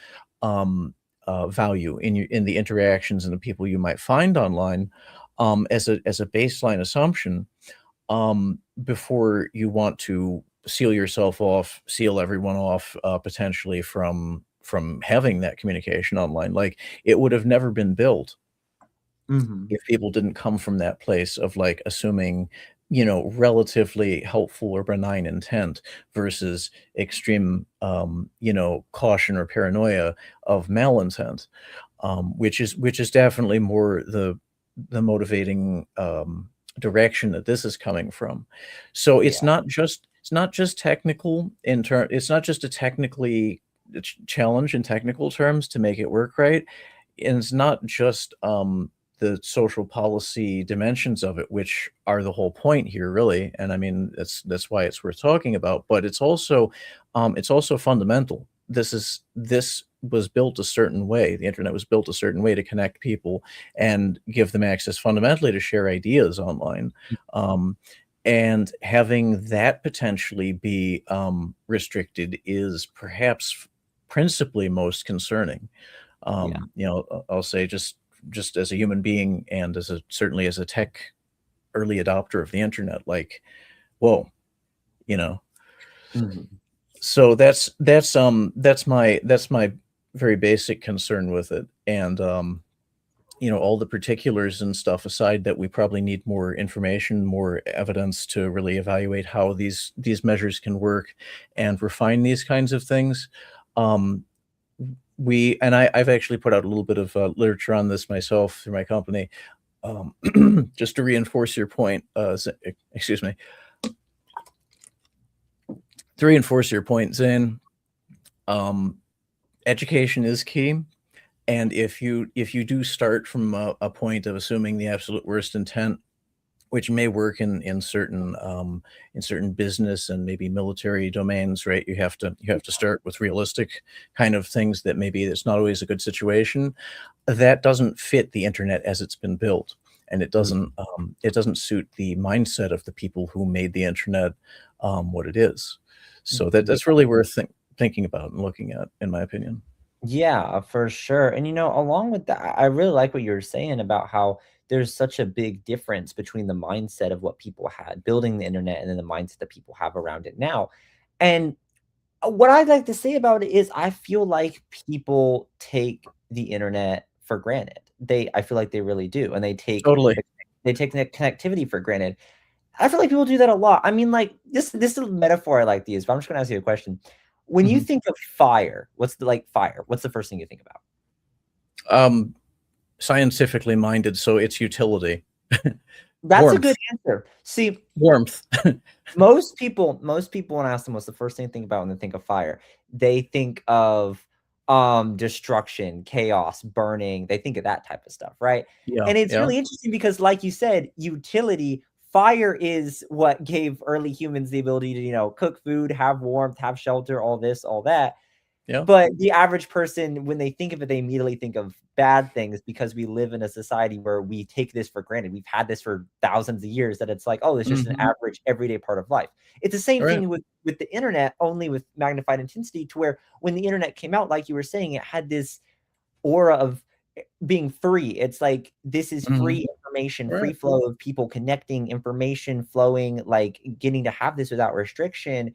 value in the interactions and the people you might find online, as a baseline assumption, before you want to seal everyone off, potentially from having that communication online. Like, it would have never been built Mhm. if people didn't come from that place of, like, assuming, relatively helpful or benign intent versus extreme, caution or paranoia of malintent, which is definitely more the motivating direction that this is coming from. So Yeah. it's not just technical in turn. It's not just a challenge in technical terms to make it work right, and it's not just the social policy dimensions of it, which are the whole point here, really. And I mean, that's why it's worth talking about. But it's also fundamental. This was built a certain way. The internet was built a certain way to connect people and give them access fundamentally to share ideas online. Um, and having that potentially be restricted is perhaps principally most concerning. Yeah. I'll say, just just as a human being and certainly as a tech early adopter of the internet, like, whoa, you know. Mhm. So that's my very basic concern with it. And all the particulars and stuff aside, that we probably need more information, more evidence to really evaluate how these measures can work and refine these kinds of things. Um, I've actually put out a little bit of literature on this myself through my company, um, just to reinforce your point. Excuse me. To reinforce your point, Zane, education is key. And if you do start from a point of assuming the absolute worst intent, which may work in certain business and maybe military domains, right? You have to start with realistic kind of things that maybe it's not always a good situation. That doesn't fit the internet as it's been built, and it doesn't suit the mindset of the people who made the internet what it is. So Yeah. that's really worth thinking about and looking at, in my opinion. Yeah, for sure. And along with that, I really like what you were saying about how there's such a big difference between the mindset of what people had building the internet and then the mindset that people have around it now. And what I'd like to say about it is I feel like people take the internet for granted. I feel like they really do. And Totally. they take the connectivity for granted. I feel like people do that a lot. I mean, like this is a metaphor I like to use, but I'm just gonna ask you a question. When you Mhm. think of fire, fire? What's the first thing you think about? Um, Scientifically minded, so it's utility. That's a Warmth. good answer. See, Warmth. most people when I ask them what's the first thing they think about when they think of fire, they think of destruction, chaos, burning. They think of that type of stuff, right? Yeah, And it's yeah, really interesting because like you said, utility, fire is what gave early humans the ability to, cook food, have warmth, have shelter, all this, all that. yeah. But the average person, when they think of it, they immediately think of bad things because we live in a society where we take this for granted. We've had this for thousands of years that it's like, oh, it's just an Mhm. average everyday part of life. It's the same Right. thing with the internet, only with magnified intensity, to where when the internet came out, like you were saying, it had this aura of being free. It's like this is Mhm. free information, free Right. flow of people connecting, information flowing, like getting to have this without restriction.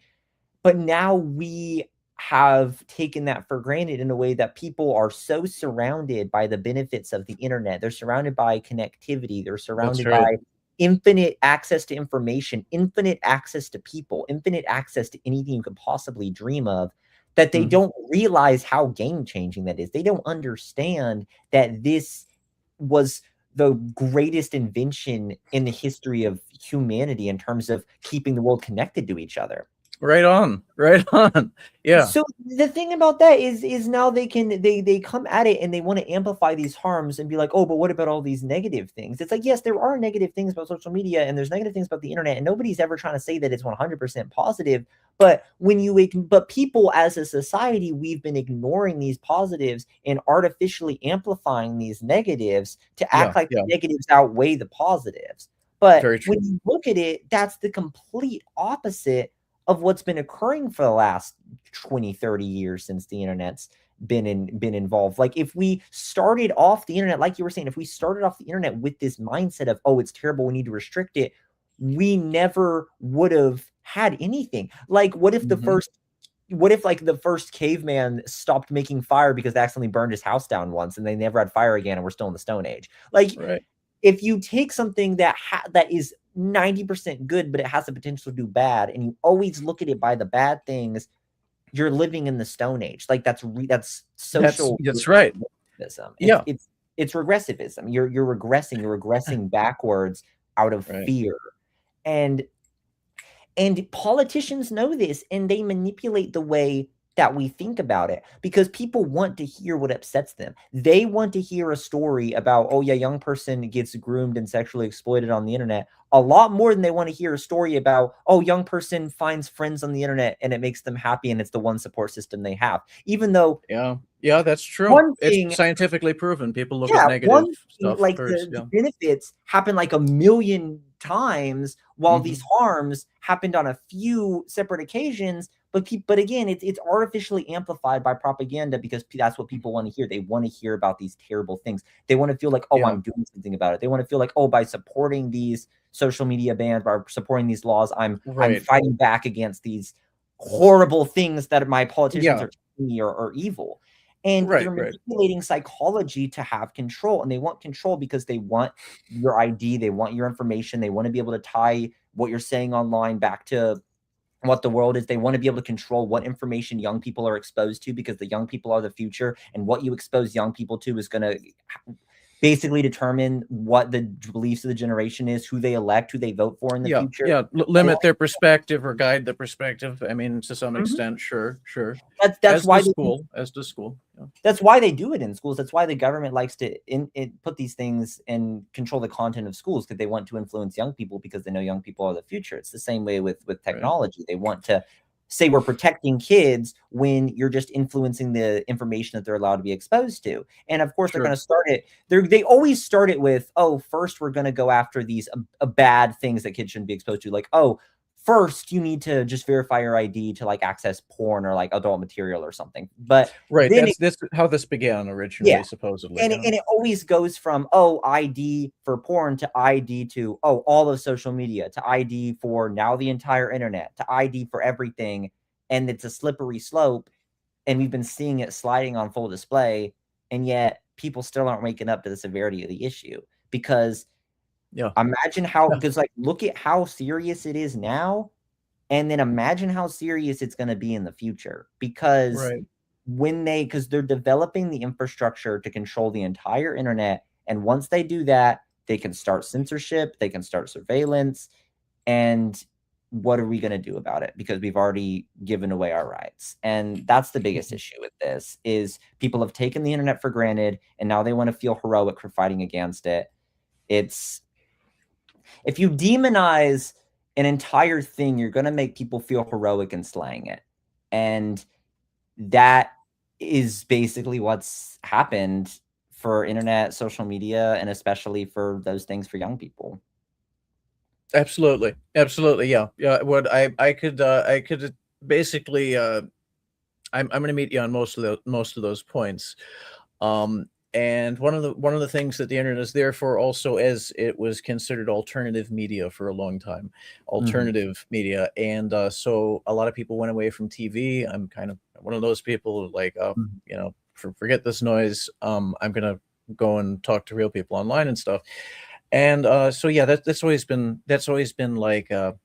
But now we have taken that for granted in a way that people are so surrounded by the benefits of the internet. They're surrounded by connectivity. They're That's surrounded right. by infinite access to information, infinite access to people, infinite access to anything you could possibly dream of, that they Mhm. don't realize how game changing that is. They don't understand that this was the greatest invention in the history of humanity in terms of keeping the world connected to each other. Right on. Right on. Yeah. So the thing about that is now they come at it and they want to amplify these harms and be like, oh, but what about all these negative things? It's like, yes, there are negative things about social media and there's negative things about the internet, and nobody's ever trying to say that it's 100% positive. But but people as a society, we've been ignoring these positives and artificially amplifying these negatives to act Yeah, like the yeah. negatives outweigh the positives. But Very when true. you look at it, that's the complete opposite of what's been occurring for the last 20, 30 years since the internet's been involved. Like if we started off the internet, like you were saying, if we started off the internet with this mindset of, oh, it's terrible, we need to restrict it, we never would have had anything. Like Mhm. what if like the first caveman stopped making fire because they accidentally burned his house down once and they never had fire again and we're still in the Stone Age? Like Right. if you take something that is 90% good, but it has the potential to do bad, and you always look at it by the bad things, you're living in the Stone Age. Like that's social That's right. regressivism. Yeah. It's regressivism. You're regressing backwards out of Right. fear. And politicians know this and they manipulate the way that we think about it because people want to hear what upsets them. They want to hear a story about, oh, yeah, young person gets groomed and sexually exploited on the internet a lot more than they want to hear a story about, oh, young person finds friends on the internet and it makes them happy and it's the one support system they have. Even though Yeah. Yeah, that's true. one It's thing scientifically proven. People look at yeah, negative one thing, stuff like, first. the Yeah. benefits happen, like, a million times, while these Mhm. harms happened on a few separate occasions, But again, it's artificially amplified by propaganda because that's what people want to hear. They want to hear about these terrible things. They want to feel like, oh, Yeah. I'm doing something about it. They want to feel like, oh, by supporting these social media bans, by supporting these laws, I'm Right. fighting back against these horrible things that my politicians Yeah. are telling me are evil. And Right. they're Right. manipulating psychology to have control. And they want control because they want your ID, they want your information, they want to be able to tie what you're saying online back to what the world is. They want to be able to control what information young people are exposed to because the young people are the future, and what you expose young people to is going to basically determine what the beliefs of the generation is, who they elect, who they vote for in the Yeah. future. Yeah. Limit their perspective or guide the perspective. I mean, to some extent, sure. That's why As does school. Yeah. that's why they do it in schools. That's why the government likes to put these things and control the content of schools, because they want to influence young people because they know young people are the future. It's the same way with technology. They want to say we're protecting kids when you're just influencing the information that they're allowed to be exposed to. And of course, they're going to start it. They always start it with, oh, first we're going to go after these bad things that kids shouldn't be exposed to, like, oh, first you need to just verify your ID to like access porn or like adult material or something. But Right. then That's how this began originally, yeah. supposedly. And Yeah. it always goes from, oh, ID for porn to ID to, oh, all of social media to ID for now the entire internet to ID for everything. And it's a slippery slope. And we've been seeing it sliding on full display. And yet people still aren't waking up to the severity of the issue, because Yeah. imagine how, because like, look at how serious it is now. And then imagine how serious it's going to be in the future, because Right. because they're developing the infrastructure to control the entire internet. And once they do that, they can start censorship, they can start surveillance. And what are we going to do about it? Because we've already given away our rights. And that's the biggest issue with this, is people have taken the internet for granted, and now they want to feel heroic for fighting against it. It's, if you demonize an entire thing, you're going to make people feel heroic in slaying it. And that is basically what's happened for internet, social media, and especially for those things for young people. Absolutely. Yeah. What I could basically I'm going to meet you on most of those points. And one of the things that the internet is there for also, as it was considered alternative media for a long time, alternative media. And so a lot of people went away from TV. I'm kind of one of those people, like, forget this noise. I'm going to go and talk to real people online and stuff. And so yeah, that's always been like a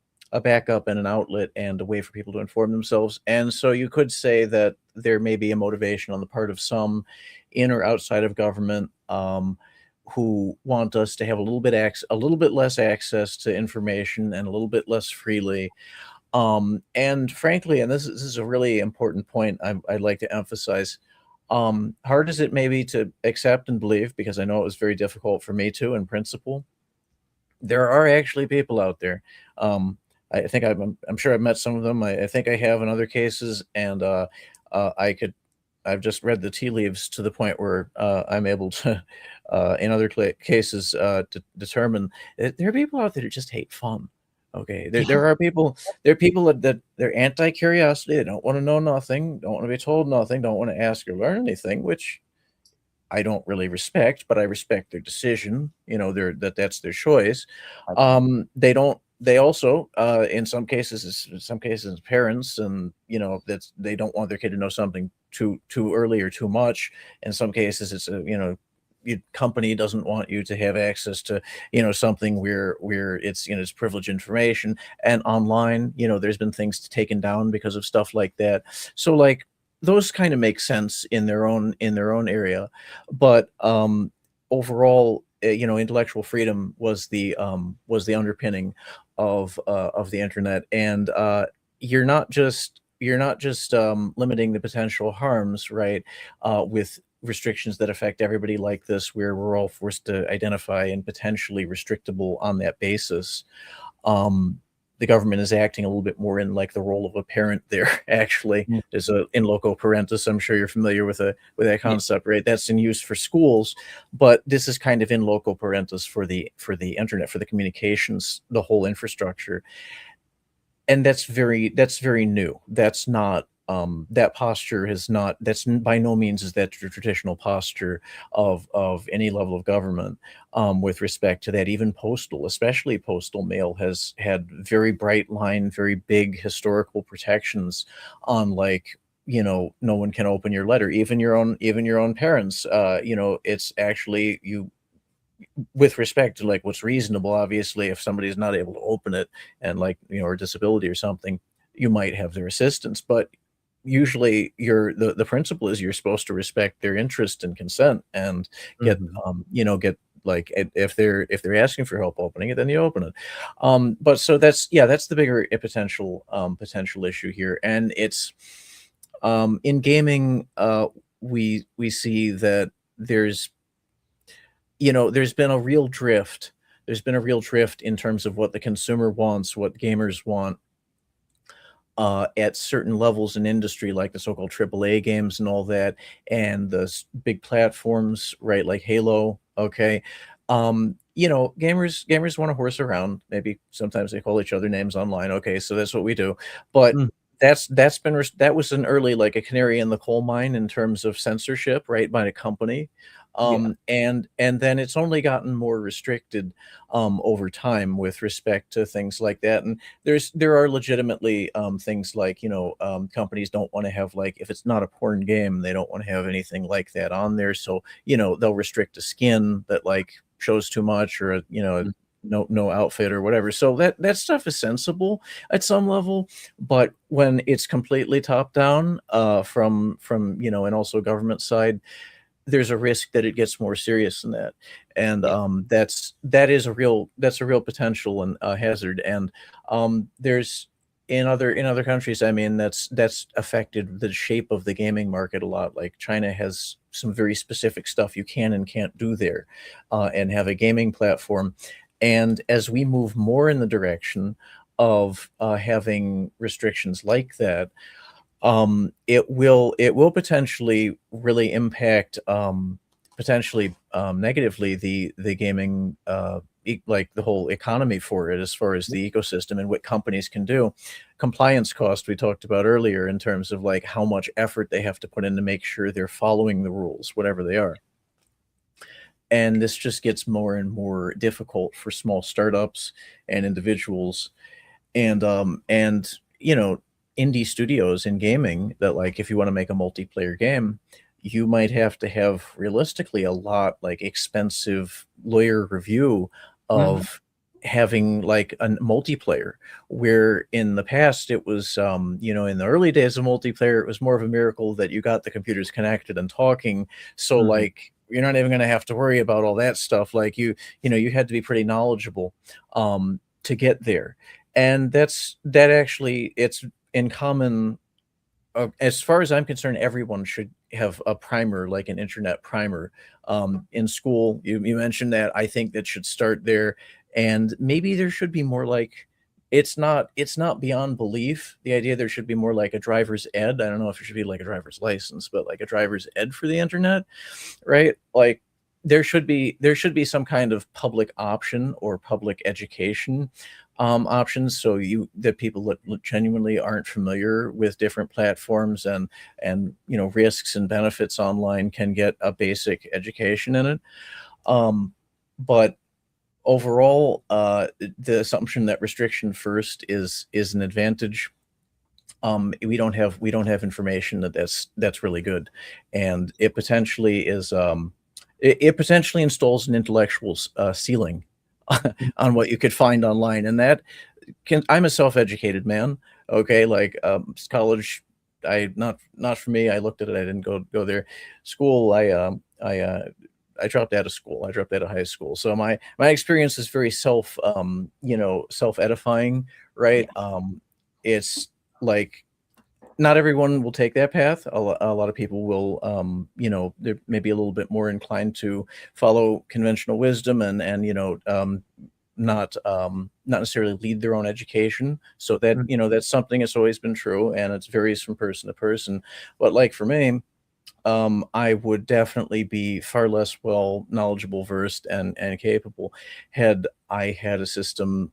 backup and an outlet and a way for people to inform themselves. And so you could say that there may be a motivation on the part of some in or outside of government, who want us to have a little bit less access to information and a little bit less freely. And frankly, and this is a really important point I'd like to emphasize. Hard as it may be to accept and believe, because I know it was very difficult for me too in principle, there are actually people out there. I think I'm sure I've met some of them. I think I have in other cases, and I've just read the tea leaves to the point where I'm able to, in other cases, to determine that there are people out there that just hate fun. Okay, there are people that they're anti-curiosity. They don't want to know nothing, don't want to be told nothing, don't want to ask or learn anything, which I don't really respect, but I respect their decision. That's their choice. They also, in some cases, parents, and they don't want their kid to know something too early or too much. In some cases, it's your company doesn't want you to have access to something where it's privileged information. And online, there's been things taken down because of stuff like that. So like, those kind of make sense in their own area. But overall, intellectual freedom was the underpinning of the internet. And you're not just limiting the potential harms, right, with restrictions that affect everybody like this, where we're all forced to identify and potentially restrictable on that basis. The government is acting a little bit more in like the role of a parent there. Actually, there's a in loco parentis. I'm sure you're familiar with that concept, right? That's in use for schools, but this is kind of in loco parentis for the internet, for the communications, the whole infrastructure. and that's very new. That's not that posture has not that's by no means is that the traditional posture of any level of government with respect to that. Even postal, especially postal mail, has had very bright line, very big historical protections on, like, no one can open your letter, even your own parents. It's actually, you with respect to, like, what's reasonable, obviously, if somebody's not able to open it, and, like, or disability or something, you might have their assistance. But usually the principle is you're supposed to respect their interest and consent, and get Mhm. get, like, if they're asking for help opening it, then you open it. But so that's the bigger potential issue here. And it's in gaming, we see that there's there's been a real drift. There's been a real drift in terms of what the consumer wants, what gamers want, at certain levels in industry, like the so-called AAA games and all that, and the big platforms, right, like Halo. Okay, gamers want to horse around. Maybe sometimes they call each other names online. Okay, so that's what we do. But Mm, that was an early, like, a canary in the coal mine in terms of censorship, right, by a company. yeah. And then it's only gotten more restricted over time with respect to things like that. And there are legitimately things like, companies don't want to have, like, if it's not a porn game, they don't want to have anything like that on there. So they'll restrict a skin that, like, shows too much, or Mm, no outfit or whatever. So that stuff is sensible at some level. But when it's completely top down, from and also government side, there's a risk that it gets more serious than that. And yeah. that's a real potential and hazard. And there's in other countries, I mean, that's affected the shape of the gaming market a lot. Like, China has some very specific stuff you can and can't do there, and have a gaming platform. And as we move more in the direction of having restrictions like that, it will potentially really impact, potentially negatively, the gaming, like, the whole economy for it, as far as the ecosystem and what companies can do. Compliance cost, we talked about earlier, in terms of, like, how much effort they have to put in to make sure they're following the rules, whatever they are. And this just gets more and more difficult for small startups and individuals, and indie studios in gaming, that, like, if you want to make a multiplayer game, you might have to have, realistically, a lot, like, expensive lawyer review Mhm, of having, like, a multiplayer, where in the past it was, in the early days of multiplayer, it was more of a miracle that you got the computers connected and talking. So, mhm, like, you're not even going to have to worry about all that stuff. Like, you had to be pretty knowledgeable to get there. And that actually, it's in common, as far as I'm concerned, everyone should have a primer, like an internet primer, in school. You mentioned that. I think that should start there. And maybe there should be more, like, it's not beyond belief, the idea there should be more like a driver's ed. I don't know if it should be like a driver's license, but like a driver's ed for the internet, right? Like, there should be some kind of public option or public education options, so that people that genuinely aren't familiar with different platforms and risks and benefits online can get a basic education in it. Um, but overall, the assumption that restriction first is an advantage. We don't have information that's really good, and it potentially installs an intellectual ceiling on what you could find online. And that can I'm a self-educated man. Okay, like, college, not for me. I looked at it. I didn't go there. School, I dropped out of school. I dropped out of high school. So my experience is very self-edifying, yeah. right? It's like, not everyone will take that path. A lot of people will, they're maybe a little bit more inclined to follow conventional wisdom, and not necessarily lead their own education. So Mm, that's something that's always been true, and it varies from person to person. But, like, for me, I would definitely be far less well knowledgeable, versed, and capable had I had a system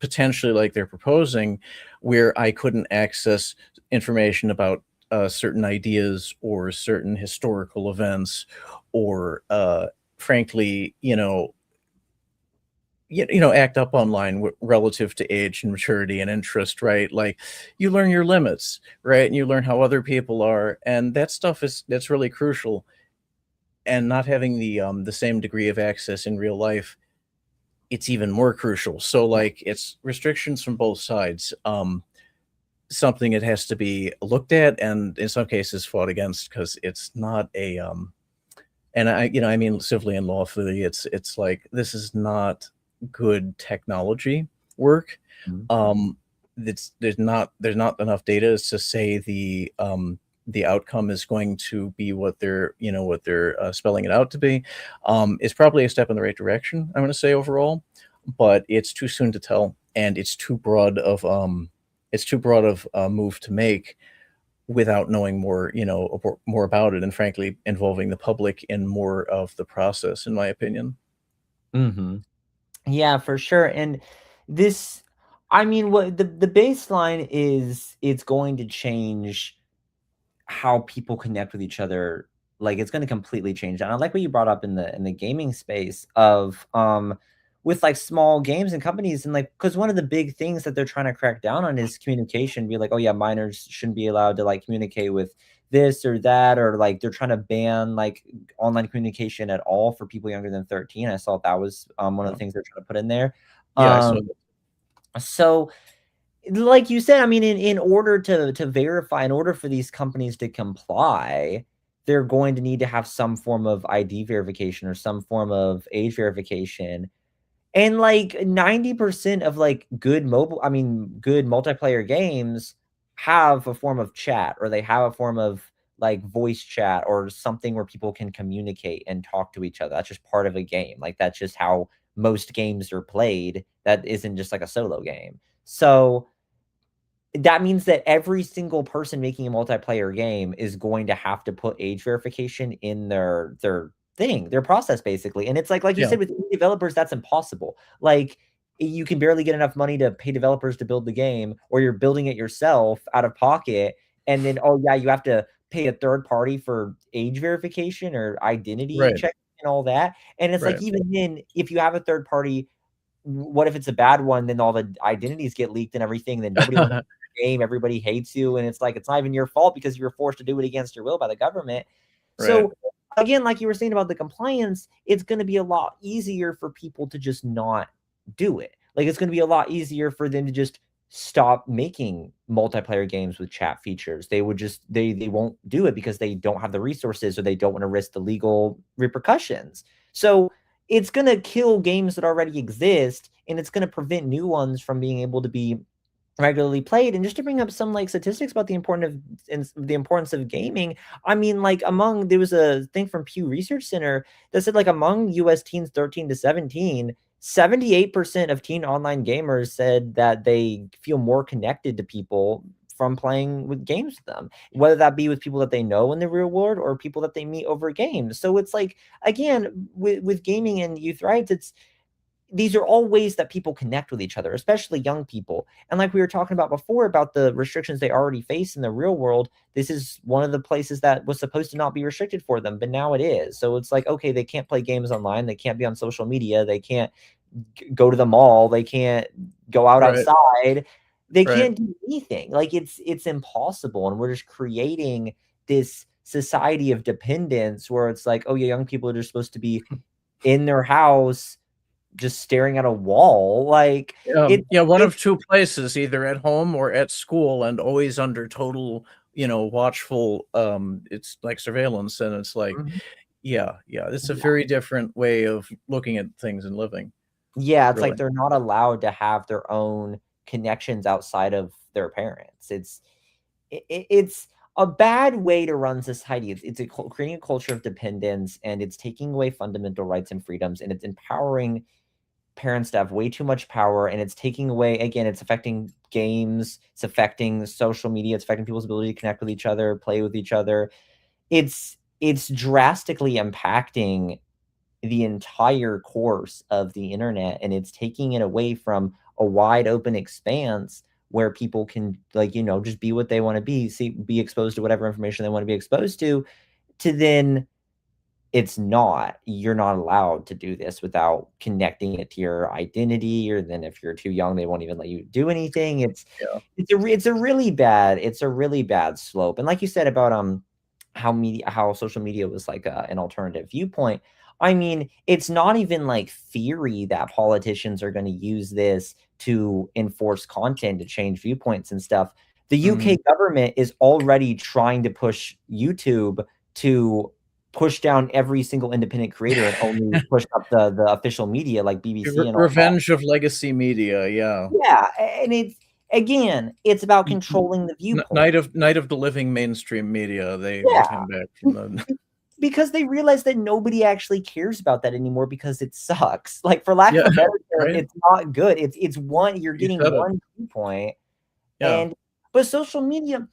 potentially like they're proposing, where I couldn't access information about certain ideas or certain historical events, or frankly, act up online relative to age and maturity and interest, right? Like, you learn your limits, right? And you learn how other people are, and that stuff that's really crucial. And not having the same degree of access in real life, it's even more crucial. So like, it's restrictions from both sides. Something that has to be looked at and in some cases fought against, because it's not a and I mean civilly and lawfully, it's like, this is not good technology work. Mhm. Um, there's not enough data to say the outcome is going to be what they're spelling it out to be. It's probably a step in the right direction, I'm going to say overall, but it's too soon to tell, and it's too broad of a move to make without knowing more about it, and frankly involving the public in more of the process, in my opinion. Mhm. Yeah, for sure. And this, I mean, what the baseline is, it's going to change how people connect with each other. Like, it's going to completely change that. I like what you brought up in the gaming space of with like small games and companies, and like, because one of the big things that they're trying to crack down on is communication. Be like, oh yeah, minors shouldn't be allowed to like communicate with this or that, or like they're trying to ban like online communication at all for people younger than 13. I saw that was one of the Yeah, things they're trying to put in there. yeah, I saw um that. so like you said, I mean, in order to verify, in order for these companies to comply, they're going to need to have some form of ID verification or some form of age verification. And like 90% of like good multiplayer games have a form of chat, or they have a form of like voice chat or something where people can communicate and talk to each other. That's just part of a game. Like, that's just how most games are played. That isn't just like a solo game. So that means that every single person making a multiplayer game is going to have to put age verification in their thing, their process basically. And it's like you Yeah, said, with indie developers, that's impossible. Like, you can barely get enough money to pay developers to build the game, or you're building it yourself out of pocket. And then, oh yeah, you have to pay a third party for age verification or identity right, check and all that. And it's like, right. even then, if you have a third party, what if it's a bad one? Then all the identities get leaked and everything. Then nobody wants the game. Everybody hates you, and it's like, it's not even your fault because you were forced to do it against your will by the government. Right. So again, like you were saying about the compliance, it's going to be a lot easier for people to just not do it. Like, it's going to be a lot easier for them to just stop making multiplayer games with chat features. They would just they won't do it because they don't have the resources, or they don't want to risk the legal repercussions. So it's going to kill games that already exist, and it's going to prevent new ones from being able to be regularly played. And just to bring up some like statistics about the importance of gaming, I mean, like, there was a thing from Pew Research Center that said, like, among US teens 13 to 17, 78% of teen online gamers said that they feel more connected to people from playing with games with them, whether that be with people that they know in the real world or people that they meet over games. So it's like, again, with gaming and youth rights, these are all ways that people connect with each other, especially young people. And like we were talking about before, about the restrictions they already face in the real world, this is one of the places that was supposed to not be restricted for them, but now it is. So it's like, okay, they can't play games online, they can't be on social media, they can't go to the mall, they can't go out Right. outside, they Right. can't do anything. Like, it's impossible. And we're just creating this society of dependence where it's like, oh yeah, young people are just supposed to be in their house just staring at a wall. Like, Yeah, one it of two places, either at home or at school, and always under total, watchful, it's like surveillance, and it's like, Mhm. yeah, it's a Yeah. very different way of looking at things and living, Yeah, it's like really. they're not allowed to have their own connections outside of their parents. It's a bad way to run society. It's creating a culture of dependence, and it's taking away fundamental rights and freedoms, and it's empowering parents to have way too much power, and it's taking away, again, it's affecting games, it's affecting social media, it's affecting people's ability to connect with each other, play with each other. It's drastically impacting the entire course of the internet, and it's taking it away from a wide open expanse where people can, like, just be what they want to be, be exposed to whatever information they want to be exposed to then you're not allowed to do this without connecting it to your identity, or then if you're too young, they won't even let you do anything. Yeah. It's a really bad slope. And like you said about how social media was like an alternative viewpoint. I mean, it's not even like theory that politicians are going to use this to enforce content to change viewpoints and stuff. The UK government is already trying to push YouTube to push down every single independent creator and only push up the official media like BBC and all that. Revenge of legacy media. Yeah. Yeah, and it's about controlling the viewpoint. Night of the living mainstream media. They Yeah, come back from the because they realize that nobody actually cares about that anymore because it sucks. Like, for lack of a better term, right. it's not good. It's one, you're You getting said it. one viewpoint. Yeah. But social media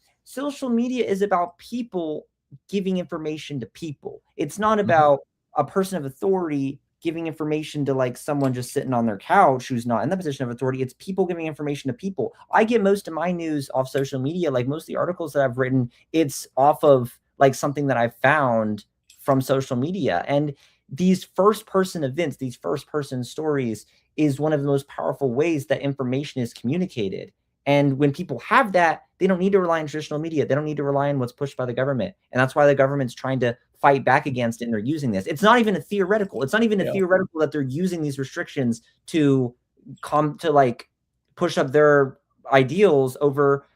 is about people giving information to people. It's not about a person of authority giving information to like someone just sitting on their couch who's not in the position of authority. It's people giving information to people. I get most of my news off social media. Like, most of the articles that I've written, it's off of like something that I found from social media. And these first person events, these first person stories is one of the most powerful ways that information is communicated. And when people have that, they don't need to rely on traditional media. They don't need to rely on what's pushed by the government. And that's why the government's trying to fight back against it, and they're using this. It's not even a theoretical. It's not even a theoretical that they're using these restrictions to come to like push up their ideals over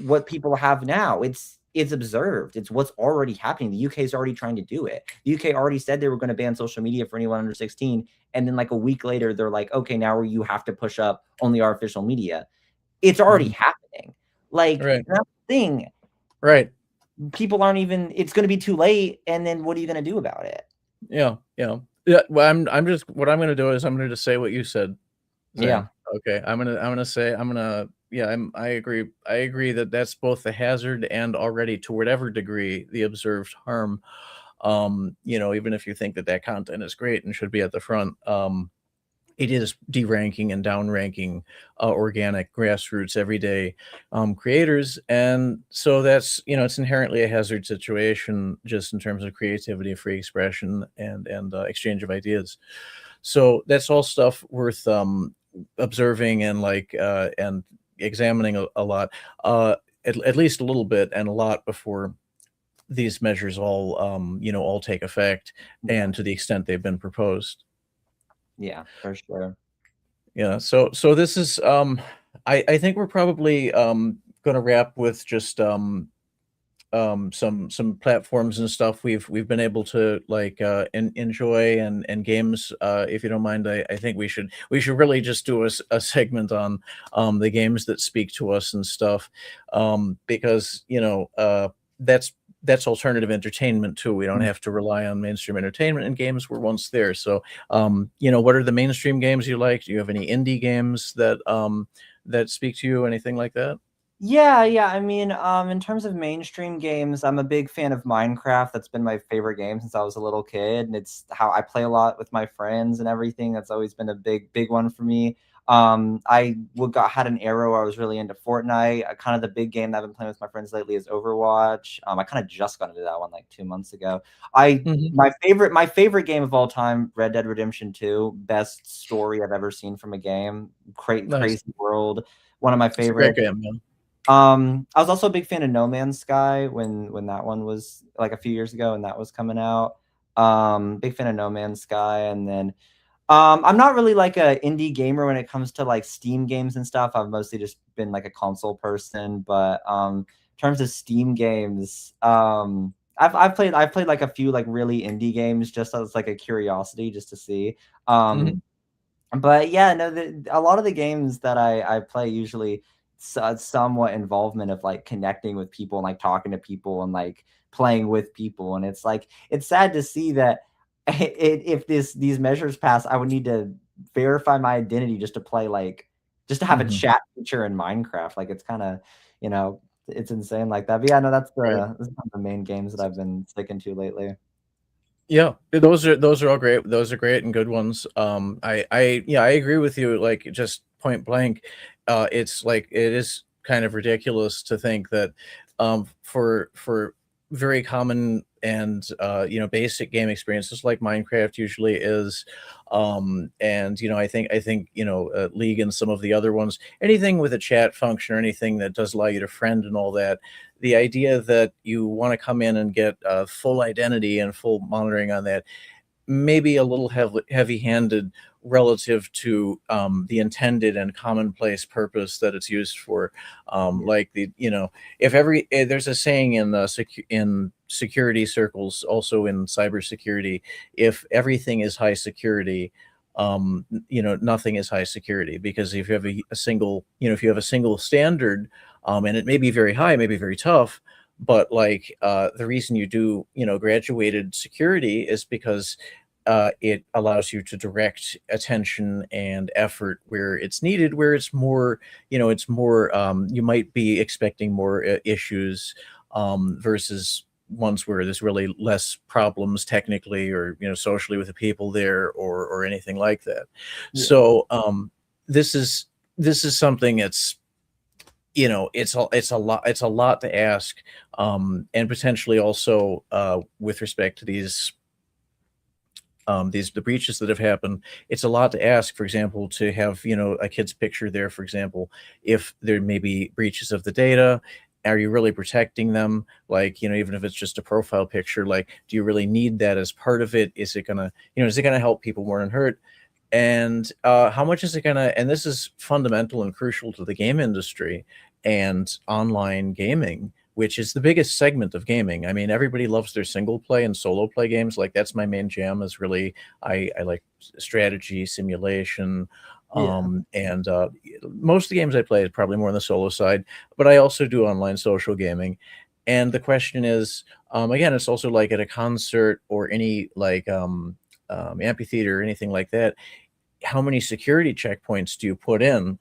what people have now. It's observed. It's what's already happening. The UK is already trying to do it. The UK already said they were going to ban social media for anyone under 16. And then like a week later, they're like, okay, now you have to push up only our official media. It's already happening. Like, that's the thing. Right. People aren't even, it's going to be too late. And then what are you going to do about it? Yeah. Well, what I'm going to do is I'm going to just say what you said. Zane. Yeah. Okay. I agree that that's both the hazard and already, to whatever degree, the observed harm. Even if you think that content is great and should be at the front, it is deranking and downranking organic, grassroots, everyday creators. And so that's, it's inherently a hazard situation just in terms of creativity, free expression, and exchange of ideas. So that's all stuff worth observing and and examining a lot, at least a little bit and a lot, before these measures all take effect, and to the extent they've been proposed. Yeah, for sure. Yeah. So this is I think we're probably going to wrap with just some platforms and stuff we've been able to enjoy, and games. If you don't mind, I think we should really just do a segment on the games that speak to us and stuff, because that's alternative entertainment too. We don't have to rely on mainstream entertainment, and games were once there. So, what are the mainstream games you like? Do you have any indie games that speak to you? Anything like that? Yeah. I mean, in terms of mainstream games, I'm a big fan of Minecraft. That's been my favorite game since I was a little kid, and it's how I play a lot with my friends and everything. That's always been a big one for me. I had an era where I was really into Fortnite. Kind of the big game that I've been playing with my friends lately is Overwatch. I kind of just got into that one like 2 months ago. My favorite game of all time, Red Dead Redemption 2. Best story I've ever seen from a game. Crazy world. One of my favorites. Great game, man. I was also a big fan of No Man's Sky when that one was like a few years ago and that was coming out. Big fan of No Man's Sky. And then I'm not really like a indie gamer when it comes to like Steam games and stuff. I've mostly just been like a console person. But in terms of Steam games, I've played like a few like really indie games just as like a curiosity, just to see. But yeah, no, a lot of the games that I play usually somewhat involvement of like connecting with people and like talking to people and like playing with people. And it's like, it's sad to see that if these measures pass, I would need to verify my identity just to play, like just to have a chat feature in Minecraft. Like, it's kind of, it's insane like that. But yeah, no, that's one of the main games that I've been sticking to lately. Yeah, those are all great. Those are great and good ones. I agree with you. Like, just point blank, it's like it is kind of ridiculous to think that for very common and basic game experiences like Minecraft usually is, and I think League and some of the other ones, anything with a chat function or anything that does allow you to friend and all that, the idea that you want to come in and get full identity and full monitoring on that, maybe a little heavy-handed relative to the intended and commonplace purpose that it's used for. Like if there's a saying in in security circles, also in cybersecurity, if everything is high security, nothing is high security, because if you have a single, if you have a single standard, and it may be very high, maybe very tough, but like the reason you do graduated security is because it allows you to direct attention and effort where it's needed, where it's more, you might be expecting more issues, versus ones where there's really less problems technically or socially with the people there, or anything like that. Yeah. So this is something that's, it's a lot to ask, and potentially also with respect to the breaches that have happened, it's a lot to ask, for example, to have a kid's picture there, for example, if there may be breaches of the data. Are you really protecting them? Like, even if it's just a profile picture, like, do you really need that as part of it? Is it gonna help people more than hurt? And how much is it gonna, and this is fundamental and crucial to the game industry and online gaming, which is the biggest segment of gaming. I mean, everybody loves their single play and solo play games. Like, that's my main jam, is really, I like strategy, simulation, Yeah. and most of the games I play is probably more on the solo side, but I also do online social gaming. And the question is, again, it's also like at a concert or any like amphitheater or anything like that, how many security checkpoints do you put in,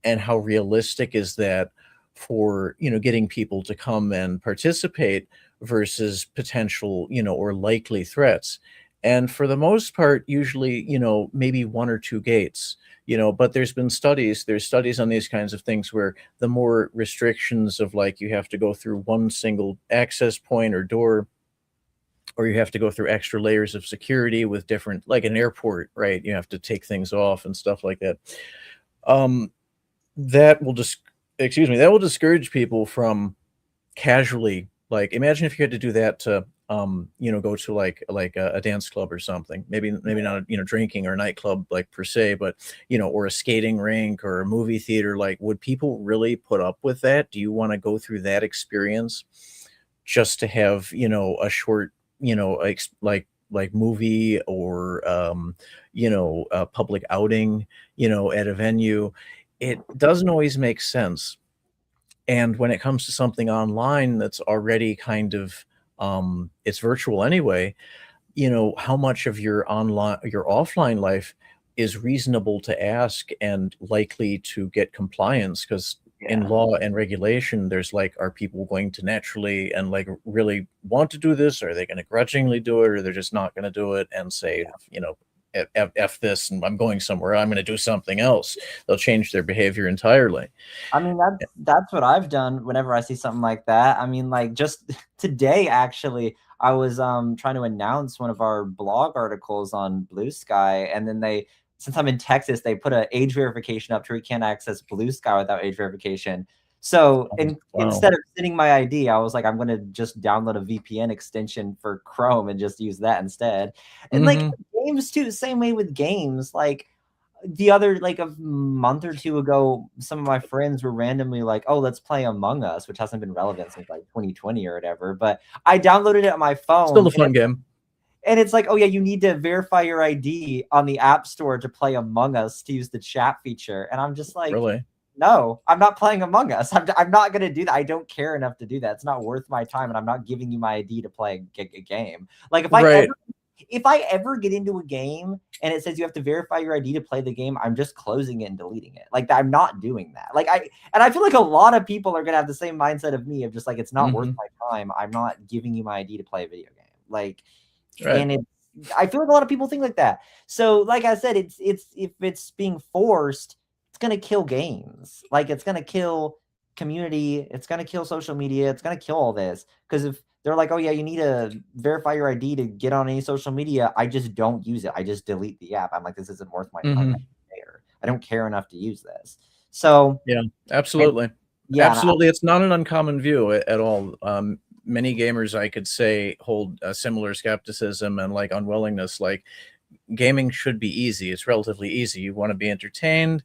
and how realistic is that for getting people to come and participate versus potential or likely threats? And for the most part, usually maybe one or two gates, but there's studies on these kinds of things where the more restrictions of, like, you have to go through one single access point or door, or you have to go through extra layers of security with different, like an airport, right? You have to take things off and stuff like that. That will just, excuse me, that will discourage people from casually, like, imagine if you had to do that to go to like a dance club or something, maybe not drinking or nightclub like per se, but or a skating rink or a movie theater. Like, would people really put up with that? Do you want to go through that experience just to have a short like movie, or a public outing at a venue? It doesn't always make sense. And when it comes to something online that's already kind of it's virtual anyway, how much of your offline life is reasonable to ask and likely to get compliance? Because in Yeah. law and regulation, there's like, are people going to naturally and like really want to do this? Or are they going to grudgingly do it, or they're just not going to do it and say, F this, and I'm going somewhere, I'm going to do something else? They'll change their behavior entirely. I mean, that's what I've done whenever I see something like that. I mean, like, just today, actually, I was trying to announce one of our blog articles on Blue Sky, and then since I'm in Texas, they put an age verification up to where you can't access Blue Sky without age verification. So Wow. instead of sending my ID, I was like, I'm gonna just download a VPN extension for Chrome and just use that instead. And like games too, the same way with games, like like a month or two ago, some of my friends were randomly like, oh, let's play Among Us, which hasn't been relevant since like 2020 or whatever. But I downloaded it on my phone. Still a fun game. And it's like, oh yeah, you need to verify your ID on the App Store to play Among Us to use the chat feature. And I'm just like, Really? no, I'm not playing Among Us. I'm not going to do that. I don't care enough to do that. It's not worth my time. And I'm not giving you my ID to play a game. Like, if I ever get into a game and it says you have to verify your ID to play the game, I'm just closing it and deleting it. Like, I'm not doing that. Like, I feel like a lot of people are going to have the same mindset of me, of just like, it's not worth my time. I'm not giving you my ID to play a video game. Like, and I feel like a lot of people think like that. So like I said, if it's being forced, it's going to kill games. Like, it's going to kill community. It's going to kill social media. It's going to kill all this. Because if they're like, oh, yeah, you need to verify your ID to get on any social media, I just don't use it. I just delete the app. I'm like, this isn't worth my time. I don't care enough to use this. So, yeah, and absolutely. yeah, Absolutely. It's not an uncommon view at all. Many gamers, I could say, hold a similar skepticism and like unwillingness. Like, gaming should be easy. It's relatively easy. You want to be entertained.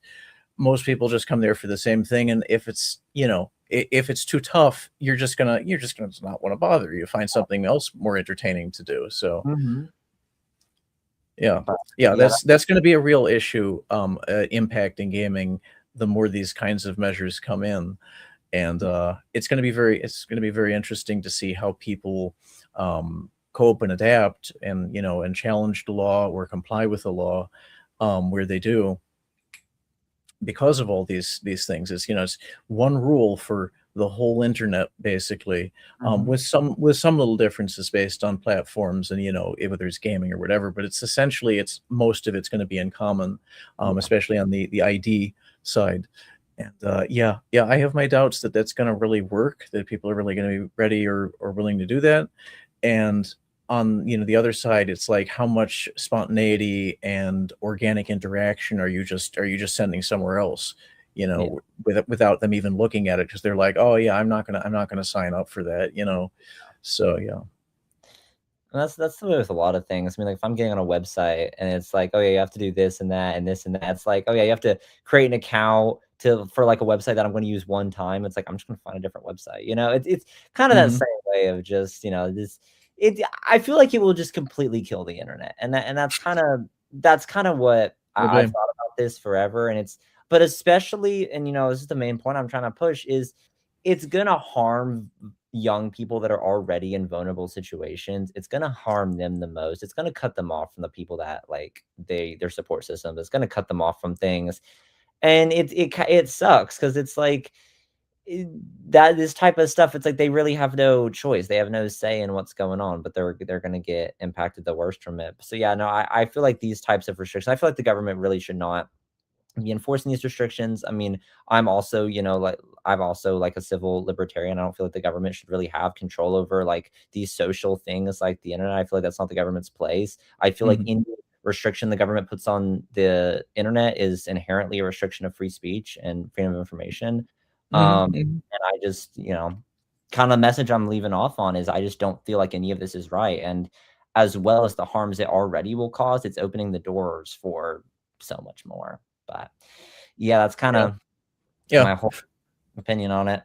Most people just come there for the same thing. And if it's, if it's too tough, you're just gonna not want to bother. You find something else more entertaining to do. So yeah, that's going to be a real issue, impacting gaming the more these kinds of measures come in. And it's going to be very interesting to see how people cope and adapt, and and challenge the law or comply with the law where they do, because of all these things. It's one rule for the whole internet, basically, with some little differences based on platforms and whether it's gaming or whatever. But it's essentially, most of it's going to be in common, especially on the ID side. And yeah, I have my doubts that that's going to really work, that people are really going to be ready or willing to do that. And on the other side, it's like, how much spontaneity and organic interaction are you just sending somewhere else, without them even looking at it, because they're like, oh yeah, I'm not gonna sign up for that, so yeah. And that's the way with a lot of things. I mean, like, if I'm getting on a website and it's like, oh yeah, you have to do this and that and this and that. It's like, oh yeah, you have to create an account for like a website that I'm going to use one time. It's like, I'm just going to find a different website. It's kind of that same way of just, this. I feel like it will just completely kill the internet, and that's kind of what I've thought about this forever. And but especially, and this is the main point I'm trying to push, is it's gonna harm young people that are already in vulnerable situations. It's going to harm them the most. It's going to cut them off from the people that, like, their support system. It's going to cut them off from things. And it sucks, because it's like, that this type of stuff, it's like they really have no choice. They have no say in what's going on, but they're going to get impacted the worst from it. So yeah, no, I feel like these types of restrictions, I feel like the government really should not be enforcing these restrictions. I mean, I'm also, I've also, like, a civil libertarian. I don't feel like the government should really have control over, like, these social things like the internet. I feel like that's not the government's place. I feel like any restriction the government puts on the internet is inherently a restriction of free speech and freedom of information. And I just, kind of message I'm leaving off on is, I just don't feel like any of this is right. And as well as the harms it already will cause, it's opening the doors for so much more. But yeah, that's kind of my whole opinion on it.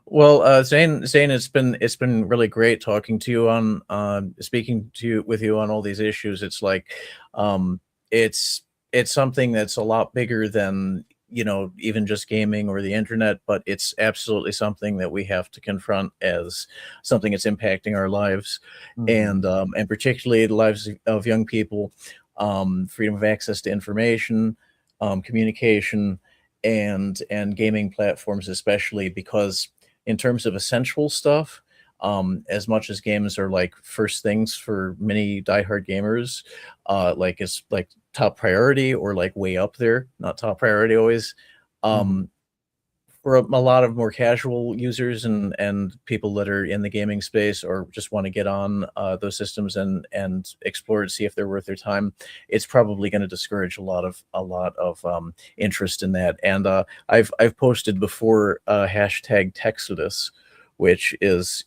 Well, Zane, it's been really great talking to you on speaking with you on all these issues. It's like, it's something that's a lot bigger than even just gaming or the internet, but it's absolutely something that we have to confront as something that's impacting our lives, and particularly the lives of young people. Freedom of access to information, communication, and gaming platforms, especially, because in terms of essential stuff, as much as games are like first things for many diehard gamers, like it's like top priority, or like way up there, not top priority always. For a lot of more casual users and people that are in the gaming space, or just want to get on those systems and explore it, see if they're worth their time, it's probably going to discourage a lot of interest in that. And I've posted before hashtag Texodus, which is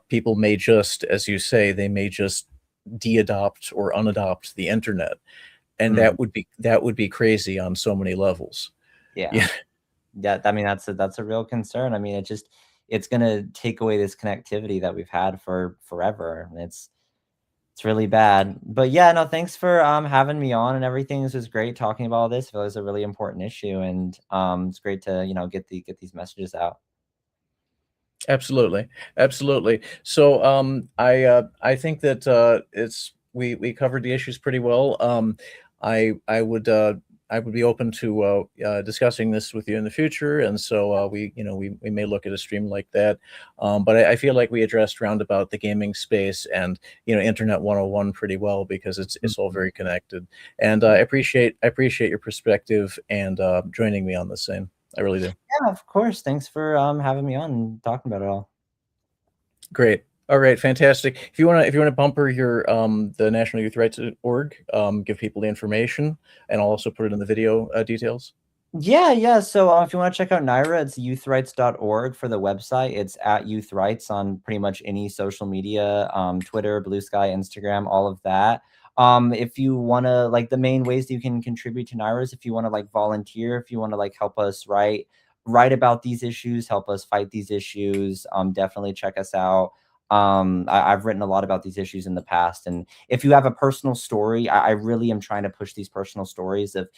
people may just, as you say, they may just de-adopt or unadopt the internet, and that would be crazy on so many levels. Yeah. I mean, that's a real concern. I mean, it's going to take away this connectivity that we've had for forever. And it's really bad. But yeah, no, thanks for having me on and everything. This was great talking about all this. I feel like it's a really important issue, and it's great to get these messages out. Absolutely. So I think that we covered the issues pretty well. I would I would be open to discussing this with you in the future, and so we may look at a stream like that. But I feel like we addressed roundabout the gaming space and Internet 101 pretty well, because it's all very connected. And I appreciate your perspective and joining me on this, Zane. I really do. Yeah, of course. Thanks for having me on and talking about it all. Great. All right, fantastic. If you wanna bumper your the National Youth Rights org, give people the information, and I'll also put it in the video details. Yeah. So if you want to check out NYRA, it's youthrights.org for the website. It's at Youth Rights on pretty much any social media, Twitter, Blue Sky, Instagram, all of that. If you want to, like, the main ways that you can contribute to NYRA is if you want to like volunteer, if you want to like help us write about these issues, help us fight these issues, definitely check us out. I've written a lot about these issues in the past, and if you have a personal story, I really am trying to push these personal stories of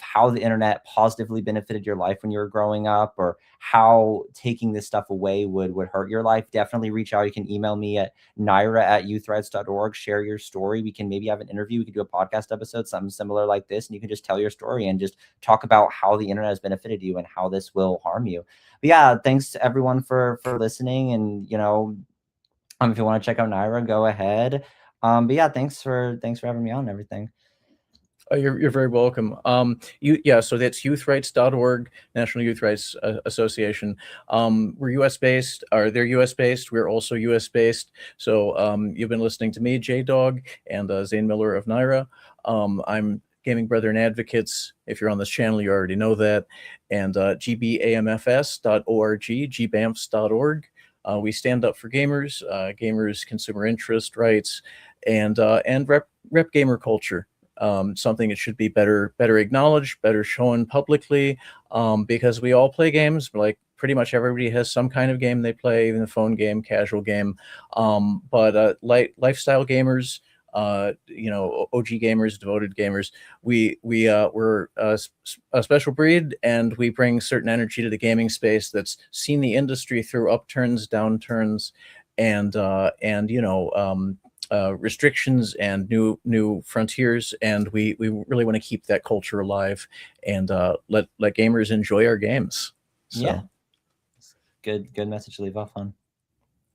how the internet positively benefited your life when you were growing up, or how taking this stuff away would hurt your life. Definitely reach out. You can email me at nyra@youthrights.org. Share your story. We can maybe have an interview. We could do a podcast episode, something similar like this, and you can just tell your story and just talk about how the internet has benefited you and how this will harm you. But yeah, thanks to everyone for listening, and if you want to check out NYRA, go ahead. But yeah, thanks for having me on and everything. You're very welcome. So that's youthrights.org, National Youth Rights Association. We're U.S. based, or they're U.S. based. We're also U.S. based. So you've been listening to me, J-Dog, and Zane Miller of NYRA. I'm Gaming Brethren Advocates. If you're on this channel, you already know that. And gbamfs.org, gbamfs.org. We stand up for gamers, consumer interest rights, and rep gamer culture. Something that should be better acknowledged, better shown publicly, because we all play games. Like, pretty much everybody has some kind of game they play, even a phone game, casual game. But lifestyle gamers, OG gamers, devoted gamers, we're a special breed, and we bring certain energy to the gaming space that's seen the industry through upturns, downturns, and restrictions and new frontiers, and we really want to keep that culture alive and let gamers enjoy our games. So. Yeah, good message to leave off on.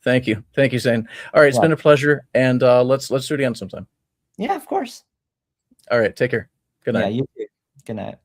Thank you, Zane. All right, it's been a pleasure, and let's do it again sometime. Yeah, of course. All right, take care. Good night. Yeah, you too. Good night.